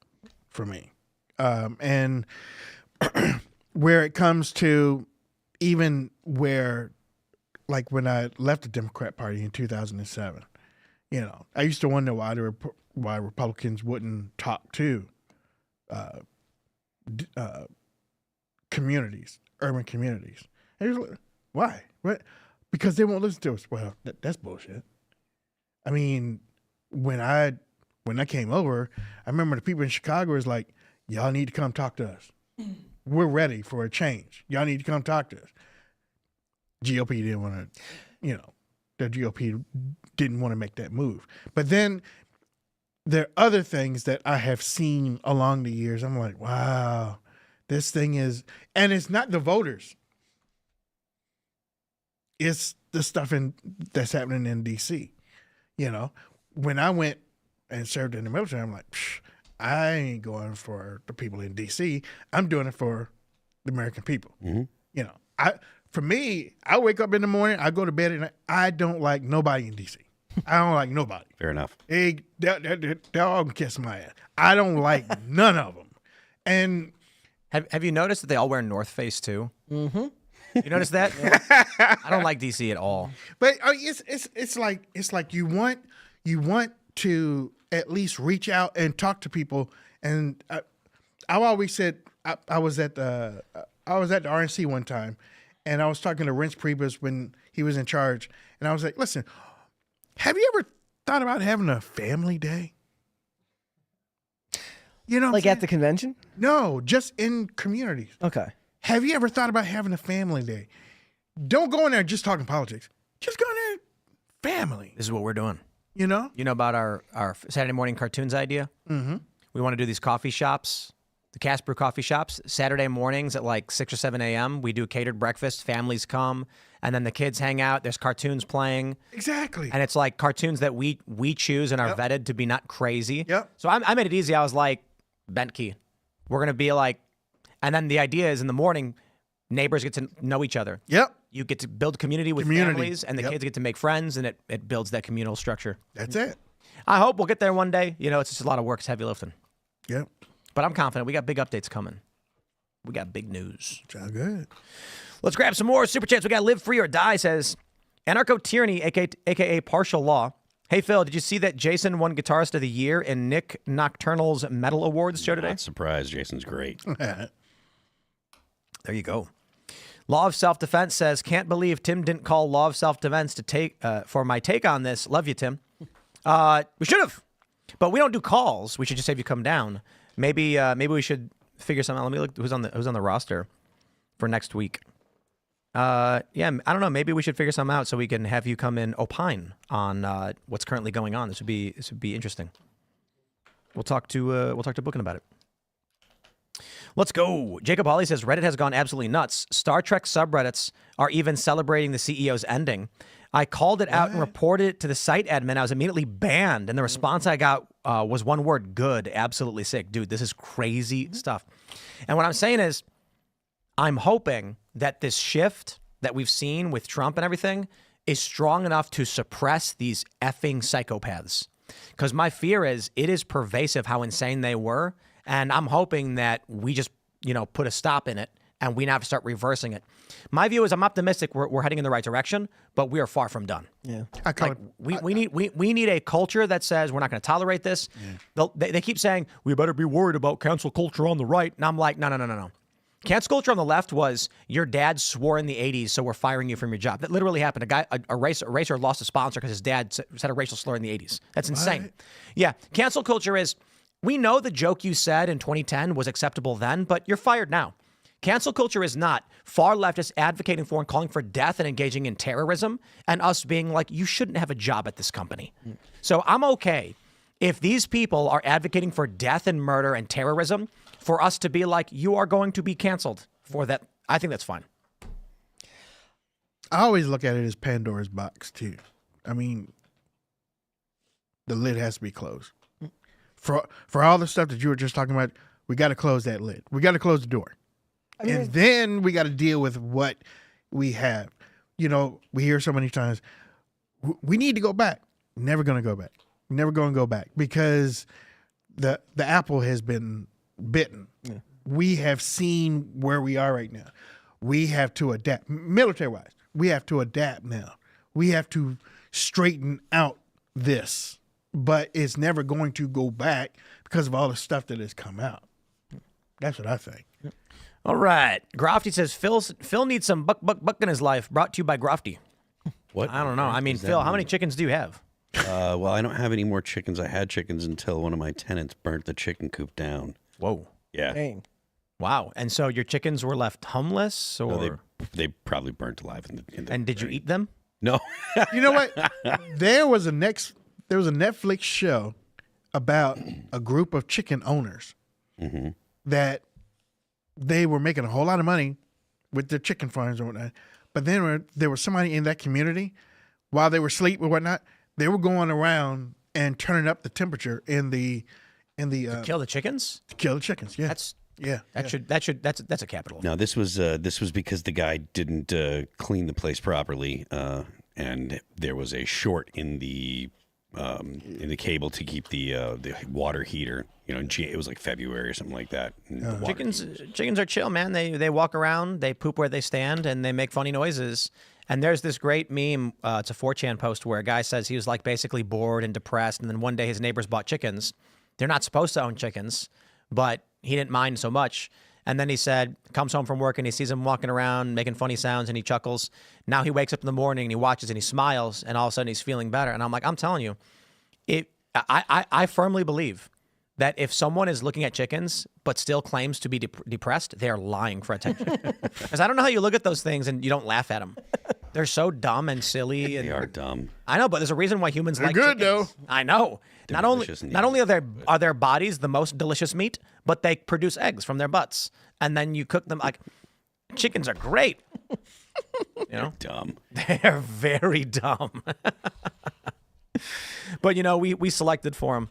for me. And where it comes to even where, like when I left the Democrat Party in 2007, I used to wonder why Republicans wouldn't talk to communities, urban communities. Why? What? Because they won't listen to us. Well, that's bullshit. I mean, when I came over, I remember the people in Chicago was like, y'all need to come talk to us. We're ready for a change. Y'all need to come talk to us. GOP didn't want to, the GOP didn't want to make that move. But then there are other things that I have seen along the years. I'm like, wow, this thing is, and it's not the voters. It's the stuff that's happening in D.C. When I went and served in the military, I'm like, I ain't going for the people in D.C. I'm doing it for the American people. Mm-hmm. For me, I wake up in the morning, I go to bed at night. I don't like nobody in D.C. I don't like nobody. Fair enough. They all can kiss my ass. I don't like none of them. And have you noticed that they all wear North Face too? Mm-hmm. You notice that? I don't like DC at all. But it's like you want to at least reach out and talk to people. And I always said I was at the RNC one time, and I was talking to Reince Priebus when he was in charge, and I was like, listen, have you ever thought about having a family day? Like at the convention? No, just in communities. Okay. Have you ever thought about having a family day? Don't go in there just talking politics. Just go in there, family. This is what we're doing. You know about our Saturday morning cartoons idea? Mm-hmm. We want to do these coffee shops, the Cash Brew coffee shops. Saturday mornings at like 6 or 7 a.m., we do catered breakfast. Families come, and then the kids hang out. There's cartoons playing. Exactly. And it's like cartoons that we choose and are vetted to be not crazy. Yep. So I made it easy. I was like, Bentkey, we're going to be like, and then the idea is in the morning, neighbors get to know each other. Yep. You get to build community with families, and the kids get to make friends, and it builds that communal structure. That's it. I hope we'll get there one day. You know, it's just a lot of work. It's heavy lifting. Yep. But I'm confident. We got big updates coming. We got big news. Sound good. Let's grab some more super chats. We got Live Free or Die says, Anarcho Tyranny, aka Partial Law. Hey, Phil, did you see that Jason won Guitarist of the Year in Nick Nocturnal's Metal Awards show today? Not surprised. Jason's great. There you go. Law of Self-Defense says, can't believe Tim didn't call Law of Self-Defense to take for my take on this. Love you, Tim. We should have, but we don't do calls. We should just have you come down. Maybe we should figure something out. Let me look who's on the roster for next week. Yeah, I don't know. Maybe we should figure something out so we can have you come in opine on what's currently going on. This would be interesting. We'll talk to Bookin about it. Let's go. Jacob Hawley says Reddit has gone absolutely nuts. Star Trek subreddits are even celebrating the CEO's ending. I called it out and reported it to the site admin. I was immediately banned, and the response I got was one word: good. Absolutely sick, dude. This is crazy stuff. And what I'm saying is, I'm hoping that this shift that we've seen with Trump and everything is strong enough to suppress these effing psychopaths. Because my fear is it is pervasive how insane they were. And I'm hoping that we just, put a stop in it and we now have to start reversing it. My view is I'm optimistic we're heading in the right direction, but we are far from done. Yeah. We need a culture that says we're not going to tolerate this. Yeah. They keep saying, we better be worried about cancel culture on the right. And I'm like, no. Cancel culture on the left was your dad swore in the 80s, so we're firing you from your job. That literally happened. A racer lost a sponsor because his dad said a racial slur in the 80s. That's insane. What? Yeah. Cancel culture is, we know the joke you said in 2010 was acceptable then, but you're fired now. Cancel culture is not far leftists advocating for and calling for death and engaging in terrorism and us being like, you shouldn't have a job at this company. So I'm okay if these people are advocating for death and murder and terrorism for us to be like, you are going to be canceled for that. I think that's fine. I always look at it as Pandora's box too. I mean, the lid has to be closed. For all the stuff that you were just talking about, we got to close that lid. We got to close the door. And then we got to deal with what we have. We hear so many times, we need to go back. Never going to go back. Never going to go back because the apple has been bitten. Yeah. We have seen where we are right now. We have to adapt. Military-wise, we have to adapt now. We have to straighten out this. But it's never going to go back because of all the stuff that has come out. That's what I think. All right. Grofty says, Phil needs some buck in his life. Brought to you by Grofty. What? I don't know. I mean, Phil, how many chickens do you have? Well, I don't have any more chickens. I had chickens until one of my tenants burnt the chicken coop down. Whoa. Yeah. Dang. Wow. And so your chickens were left homeless? Or No, they probably burnt alive in the And did you eat them? No. You know what? There was a Netflix show about a group of chicken owners that they were making a whole lot of money with their chicken farms and whatnot. But then there was somebody in that community, while they were asleep or whatnot, they were going around and turning up the temperature in the to kill the chickens? To kill the chickens. Yeah. That's a capital. No, this was because the guy didn't clean the place properly, and there was a short in the cable to keep the water heater. It was like February or something like that. Chickens are chill, man. They walk around, they poop where they stand, and they make funny noises. And there's this great meme. It's a 4chan post where a guy says he was like basically bored and depressed, and then one day his neighbors bought chickens. They're not supposed to own chickens, but he didn't mind so much. And then he said, comes home from work and he sees them walking around making funny sounds and he chuckles. Now he wakes up in the morning and he watches and he smiles and all of a sudden he's feeling better. And I'm like, I'm telling you, I firmly believe that if someone is looking at chickens but still claims to be depressed, they're lying for attention. Because I don't know how you look at those things and you don't laugh at them. They're so dumb and silly. And They are dumb. I know, but there's a reason why humans They're like good, chickens. though. I know. They're Not only delicious and not only are their bodies the most delicious meat, but they produce eggs from their butts, and then you cook them like chickens are great. You know, Dumb. they're very dumb. But we selected for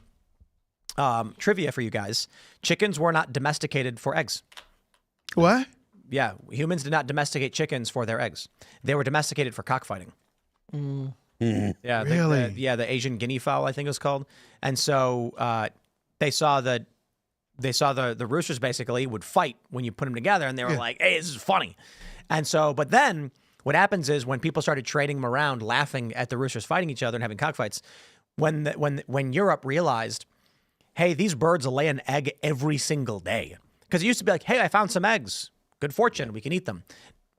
them trivia for you guys. Chickens were not domesticated for eggs. What? Yeah, humans did not domesticate chickens for their eggs. They were domesticated for cockfighting. Yeah, Really? the Asian guinea fowl, I think it was called. And so they saw the roosters basically would fight when you put them together, and they were like, "Hey, this is funny." And so, but then what happens is when people started trading them around, laughing at the roosters fighting each other and having cockfights, when Europe realized, hey, these birds will lay an egg every single day, because it used to be like, hey, I found some eggs. Good fortune, we can eat them.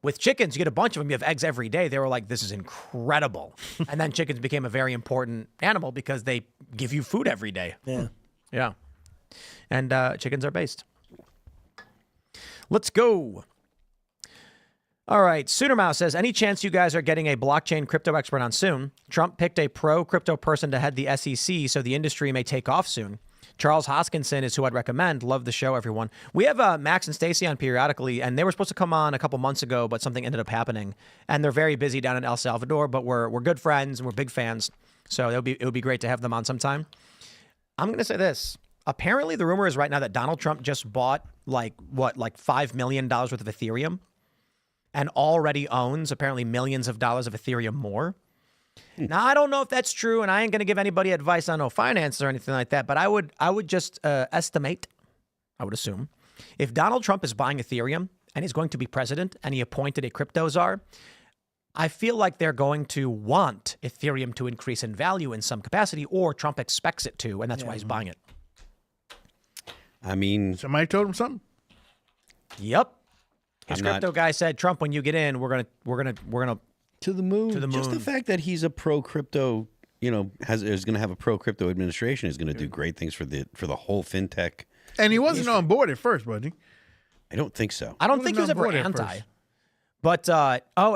With chickens, you get a bunch of them, you have eggs every day. They were like, this is incredible. And then chickens became a very important animal because they give you food every day. Yeah. Yeah. And chickens are based. Let's go. All right. Sooner Mouse says, any chance you guys are getting a blockchain crypto expert on soon? Trump picked a pro crypto person to head the SEC, so the industry may take off soon. Charles Hoskinson is who I'd recommend. Love the show, everyone. We have Max and Stacy on periodically, and they were supposed to come on a couple months ago, but something ended up happening. And they're very busy down in El Salvador, but we're good friends and we're big fans. So it would be great to have them on sometime. I'm going to say this. Apparently, the rumor is right now that Donald Trump just bought like $5 million worth of Ethereum and already owns apparently millions of dollars of Ethereum more. Now, I don't know if that's true, and I ain't going to give anybody advice on no finance or anything like that, but I would just estimate, I would assume, if Donald Trump is buying Ethereum and he's going to be president and he appointed a crypto czar, I feel like they're going to want Ethereum to increase in value in some capacity, or Trump expects it to, and that's why he's buying it. I mean, Somebody told him something? Yep. His I'm not- crypto guy said, Trump, when you get in, we're gonna To the moon. to the moon. just the fact that he's a pro crypto, is going to have a pro crypto administration is going to do great things for the whole fintech. And he wasn't on board at first, was he? I don't think so. I don't He think he was wasn't on ever board at anti. first. But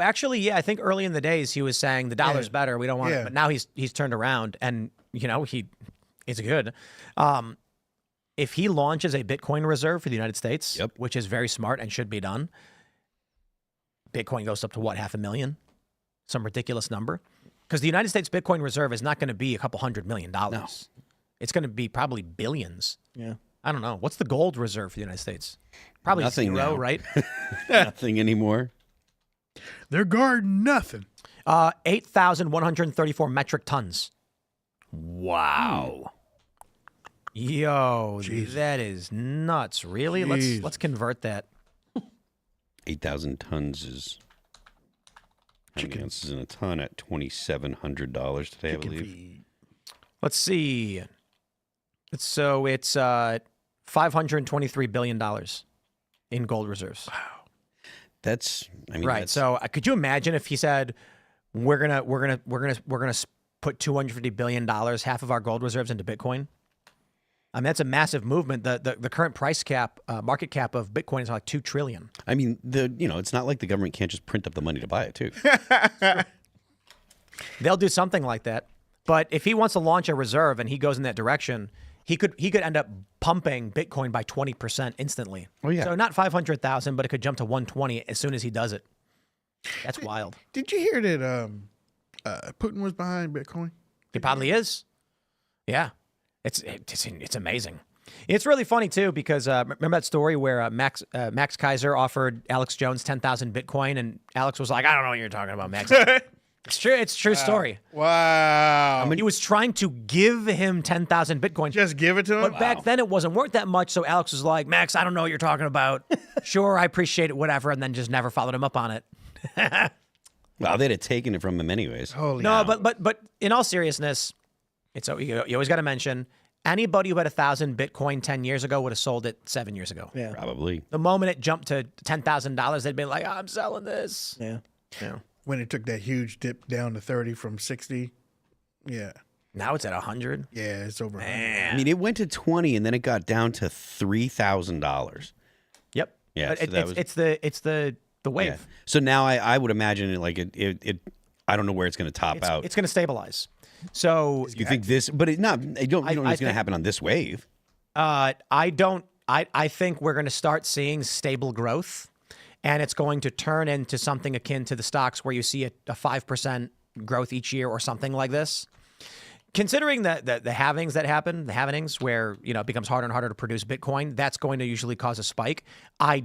actually, yeah, I think early in the days he was saying the dollar's better. We don't want it. But now he's turned around, and he's good. If he launches a Bitcoin reserve for the United States, Yep. which is very smart and should be done, Bitcoin goes up to what, 500,000, some ridiculous number. Because the United States Bitcoin reserve is not going to be a couple $100 million. No. It's going to be probably billions. Yeah. I don't know. What's the gold reserve for the United States? Probably Nothing zero, now. right? Nothing anymore. They're guarding nothing. 8,134 metric tons. Wow. Yo, that is nuts. Really? Jeez. Let's convert that. 8,000 tons is how many ounces in a ton at $2,700 today, I believe. Let's see. So it's $523 billion in gold reserves. That's Right. that's- So could you imagine if he said we're gonna put $250 billion, half of our gold reserves, into Bitcoin? I mean, that's a massive movement. The current price cap, market cap of Bitcoin is like $2 trillion. I mean, it's not like the government can't just print up the money to buy it too. They'll do something like that. But if he wants to launch a reserve and he goes in that direction, he could end up pumping Bitcoin by 20% instantly. Oh, yeah. So not 500,000, but it could jump to 120 as soon as he does it. That's wild. Did you hear that Putin was behind Bitcoin? He probably is. Yeah. It's amazing. It's really funny too because remember that story where Max Kaiser offered Alex Jones 10,000 Bitcoin and Alex was like, I don't know what you're talking about, Max. It's true. It's a true story. Wow. He was trying to give him 10,000 Bitcoin. Just give it to him? But back then it wasn't worth that much. So Alex was like, Max, I don't know what you're talking about. Sure, I appreciate it, whatever. And then just never followed him up on it. Well, they'd have taken it from him anyways. Holy No, cow. but in all seriousness, you always got to mention anybody who had 1,000 Bitcoin 10 years ago would have sold it 7 years ago. Yeah. Probably. The moment it jumped to $10,000, they'd be like, I'm selling this. Yeah. Yeah. When it took that huge dip down to 30 from 60. Yeah. Now it's at 100. Yeah, it's over. I mean, it went to 20 and then it got down to $3,000. Yep. Yeah, But so that was- it's the the wave. Yeah. So now I would imagine it I don't know where it's going to top out. It's going to stabilize. So You think this, but you don't know what's going to happen on this wave. I think we're going to start seeing stable growth, and it's going to turn into something akin to the stocks where you see a 5% growth each year or something like this. Considering the halvings that happen, the halvenings where it becomes harder and harder to produce Bitcoin, that's going to usually cause a spike. I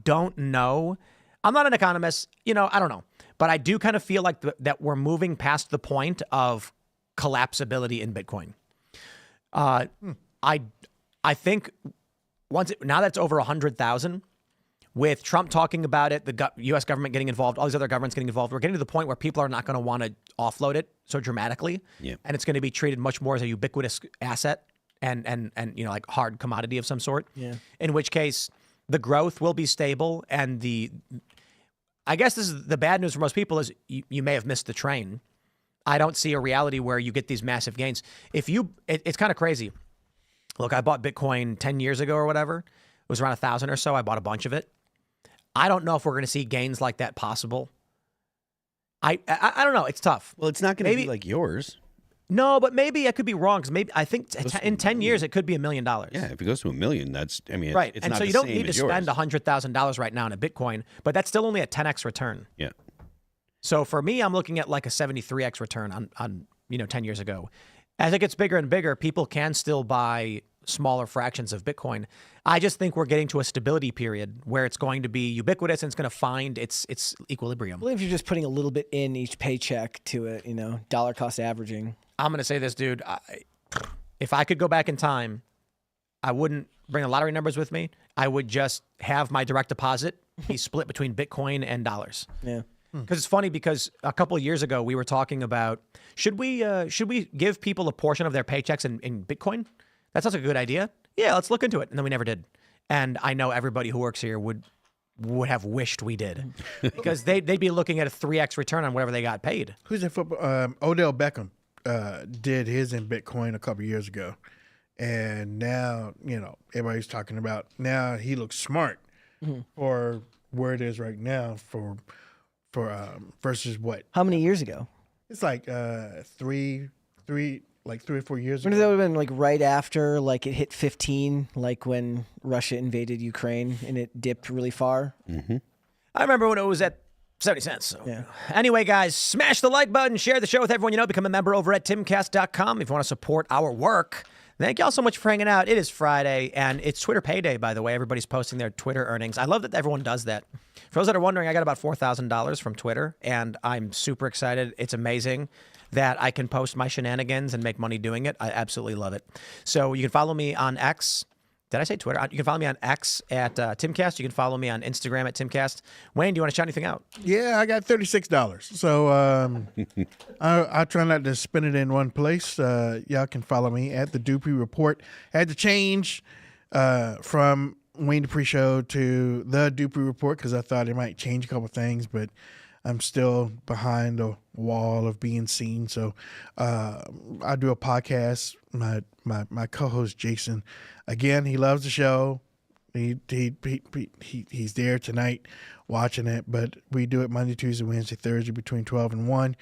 don't know. I'm not an economist. I don't know. But I do kind of feel like that we're moving past the point of collapsibility in Bitcoin. I think now that it's over 100,000, with Trump talking about it, the U.S. government getting involved, all these other governments getting involved, we're getting to the point where people are not going to want to offload it so dramatically, and it's going to be treated much more as a ubiquitous asset and like hard commodity of some sort. Yeah. In which case, the growth will be stable, and I guess this is the bad news for most people is you may have missed the train. I don't see a reality where you get these massive gains. It's kind of crazy. Look, I bought Bitcoin 10 years ago or whatever. It was around 1,000 or so. I bought a bunch of it. I don't know if we're going to see gains like that possible. I don't know. It's tough. Well, it's not going to be like yours. No, but maybe I could be wrong, because I think in 10 years it could be $1 million. Yeah, if it goes to $1 million, that's right. It's and not so the you don't same need to as yours. spend $100,000 right now in a Bitcoin, but that's still only a 10x return. Yeah. So for me, I'm looking at like a 73x return on 10 years ago. As it gets bigger and bigger, people can still buy smaller fractions of Bitcoin. I just think we're getting to a stability period where it's going to be ubiquitous and it's going to find its equilibrium. I believe you're just putting a little bit in each paycheck to it, dollar cost averaging. I'm going to say this, dude. If I could go back in time, I wouldn't bring the lottery numbers with me. I would just have my direct deposit be split between Bitcoin and dollars. Yeah. Because it's funny, because a couple of years ago we were talking about should we give people a portion of their paychecks in Bitcoin? That sounds like a good idea. Yeah, let's look into it. And then we never did. And I know everybody who works here would have wished we did, because they'd be looking at a 3x return on whatever they got paid. Who's that football? Odell Beckham did his in Bitcoin a couple years ago, and now everybody's talking about now he looks smart for where it is right now for versus what? How many years ago? It's like 3 or 4 years When ago. that would have been like right after it hit 15, like when Russia invaded Ukraine and it dipped really far. Mm-hmm. I remember when it was at 70 cents. So. Yeah. Anyway, guys, smash the like button, share the show with everyone you know, become a member over at timcast.com if you want to support our work. Thank y'all so much for hanging out. It is Friday, and it's Twitter payday, by the way. Everybody's posting their Twitter earnings. I love that everyone does that. For those that are wondering, I got about $4,000 from Twitter, and I'm super excited. It's amazing that I can post my shenanigans and make money doing it. I absolutely love it. So you can follow me on X. Did I say Twitter? You can follow me on X at Timcast. You can follow me on Instagram at Timcast. Wayne, do you want to shout anything out? Yeah, I got $36. So I try not to spend it in one place. Y'all can follow me at the Dupree Report. I had to change from Wayne Dupree Show to the Dupree Report because I thought it might change a couple things, but I'm still behind the wall of being seen. So I do a podcast. My co-host Jason, again, he loves the show. He's there tonight watching it, but we do it Monday, Tuesday, Wednesday, Thursday between 12 and 1.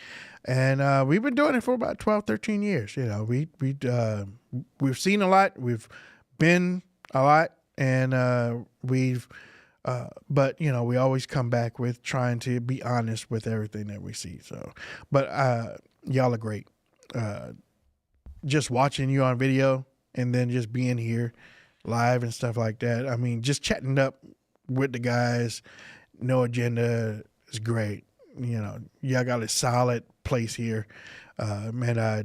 And we've been doing it for about 12, 13 years. We've seen a lot. We've been a lot. And but we always come back with trying to be honest with everything that we see. So, but y'all are great. Just watching you on video and then just being here live and stuff like that. I mean, just chatting up with the guys, no agenda is great. Y'all got a solid place here. Man, I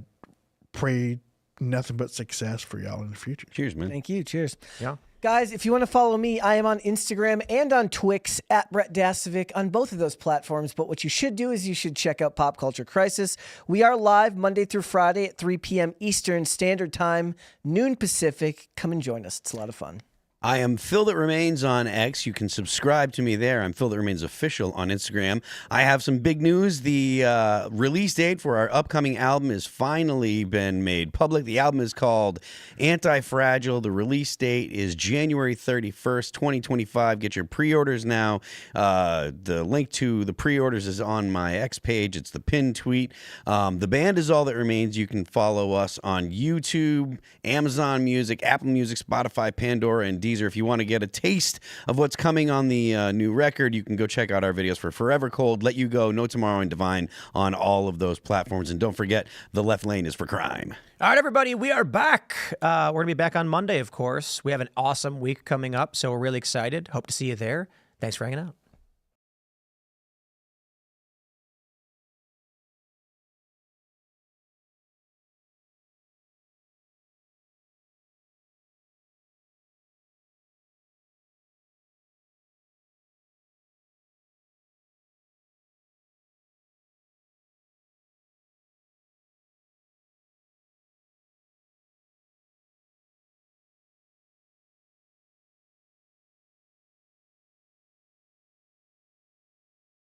pray nothing but success for y'all in the future. Cheers, man. Thank you. Cheers. Yeah. Guys, if you want to follow me, I am on Instagram and on Twix at Brett Dasovic on both of those platforms. But what you should do is you should check out Pop Culture Crisis. We are live Monday through Friday at 3 p.m. Eastern Standard Time, noon Pacific. Come and join us. It's a lot of fun. I am Phil That Remains on X. You can subscribe to me there. I'm Phil That Remains Official on Instagram. I have some big news. The release date for our upcoming album has finally been made public. The album is called Anti-Fragile. The release date is January 31st, 2025. Get your pre-orders now. The link to the pre-orders is on my X page. It's the pinned tweet. The band is All That Remains. You can follow us on YouTube, Amazon Music, Apple Music, Spotify, Pandora, and Deezer. If you want to get a taste of what's coming on the new record, you can go check out our videos for Forever Cold, Let You Go, No Tomorrow, and Divine on all of those platforms. And don't forget, The Left Lane is for crime. All right, everybody, we are back. We're going to be back on Monday, of course. We have an awesome week coming up, so we're really excited. Hope to see you there. Thanks for hanging out.